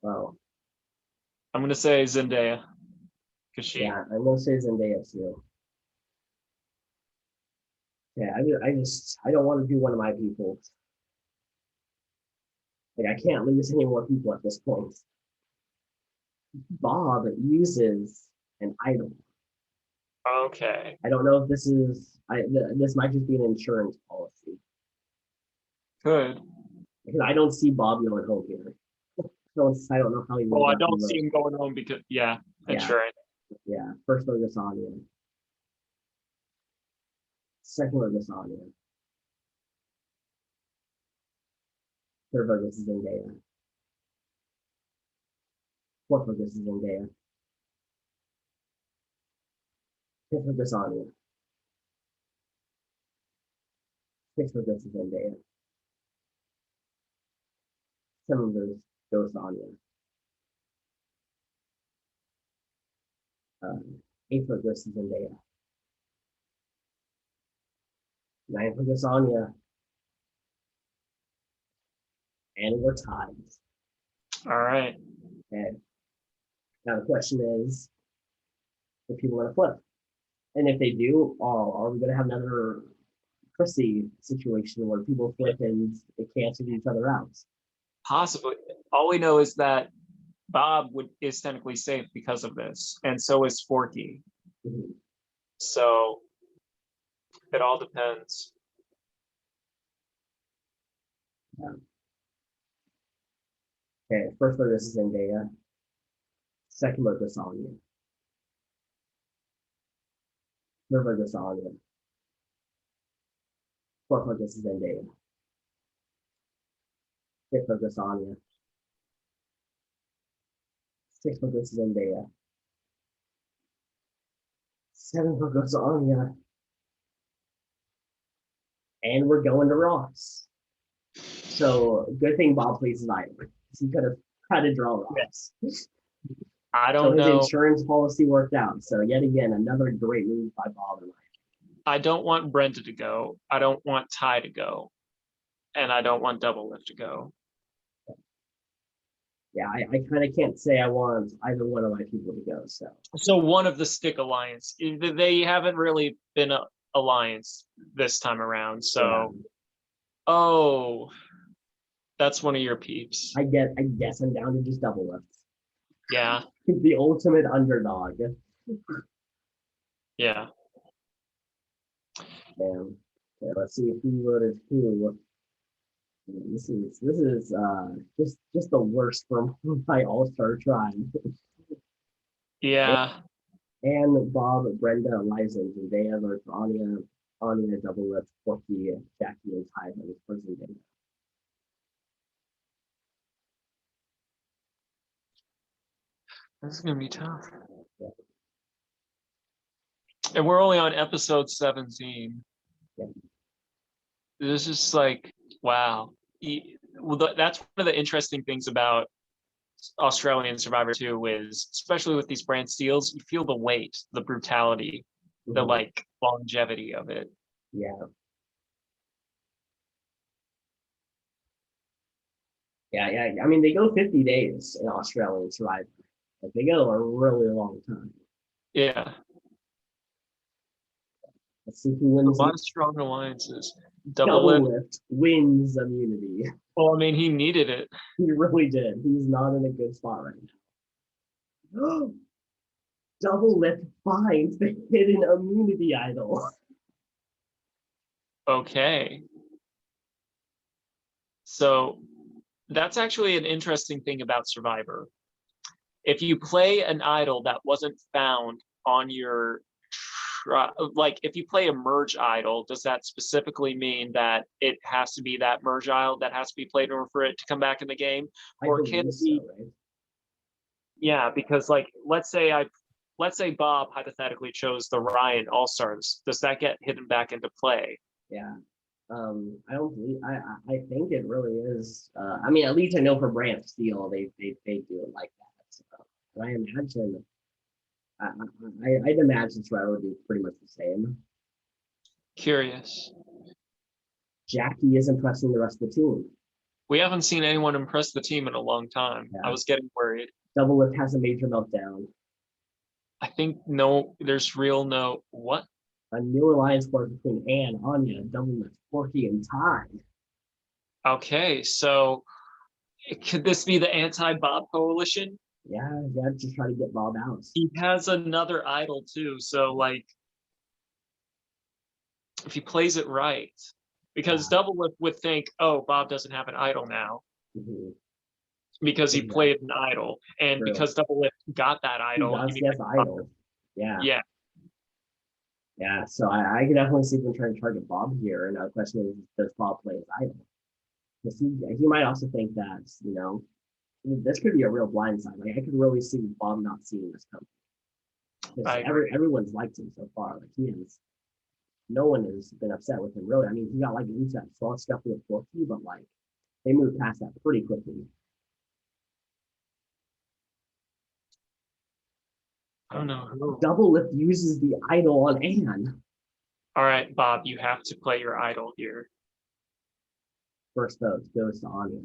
Well, I'm gonna say Zendaya because she. Yeah, I'm gonna say Zendaya too. Yeah, I don't want to do one of my people. Like I can't lose any more people at this point. Bob uses an idol. Okay. I don't know if this is this might just be an insurance policy. Good. Because I don't see Bob going home here. So I don't know how he Well, will I definitely don't see him going home because Yeah. insurance. Yeah. First row is Anya. Second row is Anya. Third row is Zendaya. Fourth row is Zendaya. Fifth row is Anya. Sixth row is Zendaya. Seventh row goes Anya. Eighth row goes Zendaya. Ninth row goes Anya. And we're tied. All right. Okay. Now the question is, if people want to flip, and if they do, are we going to have another Chrissy situation where people flip and they cancel each other out? Possibly. All we know is that Bob is technically safe because of this, and so is Forky. Mhm. So it all depends. Yeah. Okay, first row this is Zendaya. Second row this Anya. Third row this Anya. Fourth row this is Zendaya. Fifth row this Anya. Sixth row this is Zendaya. Seventh row goes Anya. And we're going to Ross. So good thing Bob plays his island. He could have had to draw Ross. I So don't his know. insurance policy worked out. So yet again, another great move by Bob and I don't want Brenda to go. I don't want Ty to go. And I don't want Double Lift to go. Yeah, I kind of can't say I want either one of my people to go. So one of the Stick Alliance. They haven't really been a alliance this time around. So yeah. Oh, that's one of your peeps. I guess I'm down to just double lift. Yeah. The ultimate underdog. Yeah. Damn. Okay, let's see who voted who. This is just the worst from my all-star tribe. Yeah. And Bob, Brenda, Eliza, and they have Anya double lift, Forky, Jackie, and Ty on this person game. This is gonna be tough. Yeah. And we're only on episode 17. Yeah. This is like, wow. That's one of the interesting things about Australian Survivor 2 is, especially with these brand steals, you feel the weight, the brutality, the like longevity of it. Yeah. Yeah. I mean, they go 50 days in Australian Survivor. Like, they go a really long time. Yeah. Let's see who A wins. lot of strong alliances. Double lift wins immunity. Well, I mean, he needed it. He really did. He's not in a good spot right now. Double lift finds the hidden immunity idol. Okay. So that's actually an interesting thing about Survivor. If you play an idol that wasn't found on your, like if you play a merge idol, does that specifically mean that it has to be that merge idol that has to be played in order for it to come back in the game? Or can it be, right? yeah, because like, let's say Bob hypothetically chose the Ryan All-Stars. Does that get hidden back into play? Yeah. I don't believe I think it really is. I mean, at least I know for Brand Steel, they do it like that. So, and I imagine I'd imagine Survivor would be pretty much the same. Curious. Jackie is impressing the rest of the team. We haven't seen anyone impress the team in a long time. Yeah. I was getting worried. Double Lift has a major meltdown. I think there's no what? A new alliance formed between Anne, Anya, Double Lift, Forky, and Ty. Okay, so could this be the anti-Bob coalition? Yeah, just try to get Bob out. He has another idol too, so like if he plays it right, because Double Lift would think, oh, Bob doesn't have an idol now. Mm-hmm. because he played an idol, and True. because Double Lift got that idol. Yes, idol. Yeah. Yeah. Yeah. So I can definitely see them trying to target Bob here. And the question is, does Bob play his idol? Because he might also think that, this could be a real blindside. Like I could really see Bob not seeing this coming. Because everyone's liked him so far. Like no one has been upset with him really. I mean, he got like into that small stuff with Forky, but like they moved past that pretty quickly. I don't know who. Double Lift uses the idol on Anne. All right, Bob, you have to play your idol here. First vote goes to Anya.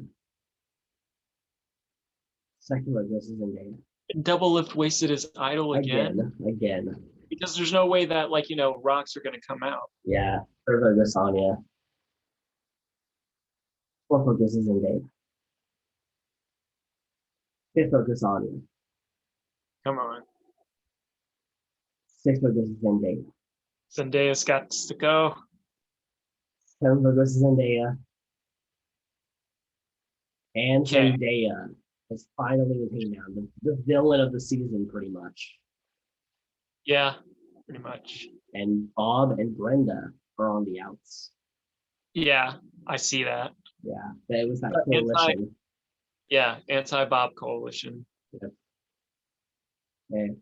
Second vote goes to Zendaya. Double Lift wasted his idol again. Because there's no way that rocks are gonna come out. Yeah, third vote goes to Anya. Fourth vote goes to Zendaya. Fifth vote goes to Anya. Come on. Sixth vote goes to Zendaya. Zendaya's got to go. Seventh vote goes to Zendaya. And Zendaya is finally taken down. The villain of the season, pretty much. Yeah, pretty much. And Bob and Brenda are on the outs. Yeah, I see that. Yeah, it was that coalition. Anti-Bob coalition. Yep. Okay,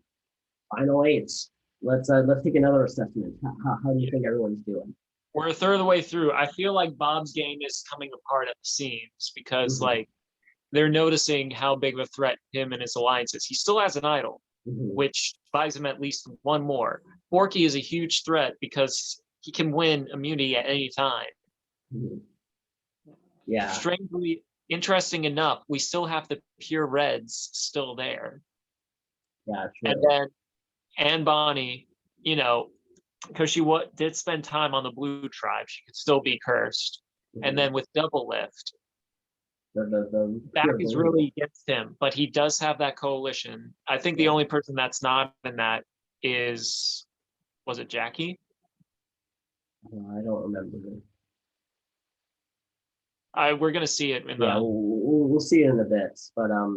final eights. Let's take another assessment. How do you think everyone's doing? We're a third of the way through. I feel like Bob's game is coming apart at the seams because they're noticing how big of a threat him and his alliance is. He still has an idol, which buys him at least one more. Forky is a huge threat because he can win immunity at any time. Yeah. Strangely, interesting enough, we still have the pure reds still there. Yeah, true. And then Anne Bonny, because she did spend time on the blue tribe, she could still be cursed. And then with Double Lift, Back is really against him, but he does have that coalition. I think the only person that's not in that was it Jackie? I don't remember. We're gonna see it in we'll see it in a bit, but I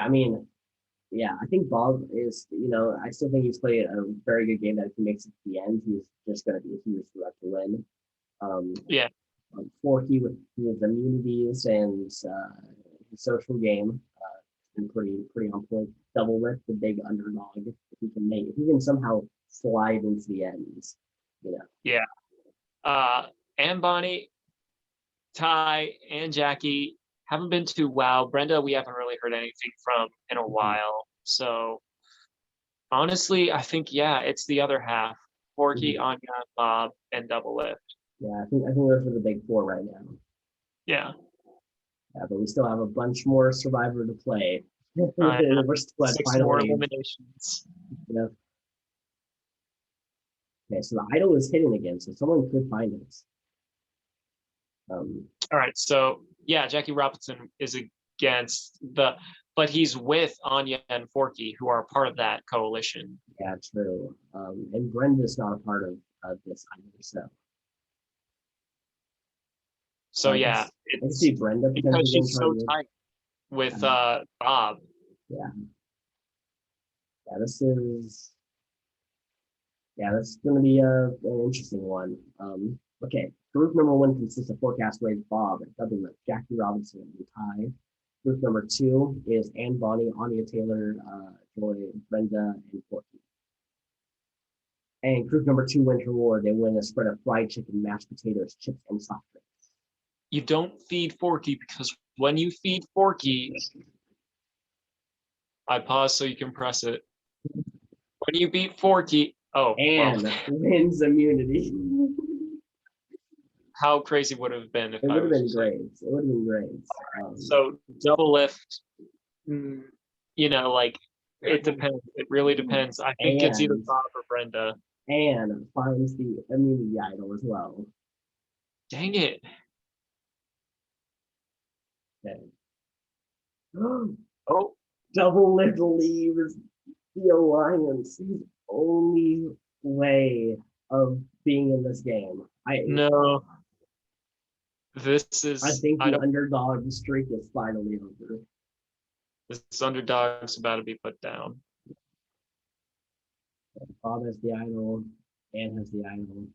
mean, I think Bob is, I still think he's played a very good game that if he makes it to the end, he's just going to be a huge threat to win. Forky with his immunities and his social game been pretty on point. Double Lift, the big underdog, if he can somehow slide into the ends, Anne Bonny, Ty, and Jackie haven't been too wow. Brenda, we haven't really heard anything from in a while. So honestly, I think it's the other half. Forky, Anya, Bob, and Double Lift. Yeah, I think those are the big four right now. Yeah. Yeah, but we still have a bunch more Survivor to play. We're still at 6 more eliminations. Okay, so the idol is hidden again, so someone could find it. All right, so Jackie Robinson is against but he's with Anya and Forky, who are part of that coalition. Yeah, true. And Brenda's not a part of this either, so I can see Brenda because she's so tight with Bob. Yeah, this is going to be an interesting one. Okay, group number 1 consists of Forecastaways, Bob, Double Lift, Jackie Robinson, and Ty. Group number 2 is Anne Bonny, Anya Taylor Joy, Brenda, and Forky. And group number 2 wins reward. They win a spread of fried chicken, mashed potatoes, chips, and soft drinks. You don't feed Forky because when you feed Forky, I pause so you can press it. When you beat Forky, Anne wins immunity. How crazy would it have been if it would have been great. It would have been great. So Double Lift, it depends. It really depends. I think it's either Bob or Brenda. Anne finds the immunity idol as well. Dang it. Okay. Double Lift leaves the alliance. His only way of being in this game. No. This is. I think the underdog streak is finally over. This underdog's about to be put down. Bob has the idol. Anne has the idol.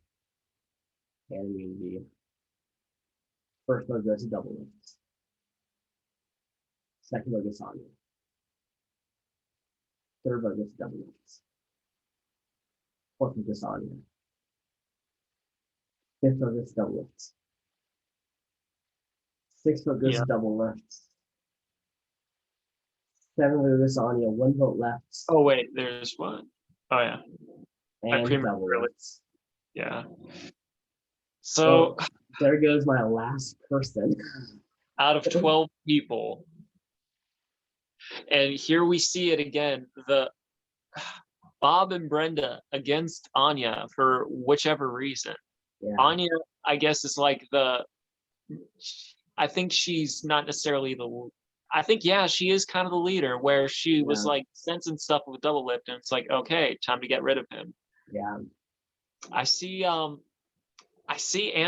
And immunity. First vote goes to double lifts. Second vote goes to Anya. Third vote goes to double lifts. Fourth vote goes to Anya. Fifth vote goes to double lifts. Sixth vote goes to double lifts. Seventh vote goes to Anya. One vote left. Oh wait, there's one. Oh yeah. And double lifts. Yeah. So there goes my last person. Out of 12 people. And here we see it again. The Bob and Brenda against Anya for whichever reason. Yeah. Anya, I guess, is like I think she's not necessarily I think, yeah, she is kind of the leader, where she was like sensing stuff with double lift, and it's like, okay, time to get rid of him. Yeah. I see Anne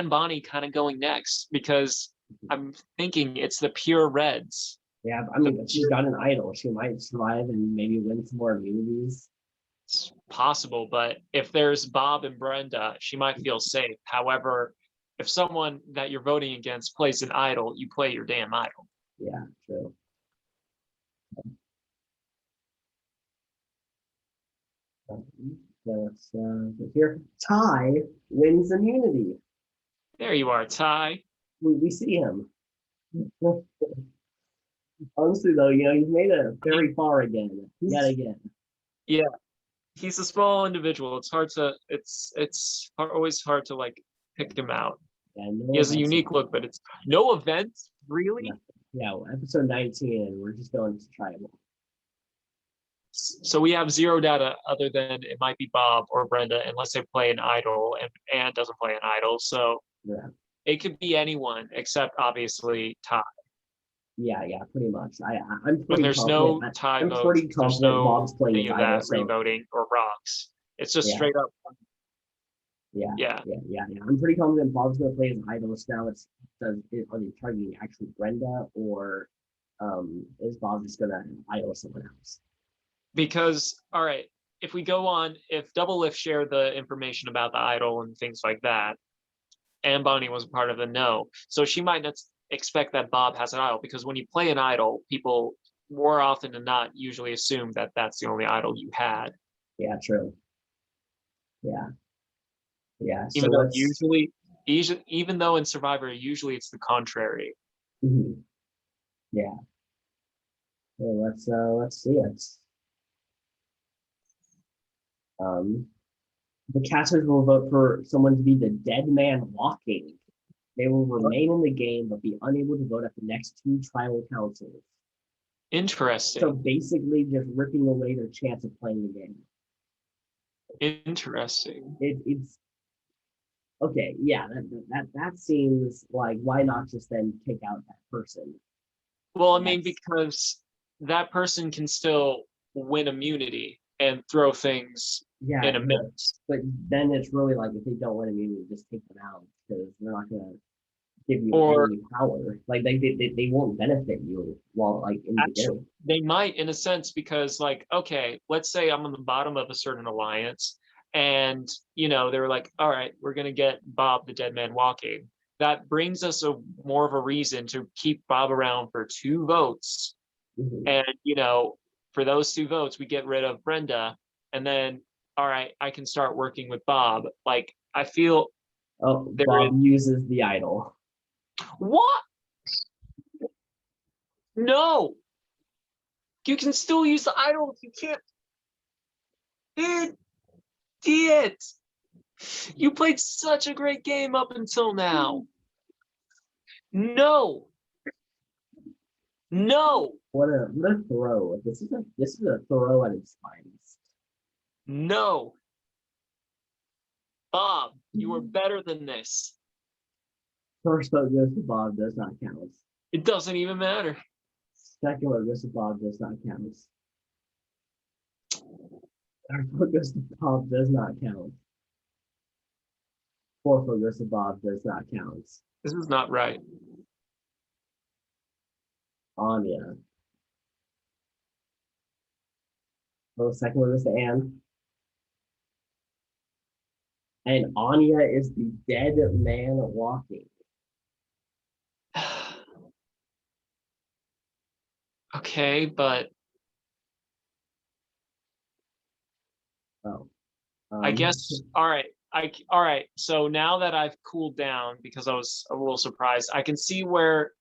Bonny kind of going next, because I'm thinking it's the pure reds. Yeah, I mean, if she's got an idol, she might survive and maybe win some more immunities. It's possible, but if there's Bob and Brenda, she might feel safe. However, if someone that you're voting against plays an idol, you play your damn idol. Yeah, true. So here, Ty wins immunity. There you are, Ty. We see him. Honestly, though, he's made it very far again, yet again. Yeah, he's a small individual. It's always hard to like pick him out. Yeah, he has a unique look, but it's no events, really. Yeah, well, episode 19, we're just going to try it. So we have zero data other than it might be Bob or Brenda, unless they play an idol, and Anne doesn't play an idol. So it could be anyone except obviously Ty. Yeah, pretty much. I'm pretty there's confident. No Ty I'm votes. Pretty confident there's no Bob's playing any of idol, that revoting or rocks. It's just straight up. Yeah. I'm pretty confident Bob's gonna play his idols now. Are they targeting actually Brenda, or is Bob just gonna idol someone else? Because all right, if we go on, if Double Lift shared the information about the idol and things like that, Anne Bonny was a part of the no, so she might not expect that Bob has an idol, because when you play an idol, people more often than not usually assume that that's the only idol you had. Yeah, true. Yeah. Even though in Survivor usually it's the contrary. Mm-hmm. Yeah. Well, let's see it. The casters will vote for someone to be the dead man walking. They will remain in the game but be unable to vote at the next 2 tribal councils. Interesting. So basically just ripping away their chance of playing the game. Interesting. It's okay, yeah, that seems like, why not just then kick out that person? Well, I mean, because that person can still win immunity and throw things in a mix. But then it's really like, if they don't win immunity, just take them out, because they're not gonna give you any power. Like they won't benefit you while like in the game. They might, in a sense, because like, okay, let's say I'm on the bottom of a certain alliance, and they were like, all right, we're gonna get Bob the dead man walking. That brings us more of a reason to keep Bob around for 2 votes. Mm-hmm. And for those 2 votes, we get rid of Brenda, and then all right, I can start working with Bob. Like, I feel Bob uses the idol. What? No. You can still use the idol. You can't. Idiot. You played such a great game up until now. No. What a throw. This is a throw at its finest. No. Bob, you are better than this. First vote goes to Bob, does not count. It doesn't even matter. Second vote goes to Bob, does not count. Third vote goes to Bob, does not count. Fourth vote goes to Bob, does not count. This is not right. Anya. Well, the second one is to Anne. And Anya is the dead man walking. Okay, but Oh. I guess all right. All right. So now that I've cooled down because I was a little surprised, I can see where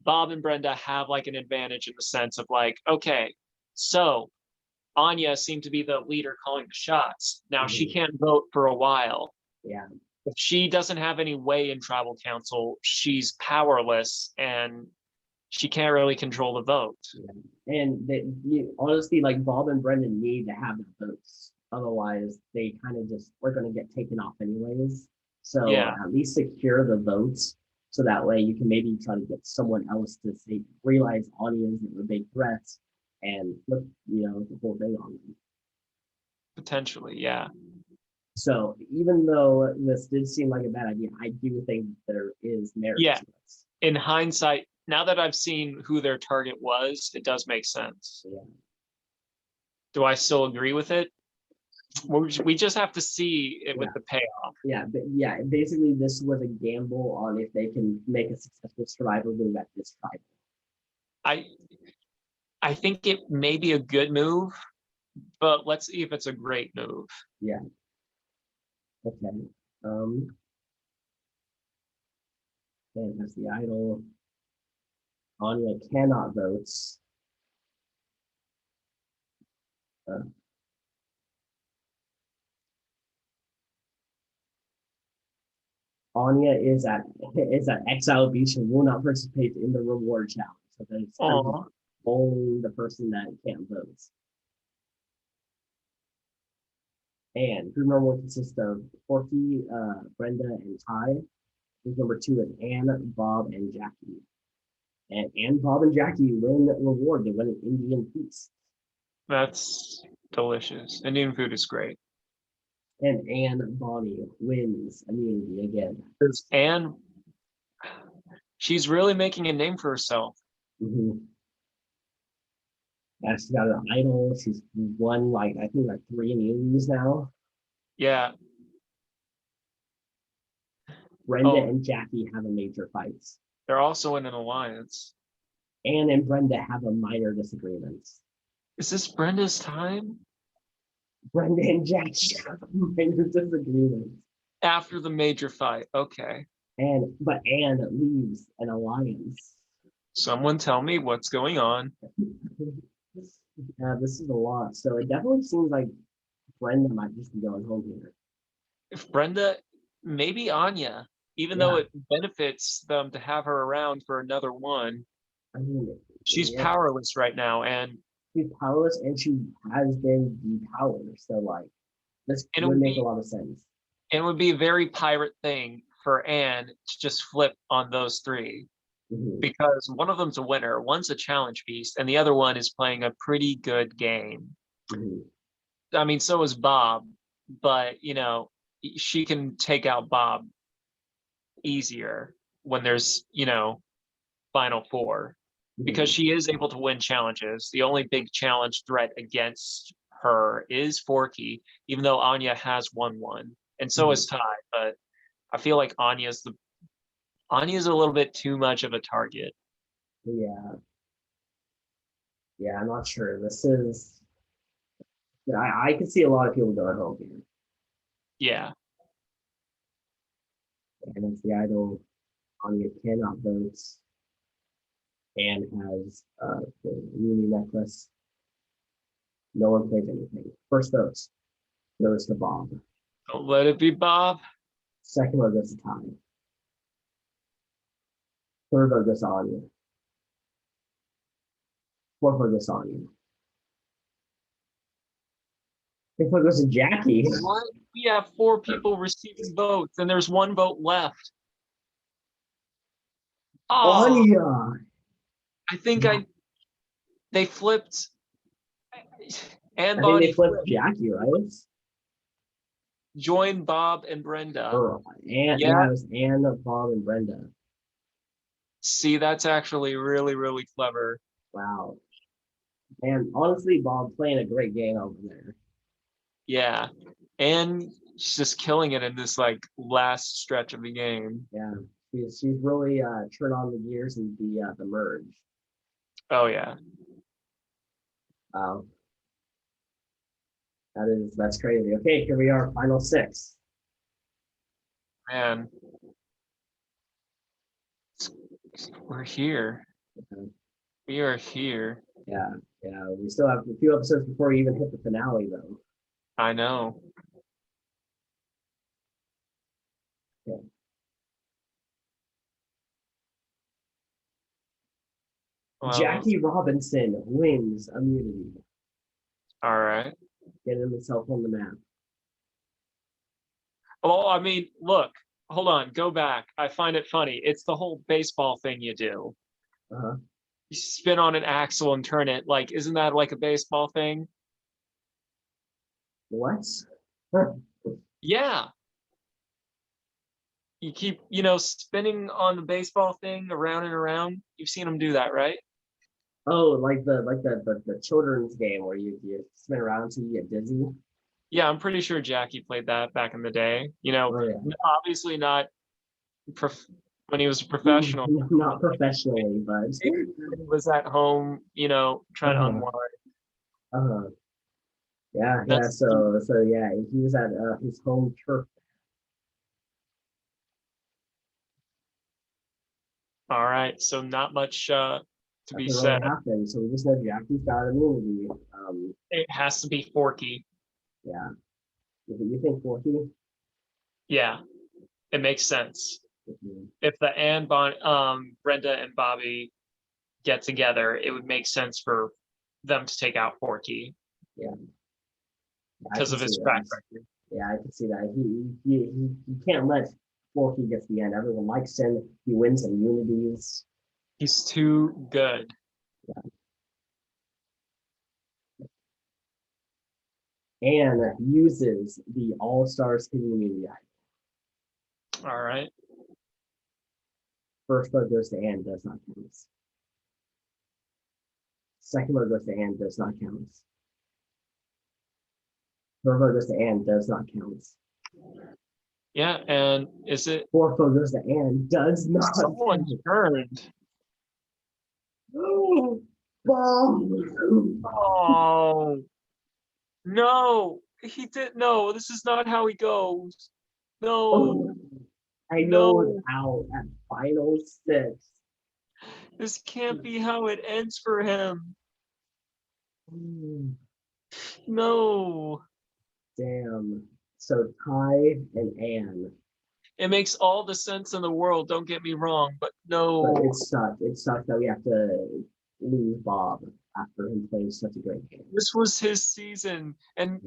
Bob and Brenda have like an advantage in the sense of like, okay, so Anya seemed to be the leader calling the shots. Now she can't vote for a while. Yeah. If she doesn't have any way in tribal council, she's powerless and she can't really control the vote. Yeah. And honestly, like Bob and Brendan need to have the votes. Otherwise, they kind of just are going to get taken off anyways. So Yeah, at least secure the votes so that way you can maybe try to get someone else to say realize audience that were big threats and flip, the whole thing on them. potentially. Yeah. So even though this did seem like a bad idea, I do think there is merit Yeah. to this. In hindsight, now that I've seen who their target was, it does make sense. Yeah. Do I still agree with it? We just have to see it with the payoff. Yeah, but yeah, basically this was a gamble on if they can make a successful survivor move at this time. I think it may be a good move, but let's see if it's a great move. Yeah. Okay. Um, and that's the idol. Anya cannot vote. Uh, Anya is at Exile Beach and will not participate in the reward challenge. So then it's kind of only the person that can't vote. And group number one consists of Forky, Brenda, and Ty. Group number two is Anne, Bob, and Jackie. And Anne, Bob, and Jackie win the reward. They win an Indian feast. That's delicious. Indian food is great. And Anne Bonnie wins immunity again. Anne, she's really making a name for herself. Mm-hmm. Yeah, she's got an idol. She's won I think 3 immunities now. Yeah. Brenda and Jackie have a major fight. They're also in an alliance. Anne and Brenda have a minor disagreement. Is this Brenda's time? Brenda and Jackie have a minor disagreement. After the major fight. Okay. But Anne leaves an alliance. Someone tell me what's going on. This is a lot. So it definitely seems like Brenda might just be going home here. If Brenda, maybe Anya, even though it benefits them to have her around for another one. I mean, she's powerless right now, and she's powerless, and she has been depowered. So this would make a lot of sense. And it would be a very pirate thing for Anne to just flip on those three. Mm-hmm. Because one of them's a winner, one's a challenge beast, and the other one is playing a pretty good game. Mm-hmm. I mean, so is Bob, but she can take out Bob easier when there's final four, because she is able to win challenges. The only big challenge threat against her is Forky, even though Anya has won one, and so is Ty. But I feel like Anya's a little bit too much of a target. Yeah, I'm not sure. This is. I can see a lot of people going home here. Yeah. And it's the idol. Anya cannot vote. Anne has the Muni necklace. No one plays anything. First votes goes to Bob. Don't let it be Bob. Second vote goes to Ty. Third vote goes to Anya. Fourth vote goes to Anya. Fifth vote goes to Jackie. What? We have 4 people receiving votes, and there's 1 vote left. Oh, Anya. I think they flipped. And I think they flipped Jackie, right? Join Bob and Brenda. It was Anne, Bob, and Brenda. See, that's actually really, really clever. Wow. And honestly, Bob playing a great game over there. Yeah. And she's just killing it in this like last stretch of the game. Yeah, she's really turned on the gears in the merge. Oh yeah. Wow, that's crazy. Okay, here we are, final six. Man. We're here. Okay. We are here. Yeah, yeah. We still have a few episodes before we even hit the finale, though. I know. Yeah. Well, Jackie Robinson wins immunity, all right. getting himself on the map. Well, I mean, look, hold on, go back. I find it funny. It's the whole baseball thing you do. Uh-huh. You spin on an axle and turn it. Like, isn't that like a baseball thing? What? Yeah. You keep, spinning on the baseball thing around and around. You've seen them do that, right? Oh, like the children's game where you spin around until you get dizzy. Yeah, I'm pretty sure Jackie played that back in the day. Oh yeah. Obviously not when he was a professional. Not professionally, but He was at home, trying to uh-huh. unwind. Uh-huh. Yeah, yeah. That's So yeah, he was at his home turf. all right. So not much to be Nothing said. really happened. So we just know Jackie's got immunity. It has to be Forky. Yeah. You think Forky? Yeah, it makes sense. Mhm. If Brenda and Bobby get together, it would make sense for them to take out Forky Yeah. I because can of see his track that. record. Yeah, I can see that. He can't let Forky get to the end. Everyone likes him. He wins immunities. He's too good. And uses the All Stars hidden immunity. All right. First vote goes to Anne, does not count. Second vote goes to Anne, does not count. Third vote goes to Anne, does not count. Yeah, and is it Fourth vote goes to Anne, does not someone count. turned? Bomb! Oh no, he did no. This is not how he goes. No, I know it's no, out at final six. this can't be how it ends for him. No. Damn. So Ty and Anne. It makes all the sense in the world, don't get me wrong, but no. But it sucked. It sucked that we have to lose Bob after him playing such a great game. This was his season, and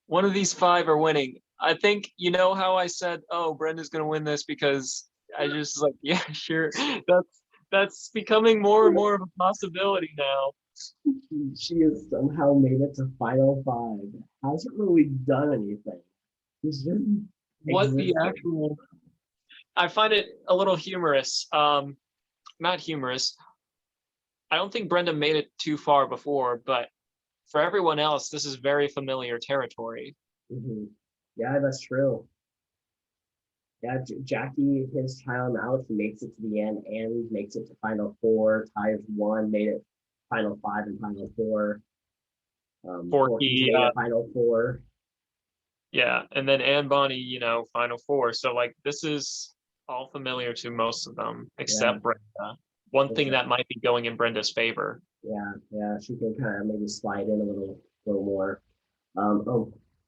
one of these five are winning. I think how I said, "Oh, Brenda's gonna win this," because I just like, yeah, sure. That's becoming more and more of a possibility now. She has somehow made it to final five. Hasn't really done anything. She's just What the existed. actual? I find it a little humorous. Not humorous. I don't think Brenda made it too far before, but for everyone else, this is very familiar territory. Mm-hmm. Yeah, that's true. Yeah, Jackie, his time out, he makes it to the end and makes it to final four. Ty's one, made it final five and final four. Forky's Forky, made it final four. yeah, and then Anne Bonny, Final Four. So like this is all familiar to most of them, except Yeah, Brenda. One thing except, that might be going in Brenda's favor. yeah, she can kind of maybe slide in a little more.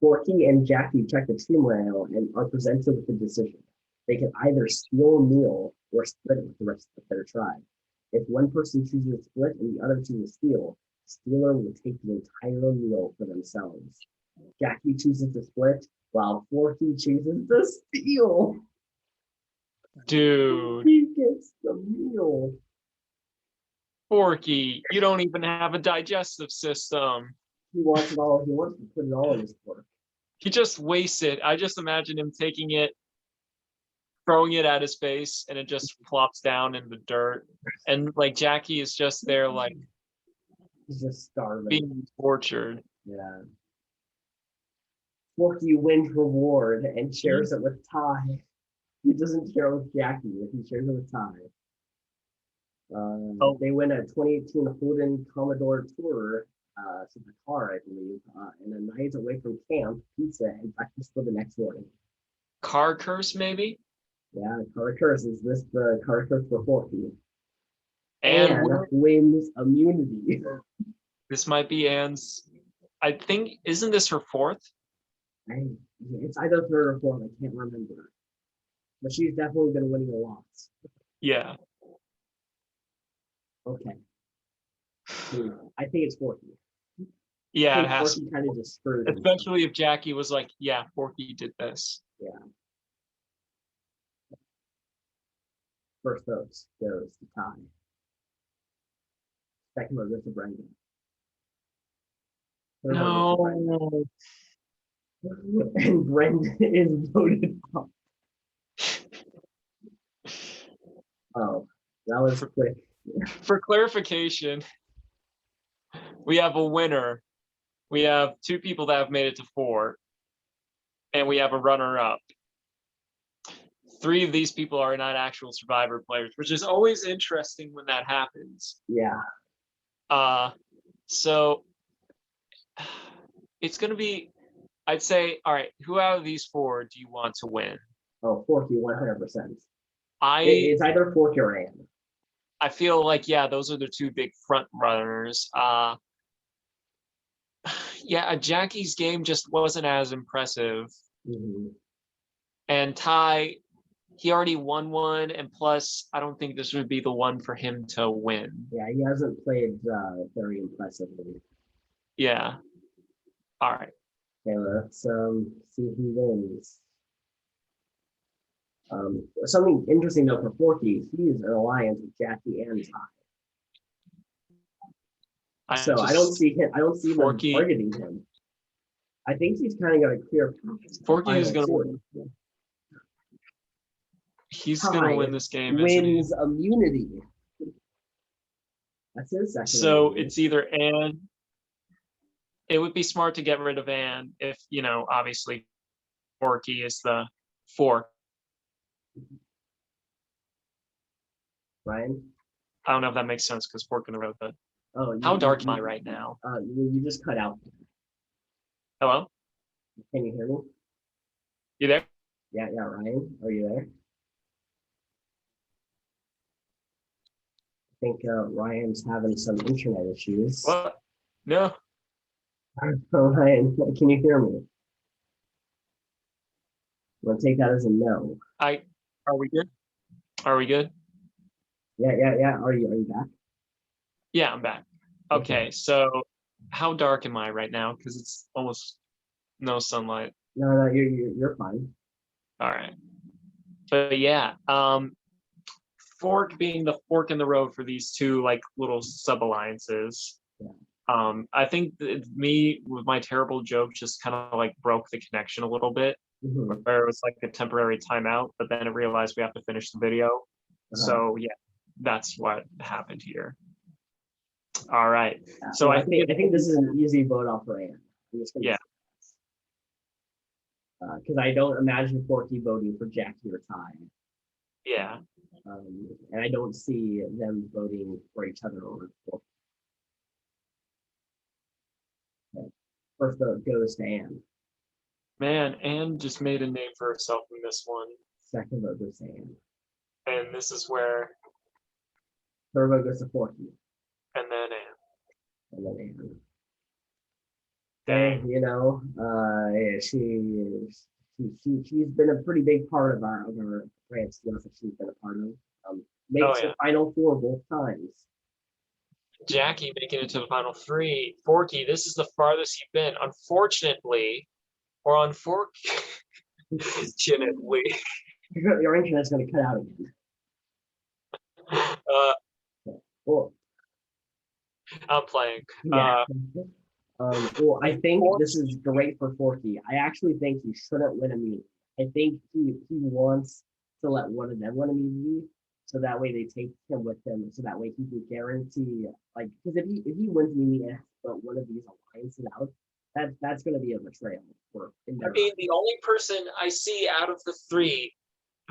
Forky and Jackie check the team layout and are presented with the decision. They can either steal a meal or split it with the rest of their tribe. If one person chooses to split and the other chooses to steal, the stealer will take the entire meal for themselves. Jackie chooses to split, while Forky chooses to steal. Dude, He gets the meal. Forky, you don't even have a digestive system. He wants it all. He wants to put it all in his fork. He just wastes it. I just imagine him taking it throwing it at his face, and it just plops down in the dirt. And like Jackie is just there, like He's just starving. being tortured. Yeah. Forky wins reward and shares it with Ty. He doesn't share with Jackie, but he shares it with Ty. They win a 2018 Holden Commodore Tourer, so the car, I believe, and a night away from camp, pizza, and breakfast for the next morning. Car curse, maybe? Yeah, car curse. Is this the car curse for Forky? And Anne wins immunity. this might be Anne's. I think, isn't this her fourth? It's either third or fourth. I can't remember. But she's definitely been winning a lot. Yeah. Okay. I think it's Forky. Yeah, it has. Forky kind of just screwed him. Especially if Jackie was like, yeah, Forky did this. Yeah. First vote goes to Ty. Second vote goes to Brenda. Third vote goes to Brenda. And Brenda is voted off. Oh, that was quick. For clarification, we have a winner. We have two people that have made it to 4, and we have a runner-up. 3 of these people are not actual Survivor players, which is always interesting when that happens. Yeah. So it's going to be, I'd say, all right, who out of these 4 do you want to win? Oh, Forky, 100%. It's either Forky or Anne. I feel like, yeah, those are the 2 big front runners. Yeah, Jackie's game just wasn't as impressive. Mm-hmm. And Ty, he already won one, and plus, I don't think this would be the one for him to win. Yeah, he hasn't played very impressively. Yeah. All right. Okay, let's see who wins. Something interesting though for Forky, he's an alliance with Jackie and Ty. I don't see him. I don't see Forky them targeting him. I think he's kind of got a clear path. Forky is going to win. He's going to win this game. Wins immunity. That's his second. So immunity. It's either Anne. It would be smart to get rid of Anne if, obviously Forky is the 4th. Ryan? I don't know if that makes sense because Fork in the road, but how dark am I right now? You just cut out. Hello? Can you hear me? You there? Yeah, Ryan, are you there? I think Ryan's having some internet issues. What? No. Ryan, can you hear me? I'm gonna take that as a no. Are we good? Are we good? Yeah. Are you back? Yeah, I'm back. Okay, so how dark am I right now? Because it's almost no sunlight. No, you're fine. All right. But yeah, Fork being the fork in the road for these 2 like little sub alliances. Yeah. I think me with my terrible joke just kind of like broke the connection a little bit. Mm-hmm. Where it was like a temporary timeout, but then I realized we have to finish the video. So yeah, that's what happened here. All right. So I think this is an easy vote off for Anne. Yeah. Because I don't imagine Forky voting for Jackie or Ty. Yeah. And I don't see them voting for each other over Forky. Okay. First vote goes to Anne. Man, Anne just made a name for herself in this one. Second vote goes to Anne. And this is where. Third vote goes to Forky. And then Anne. And then Anne. Dang. She's been a pretty big part of our rants that she's been a part of. Makes the final 4 both times. Jackie making it to the final 3. Forky, this is the farthest you've been. Unfortunately, or unfortunately, your internet's going to cut out again. Cool. I'm playing. Yeah. Well, I think this is great for Forky. I actually think he shouldn't win immunity. I think he wants to let one of them win immunity. So that way they take him with them. So that way he can guarantee, like, because if he wins immunity and has to put one of these alliances out, that's going to be a betrayal for. I mean, the only person I see out of the three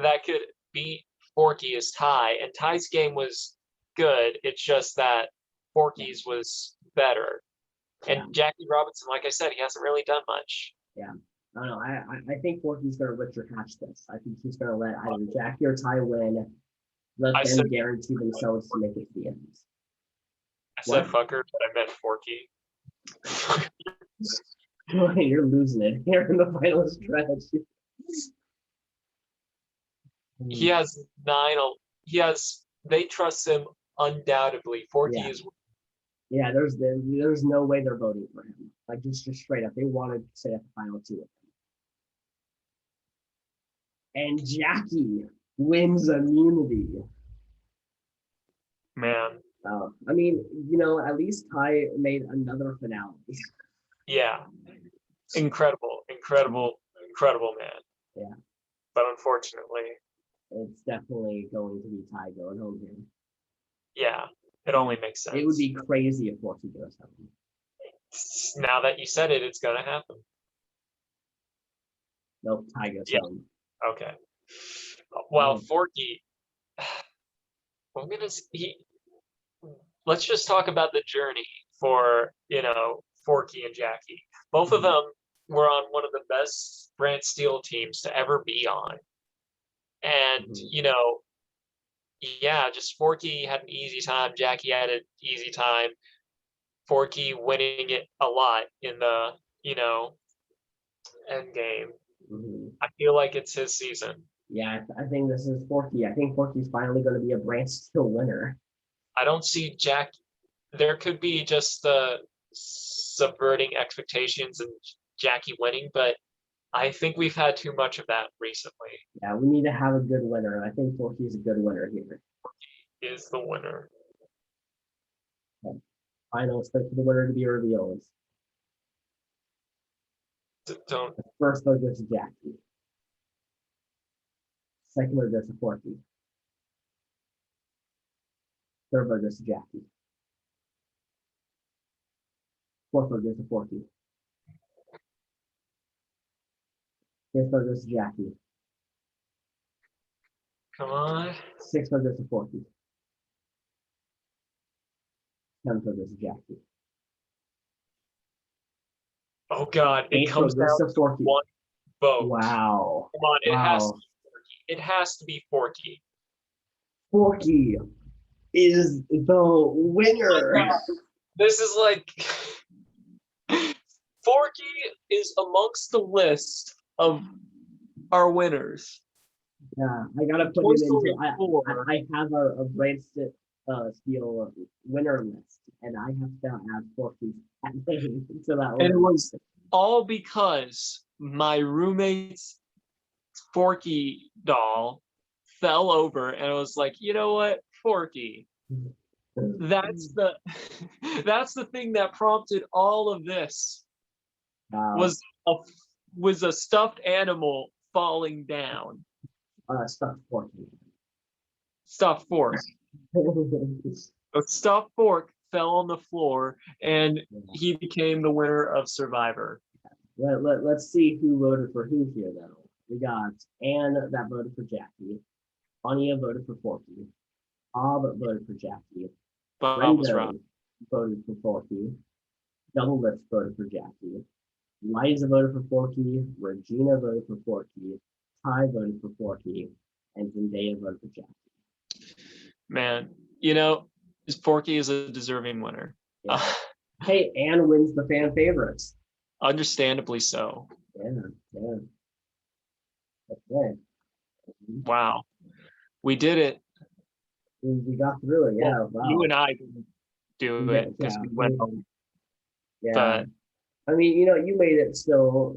that could beat Forky is Ty, and Ty's game was good. It's just that Forky's was better. And Jackie Robinson, like I said, he hasn't really done much. Yeah. I don't know. I think Forky's going to Richard hatch this. I think he's going to let either Jackie or Ty win, let them guarantee themselves to make it to the end. I said fucker, but I meant Forky. You're losing it here in the final stretch. He has 9. They trust him undoubtedly. Forky is. Yeah, there's no way they're voting for him. Like just straight up, they wanted to say at the final 2 of them. And Jackie wins immunity. Man. I mean, at least Ty made another finale. Yeah. Incredible, man. Yeah. But unfortunately, it's definitely going to be Ty going home here. Yeah, it only makes sense. It would be crazy if Forky goes home. Now that you said it, it's gonna happen. Nope, Ty goes home. Okay. Well, Forky, let's just talk about the journey for, Forky and Jackie. Both of them were on one of the best Brand Steel teams to ever be on. And, just Forky had an easy time. Jackie had an easy time. Forky winning it a lot in the, end game. I feel like it's his season. Yeah, I think this is Forky. I think Forky's finally going to be a Brand Steel winner. I don't see Jack. There could be just the subverting expectations and Jackie winning, but I think we've had too much of that recently. Yeah, we need to have a good winner, and I think Forky's a good winner here. Forky is the winner. Okay. Final step for the winner to be revealed. Don't. The first vote goes to Jackie. Second vote goes to Forky. Third vote goes to Jackie. Fourth vote goes to Forky. Fifth vote goes to Jackie. Come on. Sixth vote goes to Forky. Seventh vote goes to Jackie. Oh God! It comes down to Forky. One vote. Wow! Come on! It has to be Forky. Forky is the winner. This is like Forky is amongst the list of our winners. Yeah, I gotta put it into. I have a Brand Steel winner list, and I have to add Forky to that list. And it was all because my roommate's Forky doll fell over, and I was like, you know what, Forky. That's the thing that prompted all of this. Was a stuffed animal falling down. Stuffed Forky. Stuffed fork. A stuffed fork fell on the floor, and he became the winner of Survivor. Let's see who voted for who here, though. We got Anne that voted for Jackie. Anya voted for Forky. Bob voted for Jackie. Brenda voted for Forky. Double Lips voted for Jackie. Eliza voted for Forky. Regina voted for Forky. Ty voted for Forky. And Zendaya voted for Jackie. Man, Forky is a deserving winner. Yeah. Hey, Anne wins the fan favorites. Understandably so. Yeah. Okay. Wow. We did it. We got through it, yeah. Well, wow. You and I didn't do it because we went home. Yeah. But, I mean, you made it still,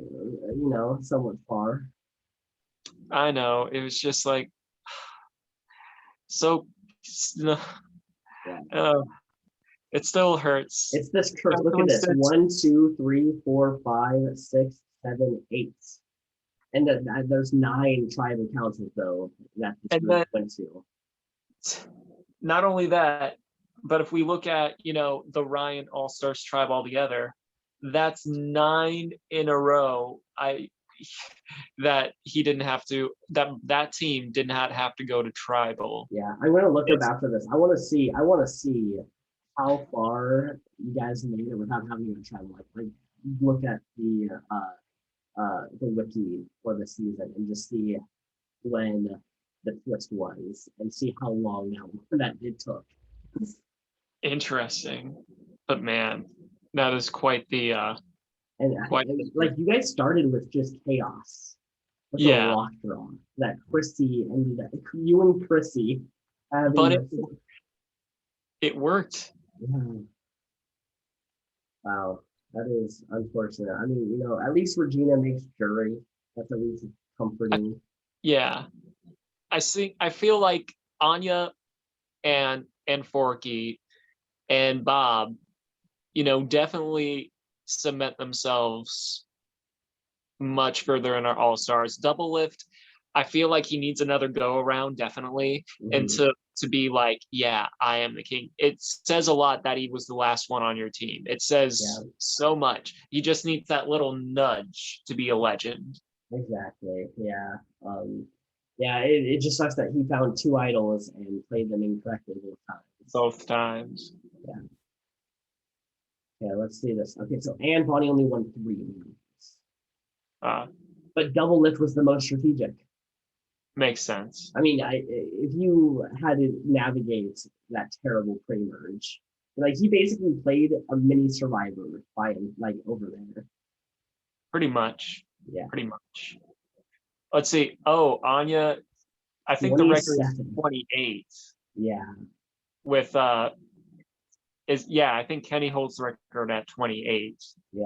somewhat far. I know. It was just like, so, it still hurts. It's this curse. Look at this. 1, 2, 3, 4, 5, 6, 7, 8. And there's 9 tribal councils though that this And group then went to. not only that, but if we look at, the Ryan All-Stars tribe altogether, that's 9 in a row. That he didn't have to, that team did not have to go to tribal. Yeah, I'm gonna look up after this. I want to see how far you guys made it without having to travel. Like look at the wiki for the season and just see when the twist was and see how long that it took. Interesting. But man, that is quite the And like you guys started with just chaos with a rock draw that Chrissy and you and Chrissy having. But it worked. Yeah. Wow, that is unfortunate. I mean, at least Regina makes jury. That's at least comforting. Yeah. I feel like Anya and Forky and Bob, definitely cement themselves much further in our all-stars. Double lift, I feel like he needs another go around, definitely. And to be like, yeah, I am the king. It says a lot that he was the last one on your team. It says so much. He just needs that little nudge to be a legend. Exactly. Yeah. It just sucks that he found 2 idols and played them incorrectly both times. Yeah. Okay, let's see this. Okay, so Anne Bonnie only won 3 moves. But double lift was the most strategic. Makes sense. I mean, if you had to navigate that terrible pre-merge, like he basically played a mini Survivor by over there. Pretty much. Yeah. Pretty much. Let's see. Oh, Anya, I think the record is 28. Yeah. With I think Kenny holds the record at 28. Yeah.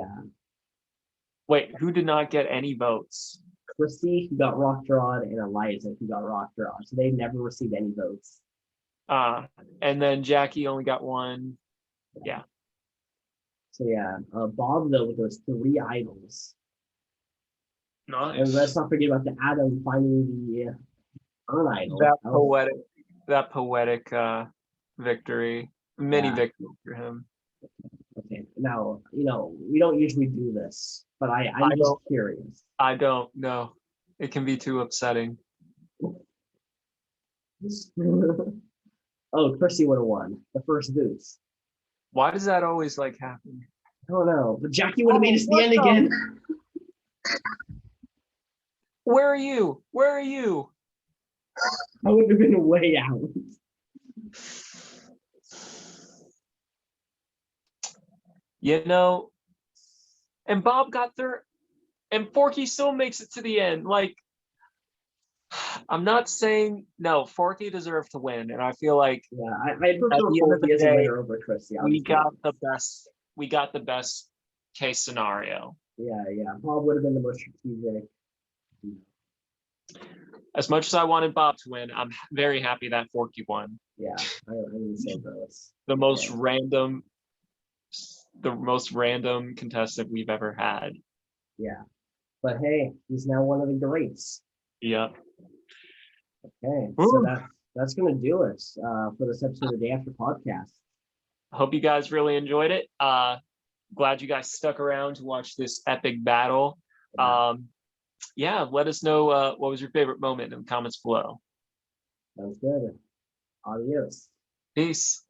Wait, who did not get any votes? Chrissy, who got rock drawn, and Eliza, who got rock drawn. So they never received any votes. And then Jackie only got 1. Yeah. So yeah, Bob though with those 3 idols. Nice. And let's not forget about the Adam finding the Earn idol. That poetic victory, mini victory for him. Okay, now we don't usually do this, but I'm just curious. I don't know. It can be too upsetting. Oh, Chrissy would have won the first boost. Why does that always happen? I don't know, but Jackie would have made it to the end again. Where are you? Where are you? I would have been way out. And Bob got there, and Forky still makes it to the end. I'm not saying no, Forky deserved to win, and I feel like I prefer Forky as a winner over Chrissy. We got the best case scenario. Yeah. Bob would have been the most strategic. As much as I wanted Bob to win, I'm very happy that Forky won. Yeah, I didn't say those. The most random contestant we've ever had. Yeah, but hey, he's now one of the greats. Yep. Okay, so that's gonna do it for this episode of the Day After podcast. I hope you guys really enjoyed it. Glad you guys stuck around to watch this epic battle. Let us know what was your favorite moment in the comments below. Sounds good. Adios. Peace.